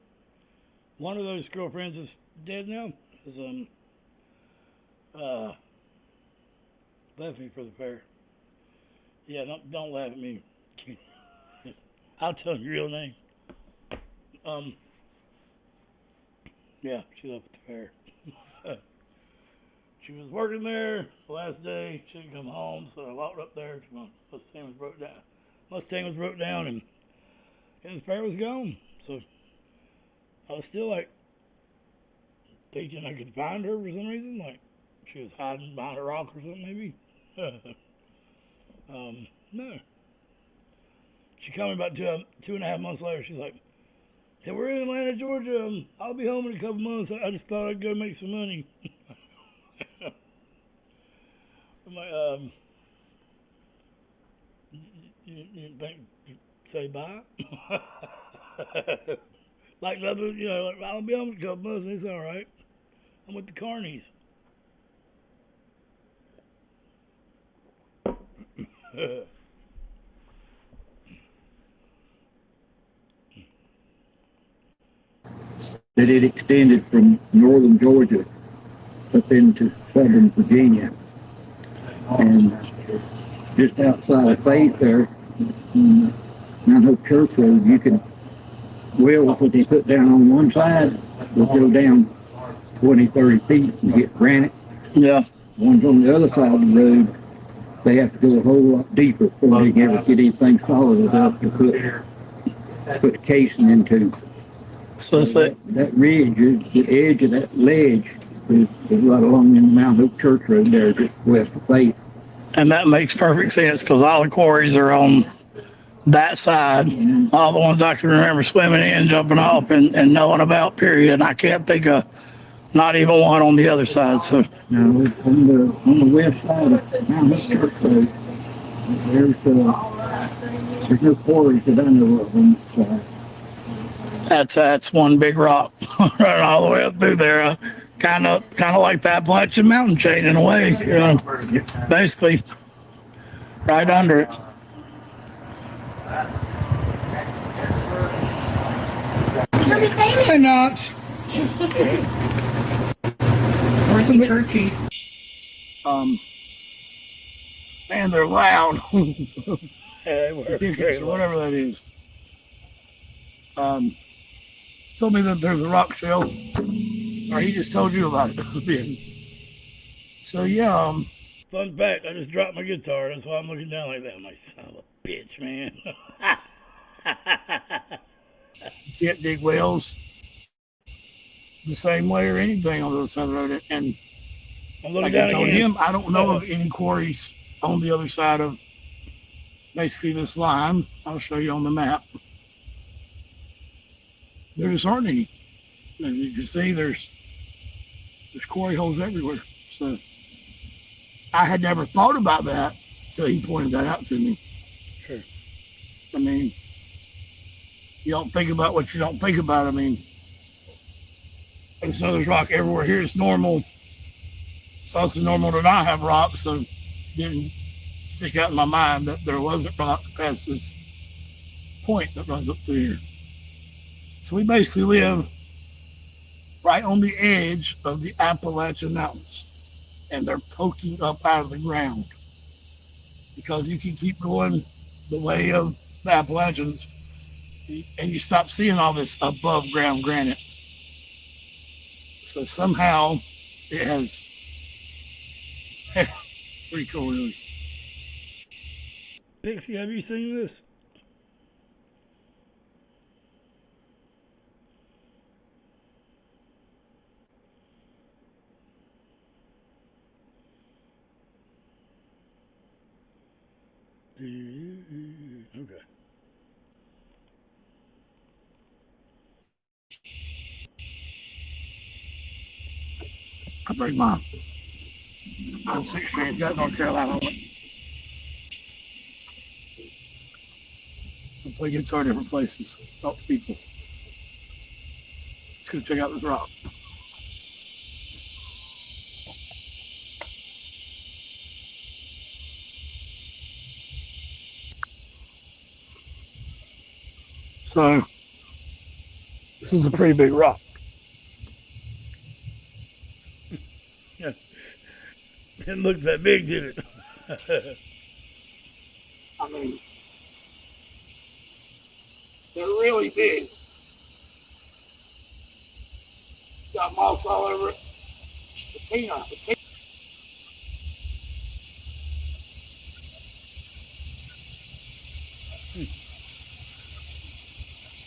One of those girlfriends is dead now. Is left me for the fair. Yeah, don't laugh at me. I'll tell you your real name. Yeah, she left at the fair. She was working there the last day. She didn't come home, so I walked up there. My Mustang was broke down, and the fair was gone. So I was still like thinking I could find her for some reason, like she was hiding behind a rock or something, maybe. No. She called me about 2.5 months later. She's like, "Hey, we're in Atlanta, Georgia. I'll be home in a couple months. I just thought I'd go make some money." I'm like, you think you say bye? Like nothing, like, I'll be home in a couple months. And it's all right. I'm with the Carnies.
That it extended from northern Georgia up into southern Virginia. And just outside of Faith there, Mount Hope Church Road, you can, what they put down on one side will go down 20, 30 feet and get granite.
Yeah.
Ones on the other side of the road, they have to go a whole lot deeper before they can ever get anything solid enough to put the casing into.
So it's like
that ridge, the edge of that ledge is right along in Mount Hope Church Road there, just west of Faith.
And that makes perfect sense because all the quarries are on that side. All the ones I can remember swimming in, jumping off, and knowing about, period. And I can't think of not even one on the other side. So
no, on the west side of Mount Hope Church Road, there's no quarries that I know of on this side.
That's one big rock right all the way up through there. Kind of like the Appalachian Mountain chain in a way, basically right under it. Hey, Knox.
Where's the turkey?
Man, they're loud.
Very
whatever that is. Told me that there's a rock shelf, or he just told you about it. So yeah.
Fun fact: I just dropped my guitar. That's why I'm looking down like that. I'm like, son of a bitch, man.
Can't dig wells the same way or anything on the other side of the road. And
I'm looking
like
down
I told
again.
him, I don't know of any quarries on the other side of basically this line. I'll show you on the map. There just aren't any. As you can see, there's quarry holes everywhere. So I had never thought about that until he pointed that out to me.
Sure.
I mean, you don't think about what you don't think about. I mean, I just know there's rock everywhere here. It's normal. It's also normal to not have rock, so it didn't stick out in my mind that there wasn't rock past this point that runs up through here. So we basically live right on the edge of the Appalachian Mountains, and they're poking up out of the ground because you can keep going the way of the Appalachians and you stop seeing all this above ground granite. So somehow it has pretty cool, really.
Pixie, have you seen this? Okay.
I bring mine. I'm 6 strange, got North Carolina on it. I play guitar different places, talk to people. Let's go check out this rock. So, this is a pretty big rock.
Yeah. It didn't look that big, did it?
I mean, they're really big. Got moss all over it. Patina.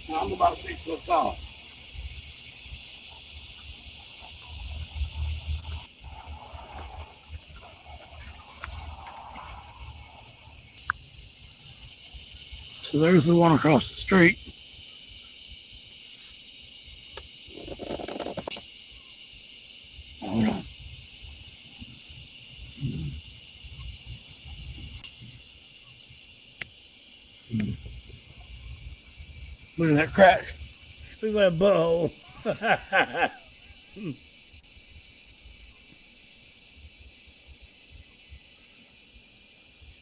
Now I'm about 6 foot tall. So there's the one across the street. Hold on. Look at that crack.
Look at that butthole.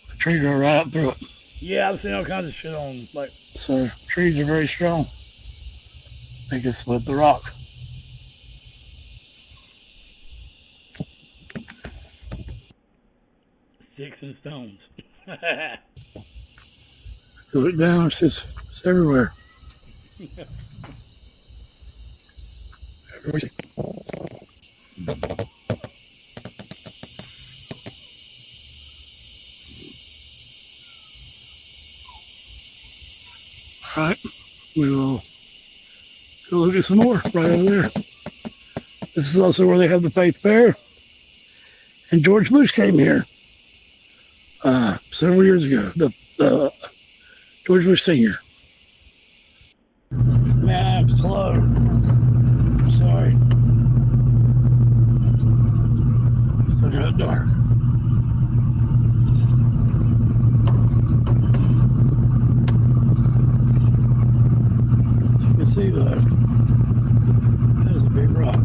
The trees are right up through it.
Yeah, I've seen all kinds of shit on, like.
So trees are very strong. They can split the rock.
Sticks and stones.
Look down, it's everywhere. All right, we will go look at some more right over there. This is also where they have the Faith Fair. And George Bush came here several years ago. The George Bush Sr. Man, I'm slow. I'm sorry. Still got dark. You can see that. That is a big rock.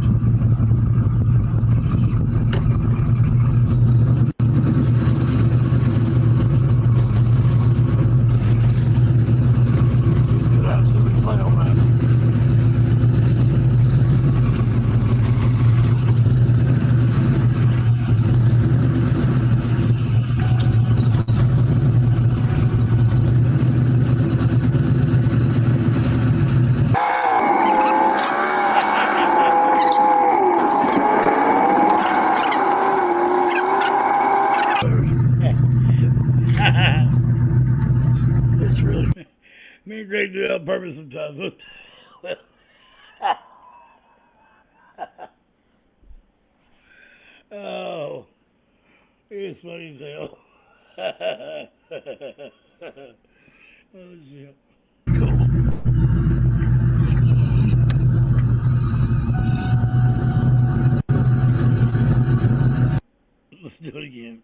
It's really.
Me and Greg do it on purpose sometimes. Oh, it's funny as hell. Oh shit. Let's do it again.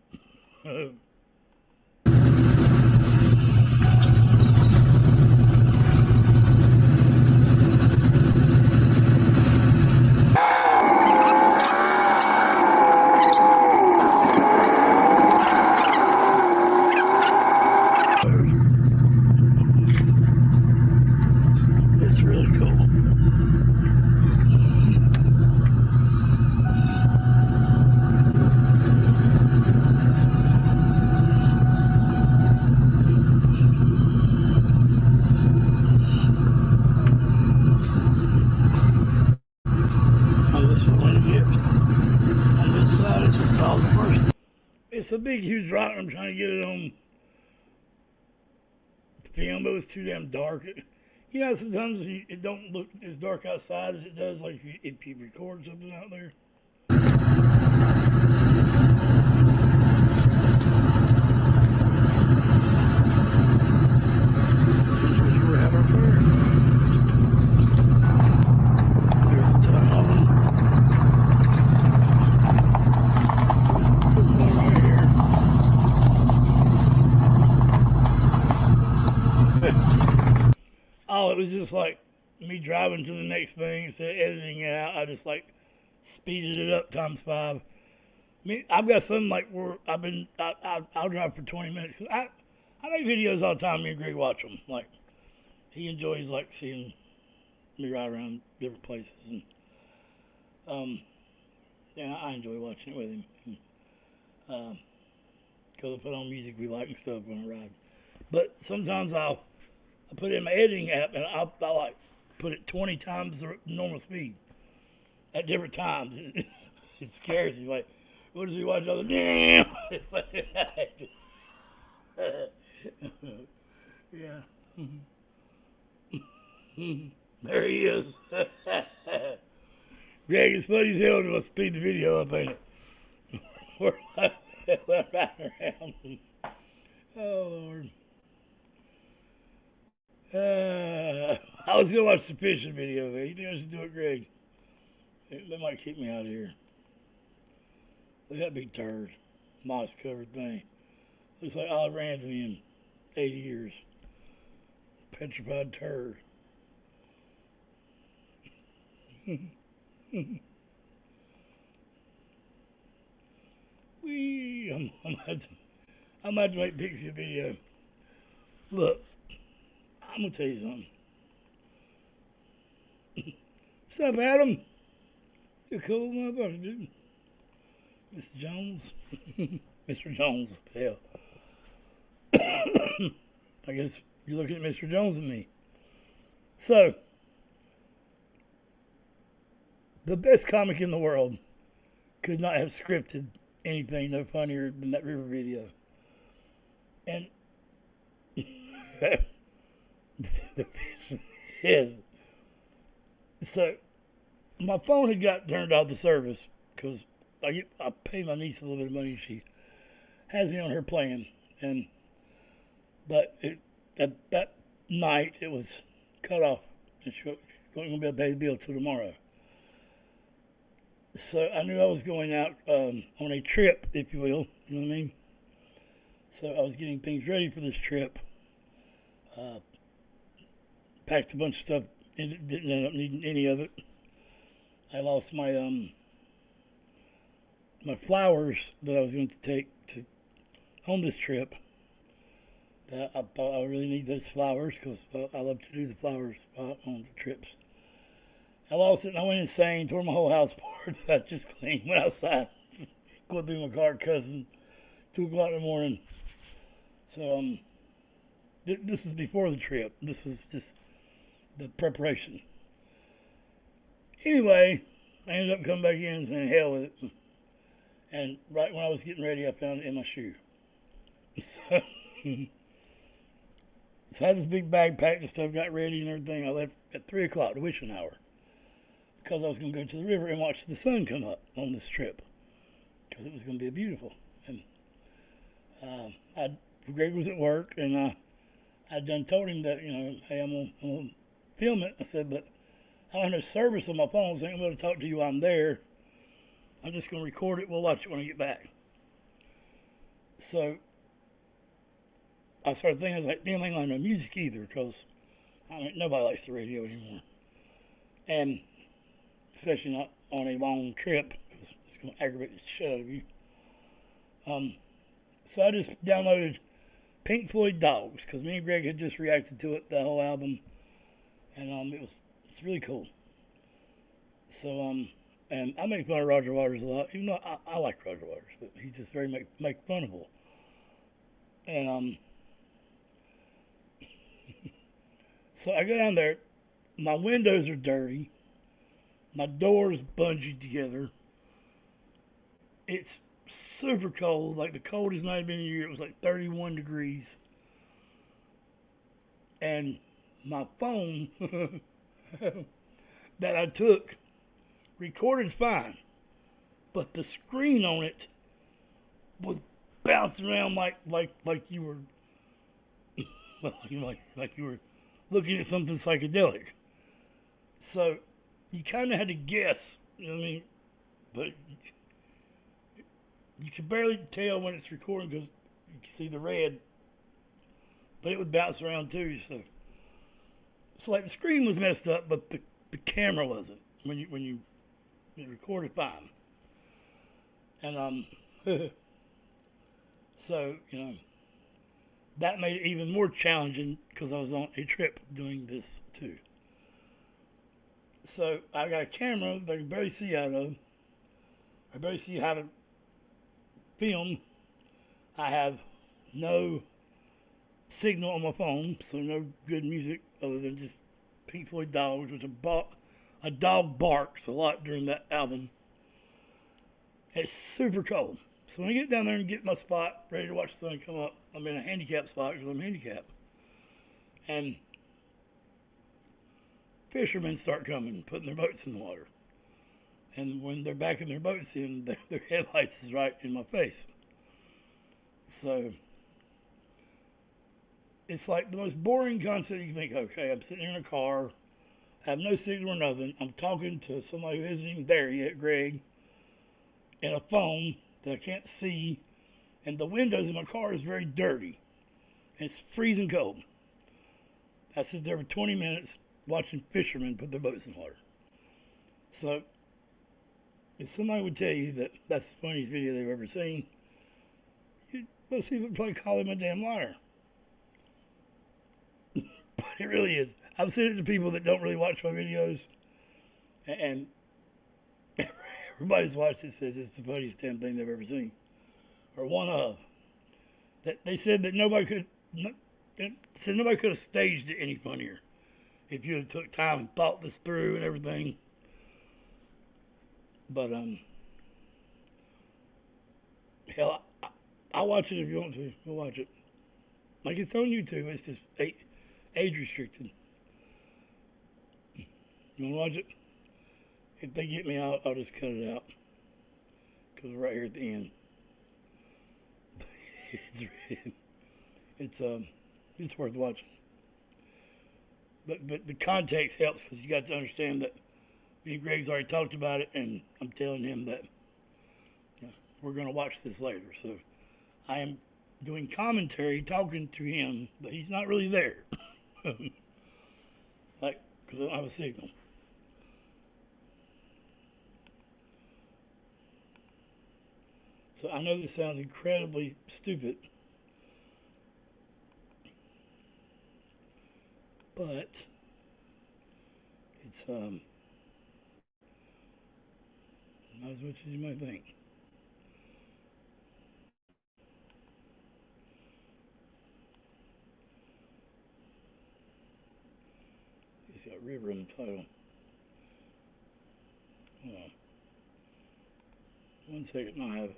it's a big, huge rock. I'm trying to get it on film, but it was too damn dark. You know, sometimes it don't look as dark outside as it does, like if you record something out there. Oh, it was just like me driving to the next thing instead of editing it out. I just like speeded it up times 5. I mean, I've got something like where I'll drive for 20 minutes. I make videos all the time. Me and Greg watch them. Like, he enjoys like seeing me ride around different places, and yeah, I enjoy watching it with him. Because I put on music we like and stuff when I ride. But sometimes I put it in my editing app and I like put it 20 times the normal speed at different times. It scares me. Like, what does he watch? All the damn. Yeah. There he is. Greg, it's funny as hell to speed the video up, ain't it? We're right around. Oh, Lord. I was gonna watch the fishing video, man. You think I should do it, Greg? They might kick me out of here. Look at that big turd. Moss covered thing. Looks like all ran to me in 80 years. Petrified turd. Wee. I'm about to make Pixie a video. Look, I'm gonna tell you something. What's up, Adam? You're a cool motherfucker, dude. Mr. Jones. Mr. Jones, hell. I guess you're looking at Mr. Jones and me. So, the best comic in the world could not have scripted anything no funnier than that river video. And the fish is. So, my phone had got turned off the service because I pay my niece a little bit of money. She has me on her plan, but that night it was cut off, and she wasn't going to be able to pay the bill till tomorrow. So I knew I was going out on a trip, if you will. You know what I mean? So I was getting things ready for this trip. Packed a bunch of stuff. Didn't end up needing any of it. I lost my my flowers that I was going to take to on this trip. I thought I really need those flowers because I love to do the flowers on the trips. I lost it and I went insane, tore my whole house apart. I just cleaned, went outside, go through my car, cousin, 2 o'clock in the morning. So this is before the trip. This is just the preparation. Anyway, I ended up coming back in and saying hell with it. And right when I was getting ready, I found it in my shoe. So I had this big bag packed and stuff, got ready and everything. I left at 3 o'clock, the wishing hour, because I was going to go to the river and watch the sun come up on this trip, because it was going to be beautiful. And Greg was at work, and I'd done told him that, you know, hey, I'm going to film it. I said, but I don't have no service on my phone, so I ain't going to talk to you while I'm there. I'm just going to record it. We'll watch it when I get back. So I started thinking, I was like, damn, I ain't got no music either, because nobody likes the radio anymore. And especially not on a long trip, because it's going to aggravate the shit out of you. So I just downloaded Pink Floyd Dogs, because me and Greg had just reacted to it, the whole album, and it's really cool. So and I make fun of Roger Waters a lot, even though I like Roger Waters, but he's just very make funable. And so I go down there, my windows are dirty, my door's bungeed together, it's super cold, like the coldest night I've been in a year. It was like 31 degrees. And my phone that I took recorded fine, but the screen on it was bouncing around like you were like you were looking at something psychedelic. So you kind of had to guess, you know what I mean? But you can barely tell when it's recording because you can see the red, but it would bounce around too. So it's like the screen was messed up, but the camera wasn't when you it recorded fine. And so you know that made it even more challenging because I was on a trip doing this too. So I got a camera that I can barely see out of. I barely see how to film. I have no signal on my phone, so no good music other than just Pink Floyd Dogs, which a dog barks a lot during that album. It's super cold. So when I get down there and get my spot, ready to watch the sun come up, I'm in a handicapped spot because I'm handicapped. And fishermen start coming, putting their boats in the water. And when they're backing their boats in, their headlights is right in my face. So it's like the most boring concept you can think. Okay, I'm sitting in a car, I have no signal or nothing. I'm talking to somebody who isn't even there yet, Greg, and a phone that I can't see, and the windows in my car is very dirty. And it's freezing cold. I sit there for 20 minutes watching fishermen put their boats in water. So if somebody would tell you that that's the funniest video they've ever seen, most people would probably call him a damn liar. But it really is. I've said it to people that don't really watch my videos, and everybody's watched it says it's the funniest damn thing they've ever seen, or one of. That they said that nobody could have staged it any funnier if you had took time and thought this through and everything. But hell, I'll watch it if you want to. We'll watch it. Like, it's on YouTube. It's just age restricted. You want to watch it? If they get me out, I'll just cut it out. Because we're right here at the end. It's worth watching. But the context helps because you got to understand that me and Greg's already talked about it, and I'm telling him that we're going to watch this later. So I am doing commentary, talking to him, but he's not really there. Like, because I don't have a signal. So I know this sounds incredibly stupid, but it's not as much as you might think. It's got river in the title. Hold on. 1 second, I have it.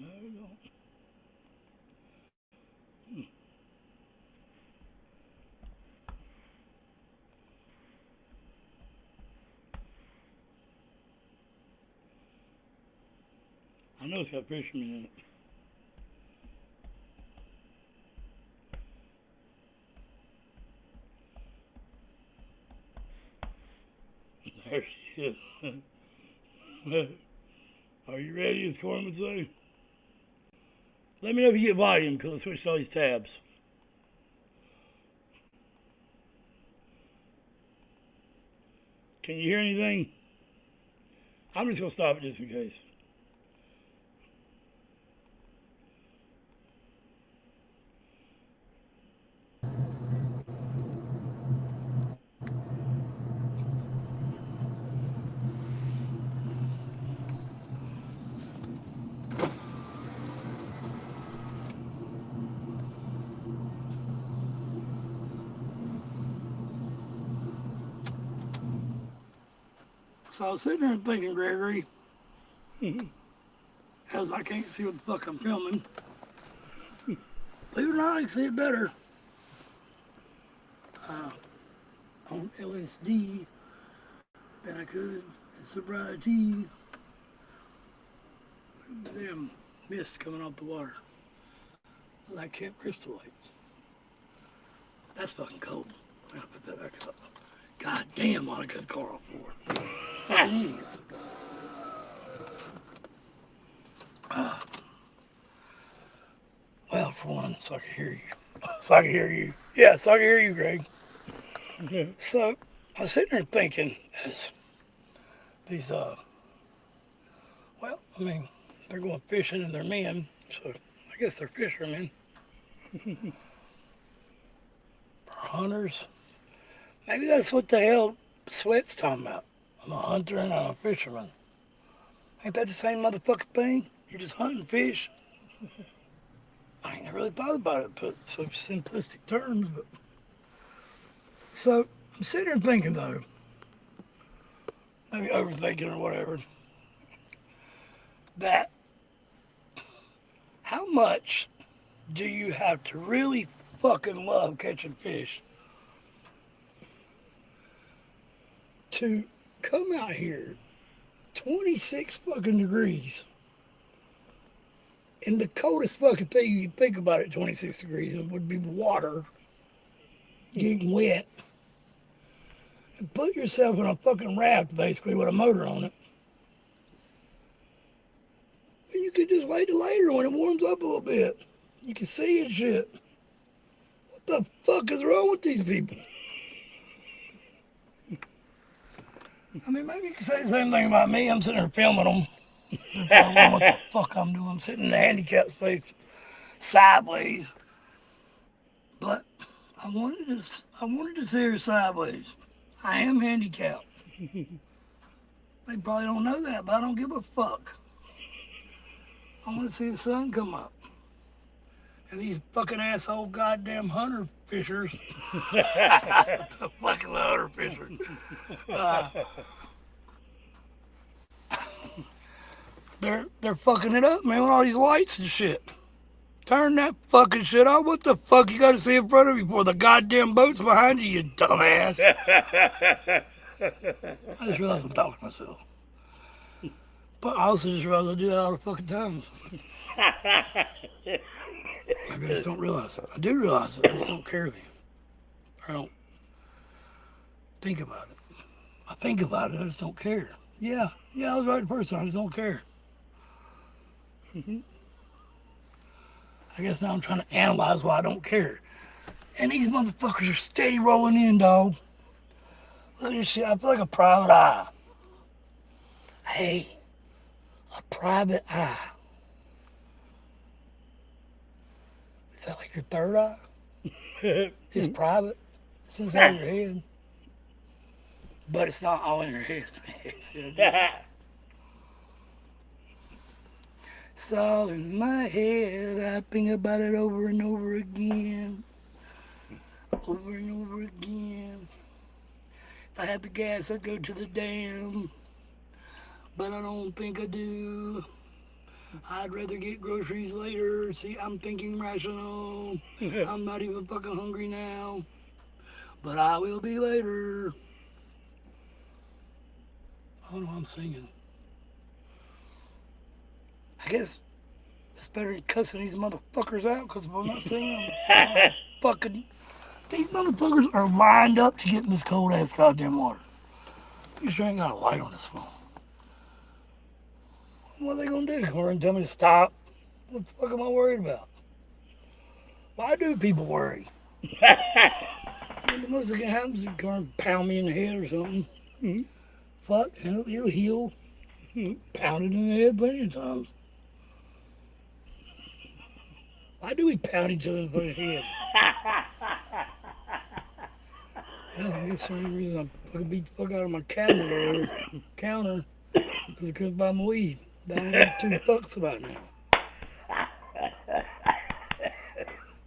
No, we don't. I know it's got fishermen in it. There she is. Are you ready, as Corbin would say? Let me know if you get volume, because I switched all these tabs. Can you hear anything? I'm just going to stop it just in case.
So I was sitting there thinking, Gregory, as I can't see what the fuck I'm filming. Believe it or not, I can see it better on LSD than I could in sobriety. Look at the damn mist coming off the water. Like Camp Crystal Lake. That's fucking cold. I gotta put that back up. God damn, I cut the car off for. Fucking idiot. Well, for one, so I can hear you. So I can hear you. Yeah, so I can hear you, Greg. So I was sitting there thinking, as these, well, I mean, they're going fishing and they're men, so I guess they're fishermen. Or hunters. Maybe that's what the hell Sweat's talking about. I'm a hunter and I'm a fisherman. Ain't that the same motherfucking thing? You're just hunting fish. I ain't never really thought about it, but such simplistic terms. But so I'm sitting there thinking though, maybe overthinking or whatever, that how much do you have to really fucking love catching fish to come out here 26 fucking degrees and the coldest fucking thing you can think about at 26 degrees would be water getting wet, and put yourself in a fucking raft basically with a motor on it. And you could just wait till later when it warms up a little bit. You can see it shit. What the fuck is wrong with these people? I mean, maybe you could say the same thing about me. I'm sitting there filming them. They're probably wondering what the fuck I'm doing. I'm sitting in the handicap space sideways. But I wanted to see her sideways. I am handicapped. They probably don't know that, but I don't give a fuck. I want to see the sun come up. And these fucking asshole goddamn hunter fishers. The fucking hunter fishers. They're fucking it up, man, with all these lights and shit. Turn that fucking shit off. What the fuck you gotta see in front of you for? The goddamn boat's behind you, you dumbass. I just realized I'm talking to myself. But I also just realized I do that all the fucking times. Maybe I just don't realize it. I do realize it. I just don't care then. I don't think about it. I think about it. I just don't care. Yeah, I was right the first time. I just don't care. I guess now I'm trying to analyze why I don't care. And these motherfuckers are steady rolling in, dog. Look at this shit. I feel like a private eye. Hey, a private eye. Is that like your third eye? It's private. It's inside your head. But it's not all in your head. It's all in my head. I think about it over and over again. Over and over again. If I had the gas, I'd go to the dam. But I don't think I do. I'd rather get groceries later. See, I'm thinking rational. I'm not even fucking hungry now. But I will be later. I don't know why I'm singing. I guess it's better than cussing these motherfuckers out, because if I'm not singing, fucking... These motherfuckers are lined up to get in this cold ass goddamn water. You sure ain't got a light on this phone. What are they gonna do? Come over and tell me to stop? What the fuck am I worried about? Why do people worry? The most that can happen is come and pound me in the head or something. Fuck, he'll heal. Pounded in the head plenty of times. Why do we pound each other in the head? I guess the only reason I fucking beat the fuck out of my cabinet or counter because I couldn't buy my weed. I don't give $2 about now.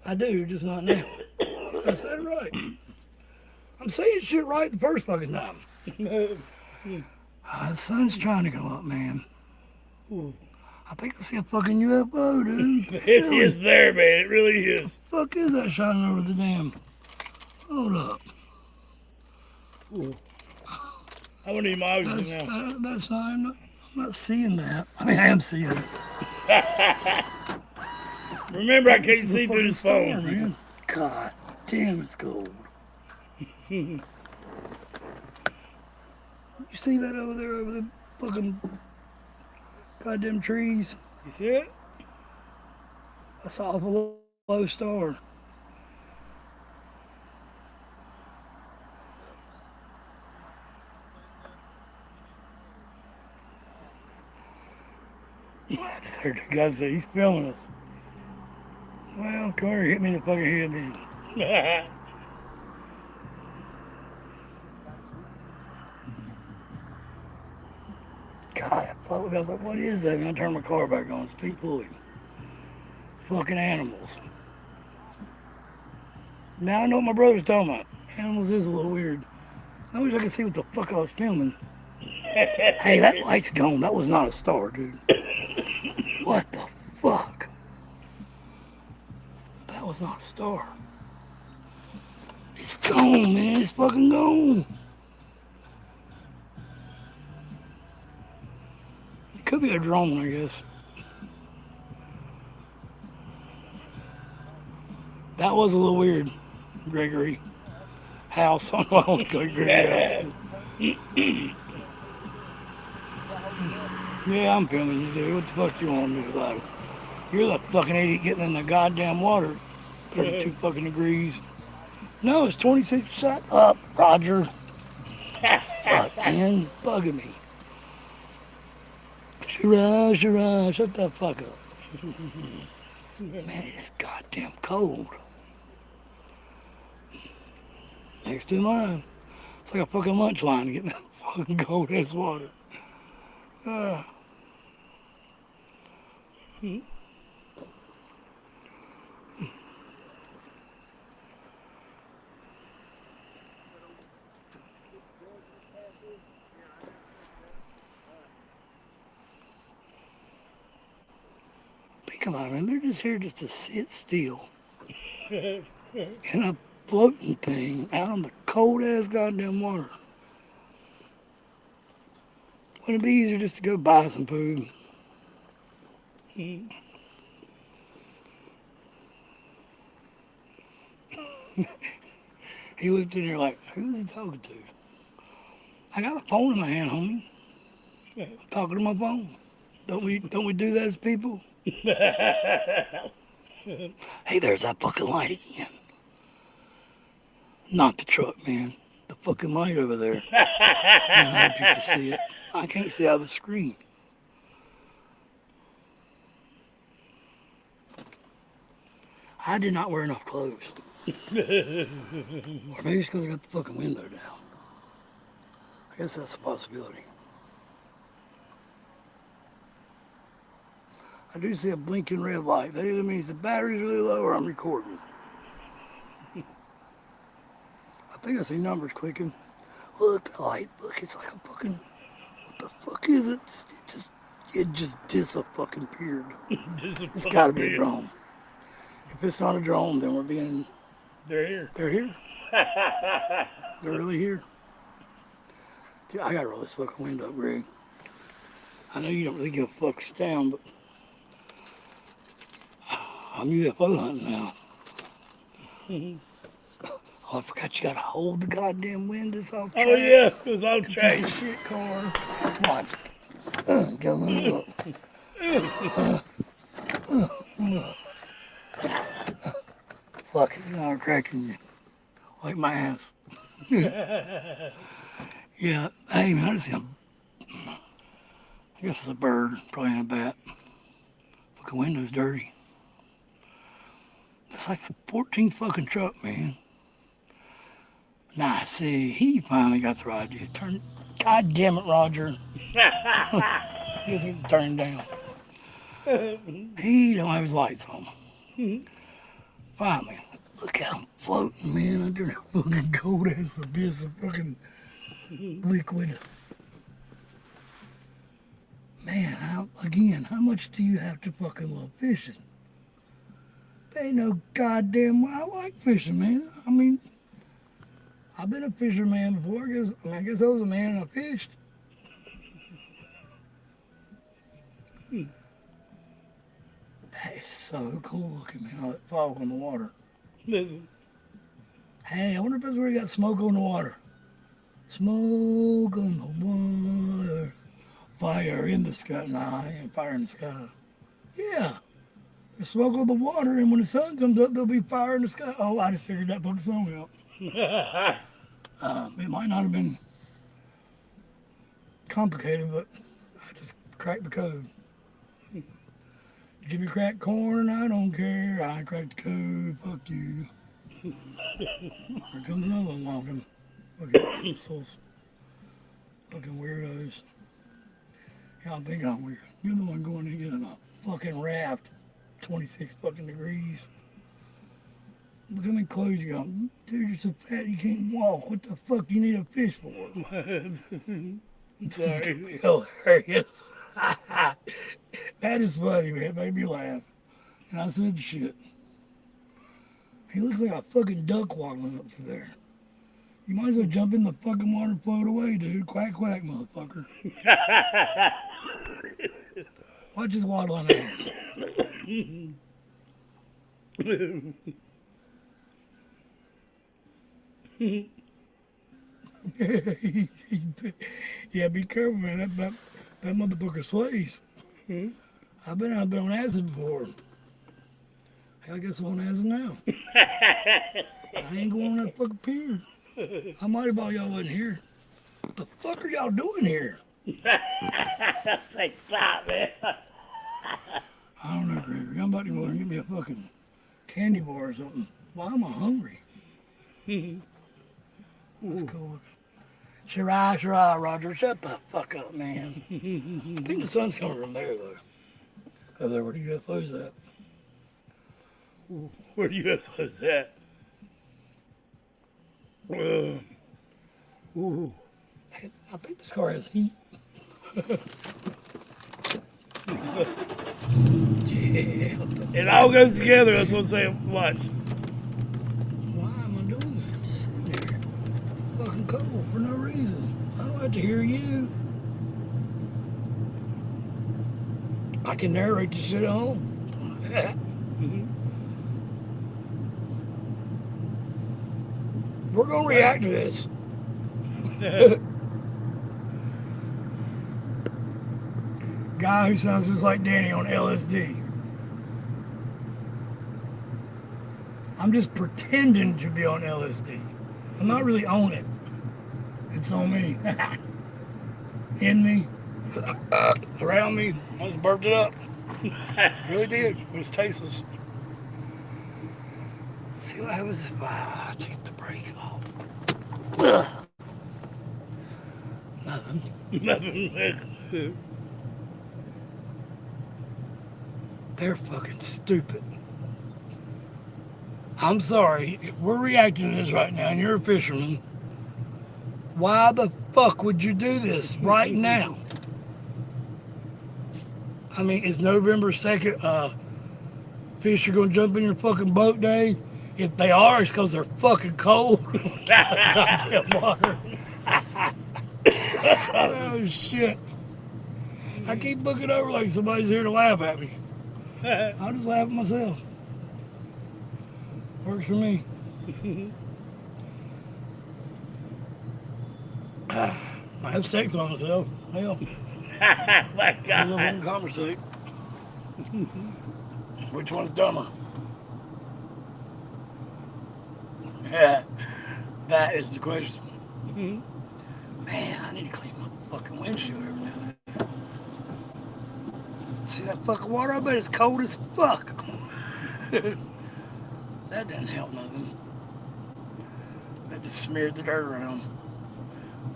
I do, just not now. I said it right. I'm saying shit right the first fucking time. The sun's trying to come up, man.
Ooh.
I think I see a fucking UFO, dude.
It
Really?
is there, man. It really is.
The fuck is that shining over the dam? Hold up.
Ooh. How many miles is it now?
That's not, I'm not seeing that. I mean, I am seeing it.
Remember, I can't see through the phone.
Man. God damn, it's cold. You see that over there, over the fucking goddamn trees?
You see it?
That's off a low star. I just heard the guy say he's filming us. Well, Carter hit me in the fucking head, man. God, I was like, what is that? And I turned my car back on. It's Pete Floyd. Fucking animals. Now I know what my brother's talking about. Animals is a little weird. I wish I could see what the fuck I was filming. Hey, that light's gone. That was not a star, dude. What the fuck? That was not a star. It's gone, man. It's fucking gone. It could be a drone, I guess. That was a little weird, Gregory. House on my own Gregory house. Yeah, I'm filming you, dude. What the fuck you want to do about it? You're the fucking idiot getting in the goddamn water. 32 fucking degrees. No, it's 26. Shut up, Roger. Fuck, man. Bugging me. Shiraz, shut the fuck up. Man, it's goddamn cold. Next to mine. It's like a fucking lunch line to get in that fucking cold ass water. Think about it, man. They're just here just to sit still in a floating thing out on the cold ass goddamn water. Wouldn't it be easier just to go buy some food? He looked in there like, who's he talking to? I got a phone in my hand, homie. I'm talking to my phone. Don't we do that as people? Hey, there's that fucking light again. Not the truck, man. The fucking light over there. I hope you can see it. I can't see out of the screen. I did not wear enough clothes. Or maybe it's because I got the fucking window down. I guess that's a possibility. I do see a blinking red light. That either means the battery's really low or I'm recording. I think I see numbers clicking. Look, the light, look, it's like a fucking, what the fuck is it? It just dis-a-fucking-peered. It's gotta be a drone. If it's not a drone, then we're being...
They're here.
They're here. They're really here. Dude, I gotta roll this fucking window up, Greg. I know you don't really give a fuck down, but I'm UFO hunting now. Oh, I forgot you gotta hold the goddamn windows off track.
Oh yeah, it was off track.
Piece of shit car. Watch. Come on. Fuck it, I'm cracking you. Like my ass. Yeah, hey man, I just see I guess it's a bird, probably in a bat. Fucking window's dirty. That's like the 14th fucking truck, man. Nah, see, he finally got the right idea. God damn it, Roger. Guess he's turning down. He don't have his lights on. Finally, look how I'm floating, man, under that fucking cold ass abyss of fucking liquid. Man, how much do you have to fucking love fishing? There ain't no goddamn way I like fishing, man. I mean, I've been a fisherman before. I guess I was a man and I fished. That is so cool looking, man. All that fog on the water. Hey, I wonder if that's where you got smoke on the water. Smoke on the water. Fire in the sky. Nah, I ain't fire in the sky. Yeah. There's smoke on the water, and when the sun comes up, there'll be fire in the sky. Oh, I just figured that fucking song out. It might not have been complicated, but I just cracked the code. Jimmy cracked corn, I don't care. I cracked the code, fuck you. Here comes another one walking. Fucking souls. Fucking weirdos. Y'all think I'm weird. You're the one going to get in a fucking raft. 26 fucking degrees. Look how many clothes you got. Dude, you're so fat you can't walk. What the fuck do you need a fish for? This is gonna be hilarious. That is funny, man. It made me laugh. And I said shit. He looks like a fucking duck waddling up through there. You might as well jump in the fucking water and float away, dude. Quack, quack, motherfucker. Watch his waddling ass. Yeah, be careful, man. That motherfucker sways. I've been out there on acid before. Hell, I guess I'm on acid now. I ain't going on that fucking pier. I might have thought y'all wasn't here. What the fuck are y'all doing here?
Like, stop, man.
I don't know, Gregory. I'm about to go and get me a fucking candy bar or something. Why am I hungry? That's cool. Shirai, Roger. Shut the fuck up, man. I think the sun's coming from there, though. Over there, where the UFO's at.
Where the UFO's at? Ooh.
I think this car has heat. Yeah,
it all goes together, that's what I'm saying. Watch.
Why am I doing that? I'm sitting there. Fucking cold for no reason. I don't have to hear you. I can narrate the shit at home. We're gonna react to this. Guy who sounds just like Danny on LSD. I'm just pretending to be on LSD. I'm not really on it. It's on me. In me. Around me. I just burped it up. Really did. It was tasteless. See what happens if I take the brake off. Ugh. Nothing.
Nothing.
They're fucking stupid. I'm sorry. If we're reacting to this right now and you're a fisherman, why the fuck would you do this right now? I mean, it's November 2nd. Fish are going to jump in your fucking boat day. If they are, it's because they're fucking cold. Goddamn water. Oh, shit. I keep looking over like somebody's here to laugh at me. I'll just laugh at myself. Works for me. I have sex by myself. Hell.
My God.
I don't conversate. Which one's dumber? That is the question. Man, I need to clean my fucking windshield every now and then. See that fucking water? I bet it's cold as fuck. That didn't help nothing. That just smeared the dirt around.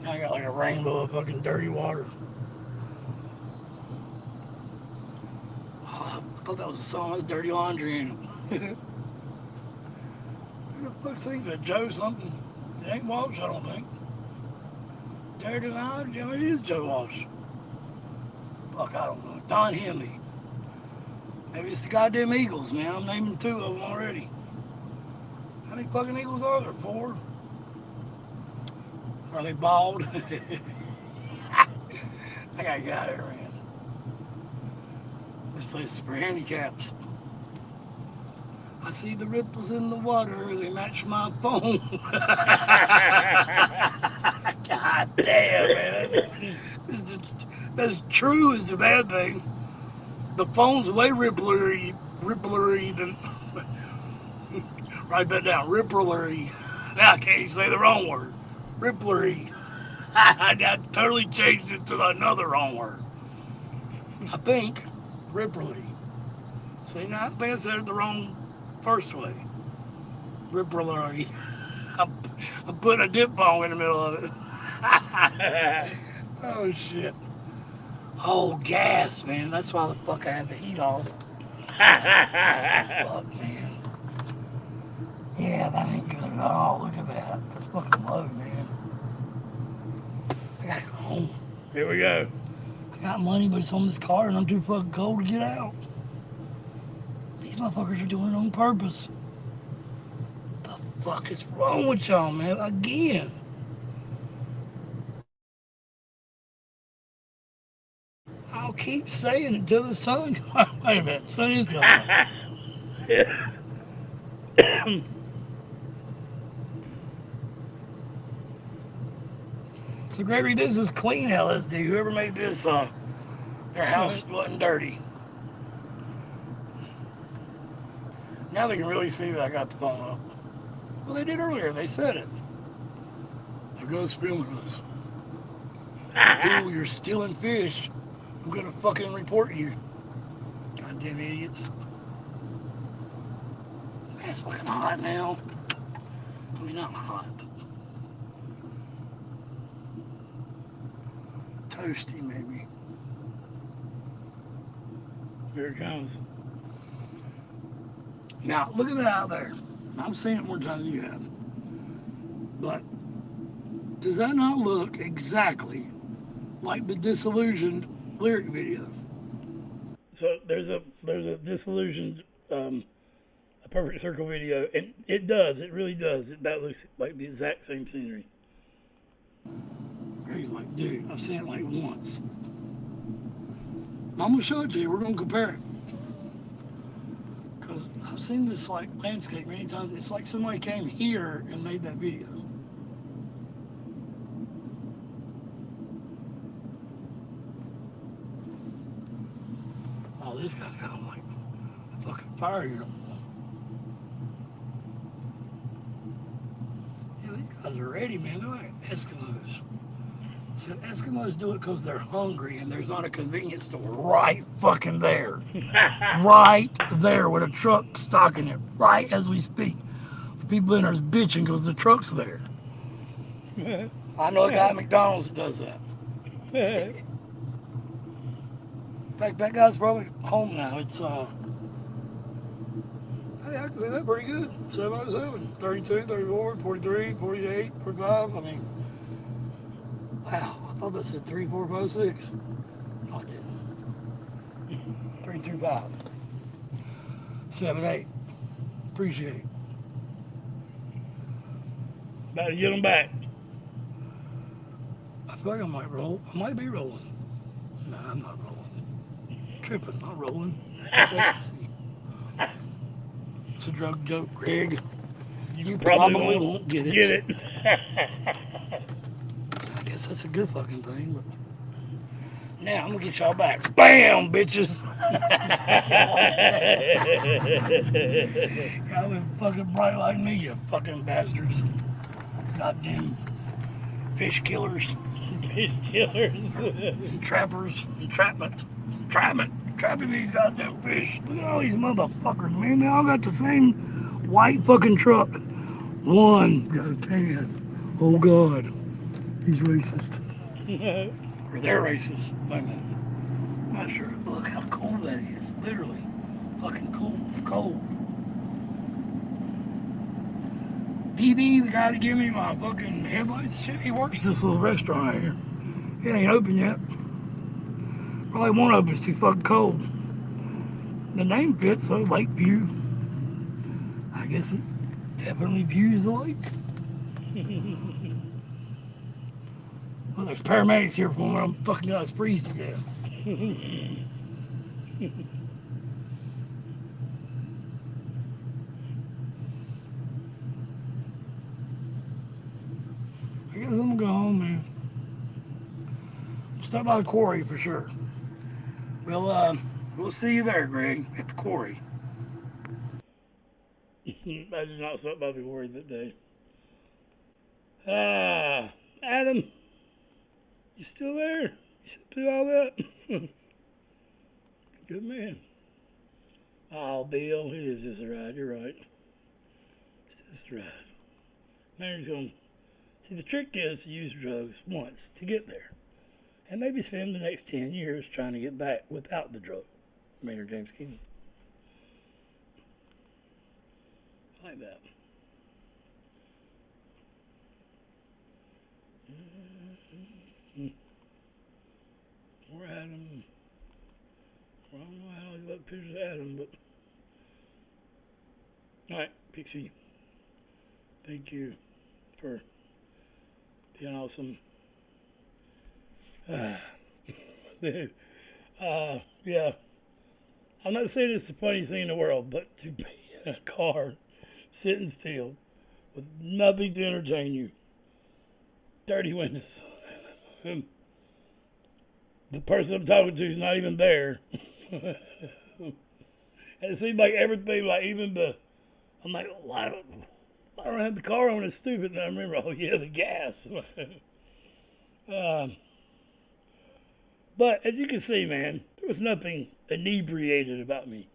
Now I got like a rainbow of fucking dirty water. Oh, I thought that was a song. That's Dirty Laundry in it. Who the fuck's thinking of Joe something? It ain't Walsh, I don't think. Dirty Laundry, I mean, it is Joe Walsh. Fuck, I don't know. Don Henley. Maybe it's the goddamn Eagles, man. I'm naming 2 of them already. How many fucking Eagles are there? 4? Are they bald? I gotta get out of here, man. This place is for handicaps. I see the ripples in the water. They match my phone. God damn, man. That's true is the bad thing. The phone's way ripplery than... Write that down. Ripplery. Now I can't even say the wrong word. Ripplery. I totally changed it to another wrong word. I think. Ripplery. See, now I think I said it the wrong first way. Ripplery. I put a diphthong in the middle of it. Oh, shit. Oh, gas, man. That's why the fuck I have the heat on. Fuck, man. Yeah, that ain't good at all. Look at that. That's fucking low, man. I gotta go home.
Here we go.
I got money, but it's on this car, and I'm too fucking cold to get out. These motherfuckers are doing it on purpose. The fuck is wrong with y'all, man? Again. I'll keep saying it till the sun comes. Wait a minute, sun is coming up. So Gregory, this is clean LSD. Whoever made this, their house wasn't dirty. Now they can really see that I got the phone up. Well, they did earlier. They said it. The ghost filming us. Ooh, you're stealing fish. I'm gonna fucking report you. Goddamn idiots. Man, it's fucking hot now. I mean, not hot, but toasty maybe.
Here it comes.
Now, look at that out there. I'm seeing it more times than you have. But does that not look exactly like the Disillusioned lyric video?
So there's a Disillusioned a Perfect Circle video, and it does. It really does. That looks like the exact same scenery.
He's like, dude, I've seen it like once. I'm gonna show it to you. We're gonna compare it. Because I've seen this like landscape many times. It's like somebody came here and made that video. Oh, this guy's got like a fucking fire uniform. Yeah, these guys are ready, man. They're like Eskimos. I said Eskimos do it because they're hungry and there's not a convenience store right fucking there. Right there with a truck stocking it right as we speak. The people in there is bitching because the truck's there. I know a guy at McDonald's that does that. In fact, that guy's probably home now. It's, hey, I can say that pretty good. 707, 32, 34, 43, 48, 45. I mean, wow, I thought that said 3, 4, 5, 6. No, it didn't. 3, 2, 5. 7, 8. Appreciate it.
About to get them back.
I feel like I might roll. I might be rolling. No, I'm not rolling. Tripping, not rolling. It's ecstasy. It's a drug joke, Greg. You probably won't get it. I guess that's a good fucking thing, but now I'm gonna get y'all back. Bam, bitches. Y'all been fucking bright like me, you fucking bastards. Goddamn fish killers.
Fish killers.
And trappers. Entrapment. Trapping these goddamn fish. Look at all these motherfuckers, man. They all got the same white fucking truck. One got a tan. Oh God. He's racist. Or they're racist. Wait a minute. I'm not sure. Look how cold that is. Literally. Fucking cold. BB, the guy that gave me my fucking headlights shit, he works this little restaurant out here. It ain't open yet. Probably one of them is too fucking cold. The name fits, though, Lakeview. I guess it definitely views the lake. Well, there's paramedics here for when I'm fucking gonna freeze to death. I guess I'm gonna go home, man. Stop by the quarry for sure. We'll see you there, Greg, at the quarry.
I did not stop by the quarry that day. Adam, you still there? You still do all that? Good man. Oh, Bill, it is just a ride. You're right. It's just a ride. Mary's going. See, the trick is to use drugs once to get there, and maybe spend the next 10 years trying to get back without the drug. Maynard James Keenan. I like that. Poor Adam. I don't know how he got pictures of Adam, but. Alright, Pixie. Thank you for being awesome. Yeah. I'm not saying it's the funniest thing in the world, but to be in a car, sitting still, with nothing to entertain you, dirty windows, the person I'm talking to is not even there, and it seems like everything, like even I'm like, why don't I have the car on? It's stupid. And I remember, oh yeah, the gas. But as you can see, man, there was nothing inebriated about me.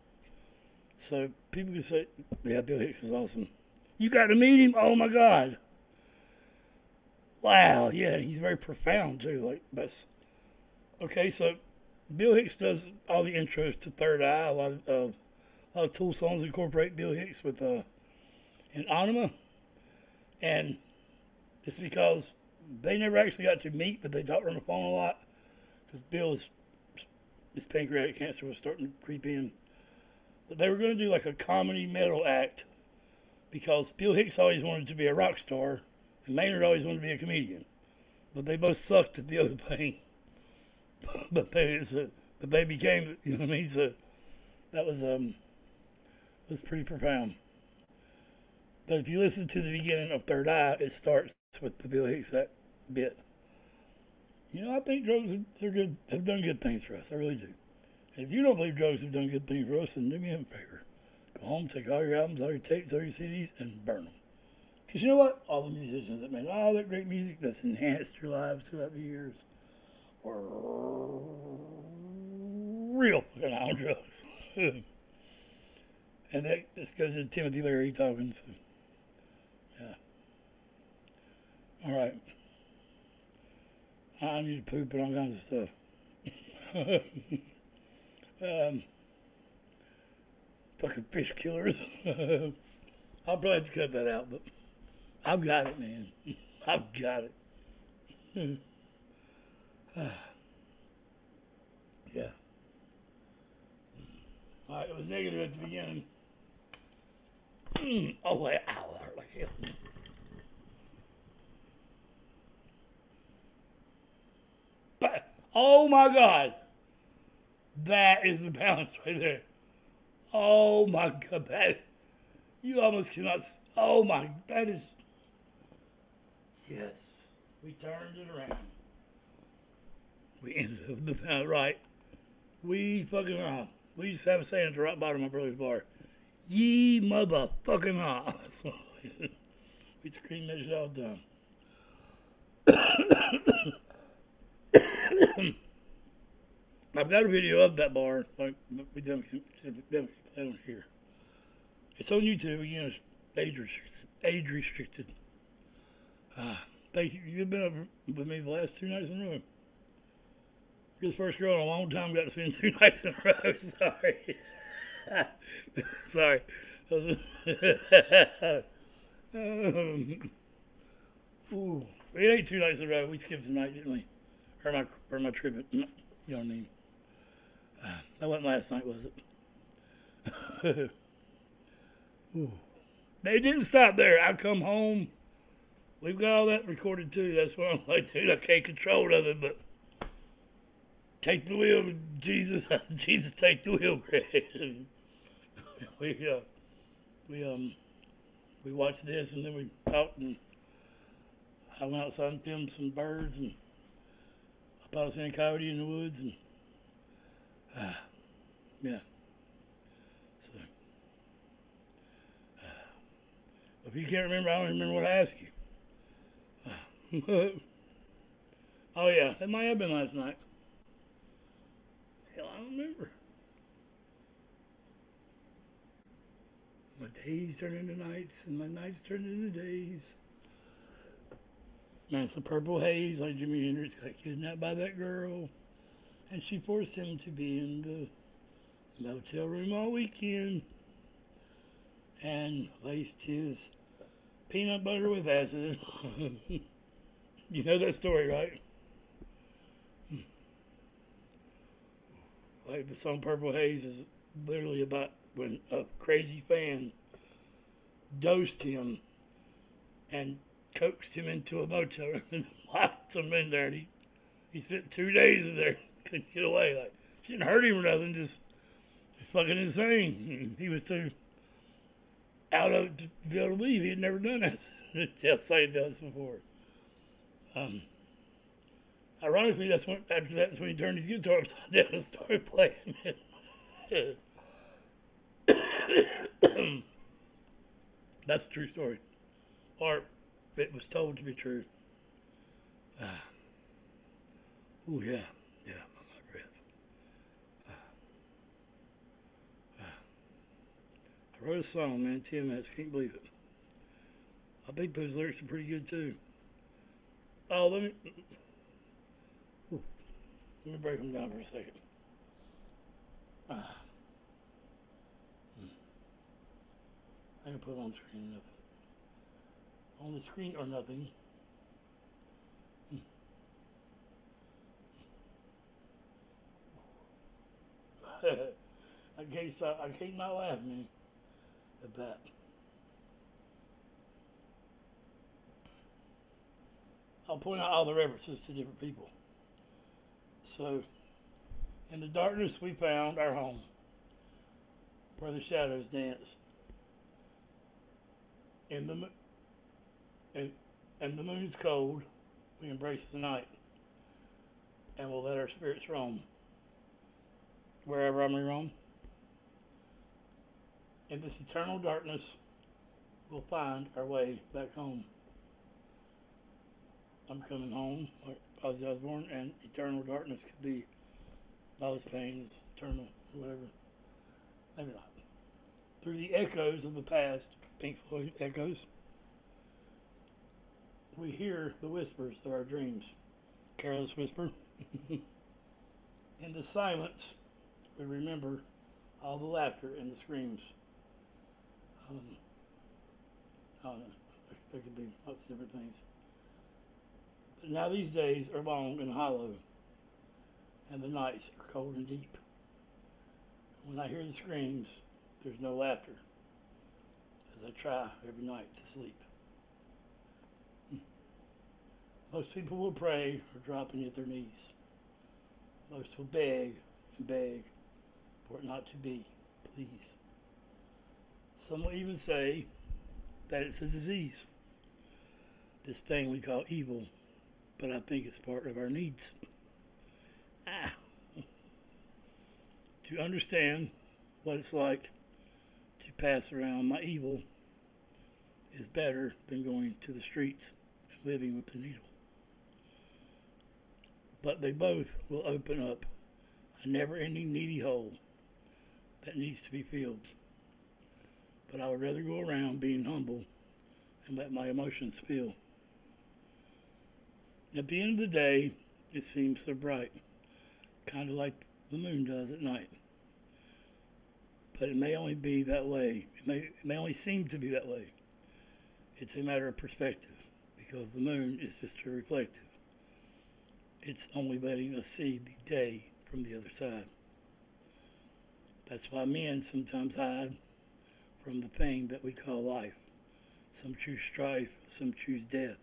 So people can say, yeah, Bill Hicks is awesome. You got to meet him? Oh my God. Wow, yeah, he's very profound too. Like that's okay. So Bill Hicks does all the intros to Third Eye. A lot of Tool songs incorporate Bill Hicks with an Anima, and it's because they never actually got to meet, but they talked on the phone a lot. Because his pancreatic cancer was starting to creep in. But they were going to do like a comedy metal act because Bill Hicks always wanted to be a rock star and Maynard always wanted to be a comedian. But they both sucked at the other thing. But they became, you know what I mean? So that was pretty profound. But if you listen to the beginning of Third Eye, it starts with the Bill Hicks that bit. You know, I think drugs have done good things for us. I really do. And if you don't believe drugs have done good things for us, then do me a favor. Go home, take all your albums, all your tapes, all your CDs, and burn them. Because you know what? All the musicians that made all that great music that's enhanced your lives throughout the years were real fucking on drugs. And that just goes to Timothy Leary talking. So, yeah. All right. I need to poop and all kinds of stuff. Fucking fish killers. I'll probably have to cut that out, but I've got it, man. I've got it. Yeah. Alright, it was negative at the beginning. Oh, wait. Ow, that hurt like hell. But, oh my God. That is the balance right there. Oh my God. You almost cannot. Oh my. That is. Yes. We turned it around. We ended up the balance right. We fucking are. We used to have a saying at the right bottom of my brother's bar. Ye motherfucking are. We scream that shit all the time. I've got a video of that bar. Like we don't play on here. It's on YouTube. Again, it's age restricted. Thank you. You've been up with me the last 2 nights in a row. You're the first girl in a long time got to spend 2 nights in a row. Sorry. Ooh, it ain't 2 nights in a row. We skipped a night, didn't we? Or my trip. You know what I mean? That wasn't last night, was it? Ooh. They didn't stop there. I come home. We've got all that recorded too. That's what I'm like, dude. I can't control it, but take the wheel, Jesus. Jesus, take the wheel, Greg. we watched this and then we talked and I went outside and filmed some birds and I thought I seen a coyote in the woods and yeah. So if you can't remember, I don't remember what I asked you. Oh yeah, it might have been last night. Hell, I don't remember. My days turn into nights, and my nights turn into days. Man, it's the purple haze, like Jimi Hendrix got kidnapped by that girl, and she forced him to be in the motel room all weekend, and laced his peanut butter with acid. You know that story, right? Like the song Purple Haze is literally about when a crazy fan dosed him and coaxed him into a motel room and locked him in there. And he spent 2 days in there, couldn't get away. Like, she didn't hurt him or nothing, just fucking insane. He was too out of it to be able to leave. He had never done that. Jeff Slade does before. Ironically, after that's when he turned his guitar upside down and started playing it. That's a true story. Or it was told to be true. Oh yeah, I'm out of breath. I wrote a song, man, 10 minutes, can't believe it. I think those lyrics are pretty good too. Oh, let me break them down for a second. I can put it on the screen or nothing. On the screen or nothing. I can't not laugh, man, at that. I'll point out all the references to different people. So, in the darkness we found our home, where the shadows dance. And the moon's cold, we embrace the night, and we'll let our spirits roam. Wherever I may roam. In this eternal darkness, we'll find our way back home. I'm coming home, like Ozzy Osbourne, and eternal darkness could be lost pain, eternal, whatever. Maybe not. Through the echoes of the past, Pink Floyd echoes, we hear the whispers of our dreams. Careless whisper. In the silence, we remember all the laughter and the screams. There could be lots of different things. But now these days are long and hollow, and the nights are cold and deep. When I hear the screams, there's no laughter, as I try every night to sleep. Most people will pray or dropping at their knees. Most will beg and beg for it not to be, please. Some will even say that it's a disease, this thing we call evil, but I think it's part of our needs. To understand what it's like to pass around my evil is better than going to the streets and living with the needle. But they both will open up a never-ending needy hole that needs to be filled. But I would rather go around being humble and let my emotions feel. At the end of the day, it seems so bright, kind of like the moon does at night. But it may only be that way. It may only seem to be that way. It's a matter of perspective, because the moon is just a reflective. It's only letting us see the day from the other side. That's why men sometimes hide from the thing that we call life. Some choose strife, some choose death.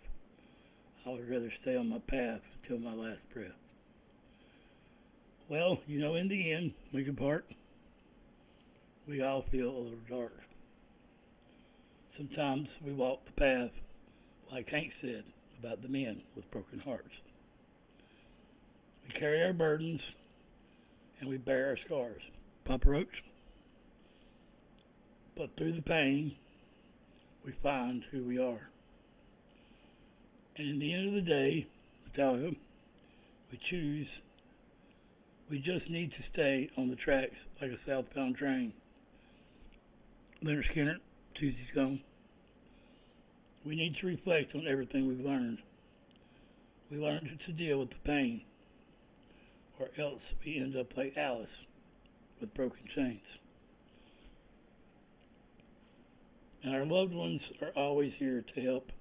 I would rather stay on my path until my last breath. Well, you know, in the end, we can part. We all feel a little dark. Sometimes we walk the path, like Hank said about the men with broken hearts. We carry our burdens and we bear our scars. Papa Roach. But through the pain, we find who we are. And in the end of the day, Metallica, we just need to stay on the tracks like a southbound train. Leonard Skinner, Tuesday's Gone. We need to reflect on everything we've learned. We learned to deal with the pain, or else we end up like Alice with broken chains. And our loved ones are always here to help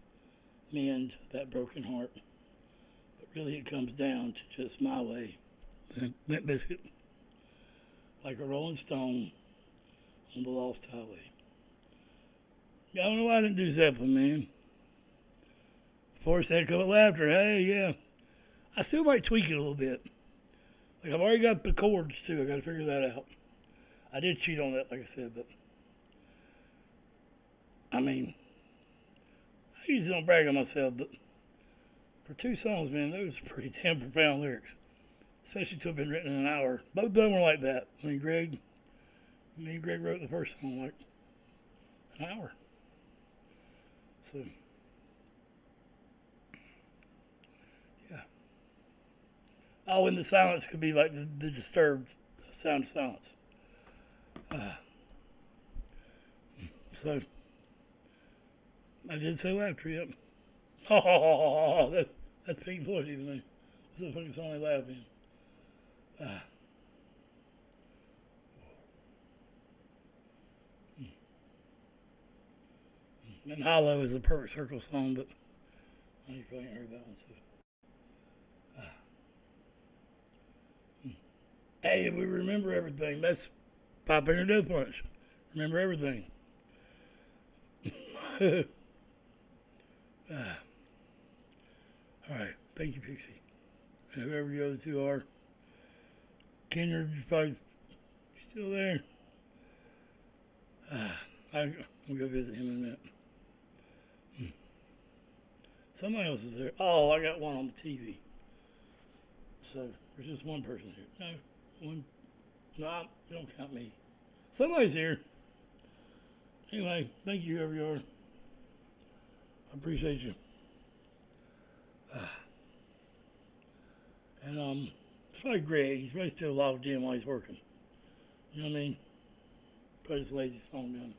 mend that broken heart. But really it comes down to just my way. Limp Bizkit, like a rolling stone on the lost highway. I don't know why I didn't do Zeppelin, man. Forced echo of laughter. Hey, yeah. I still might tweak it a little bit. Like, I've already got the chords, too. I got to figure that out. I did cheat on that, like I said, but I mean, I usually don't brag on myself, but for two songs, man, those are pretty damn profound lyrics. Especially to have been written in an hour. Both of them were like that. Me and Greg wrote the first song like an hour. So, yeah. Oh, and the silence could be like the disturbed sound of silence. So, I did say laughter, yep. Oh, that's Pink Floyd even though. This is the fucking song they laugh in. And Hollow is a Perfect Circle song, but you probably ain't heard that one. So. Hey, we remember everything. That's Pop Finger Death Punch. Remember everything. Alright, thank you, Pixie. And whoever the other two are. Kenyon, you're probably still there. I'll go visit him in a minute. Somebody else is there. Oh, I got one on the TV. So, there's just one person here. No, you don't count me. Somebody's here. Anyway, thank you, whoever you are. I appreciate you. And, it's like Greg. He's probably still logged in while he's working. You know what I mean? Probably just lays his phone down.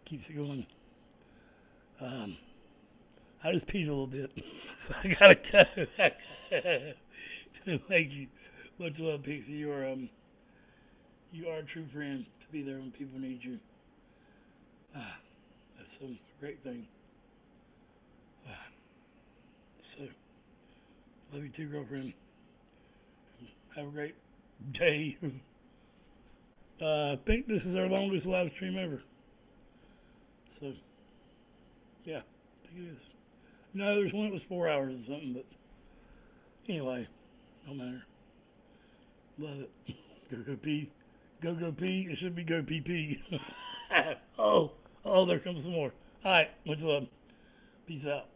Keeps it going. I just peed a little bit. I gotta go. Thank you. Much love, Pixie. You are a true friend to be there when people need you. That's a great thing. So, love you too, girlfriend. Have a great day. I think this is our longest live stream ever. So, yeah, I think it is. No, there's one that was 4 hours or something, but anyway, no matter. Love it. Go pee. Go pee. It should be go pee pee. Oh, there comes some more. Alright, much love. Peace out.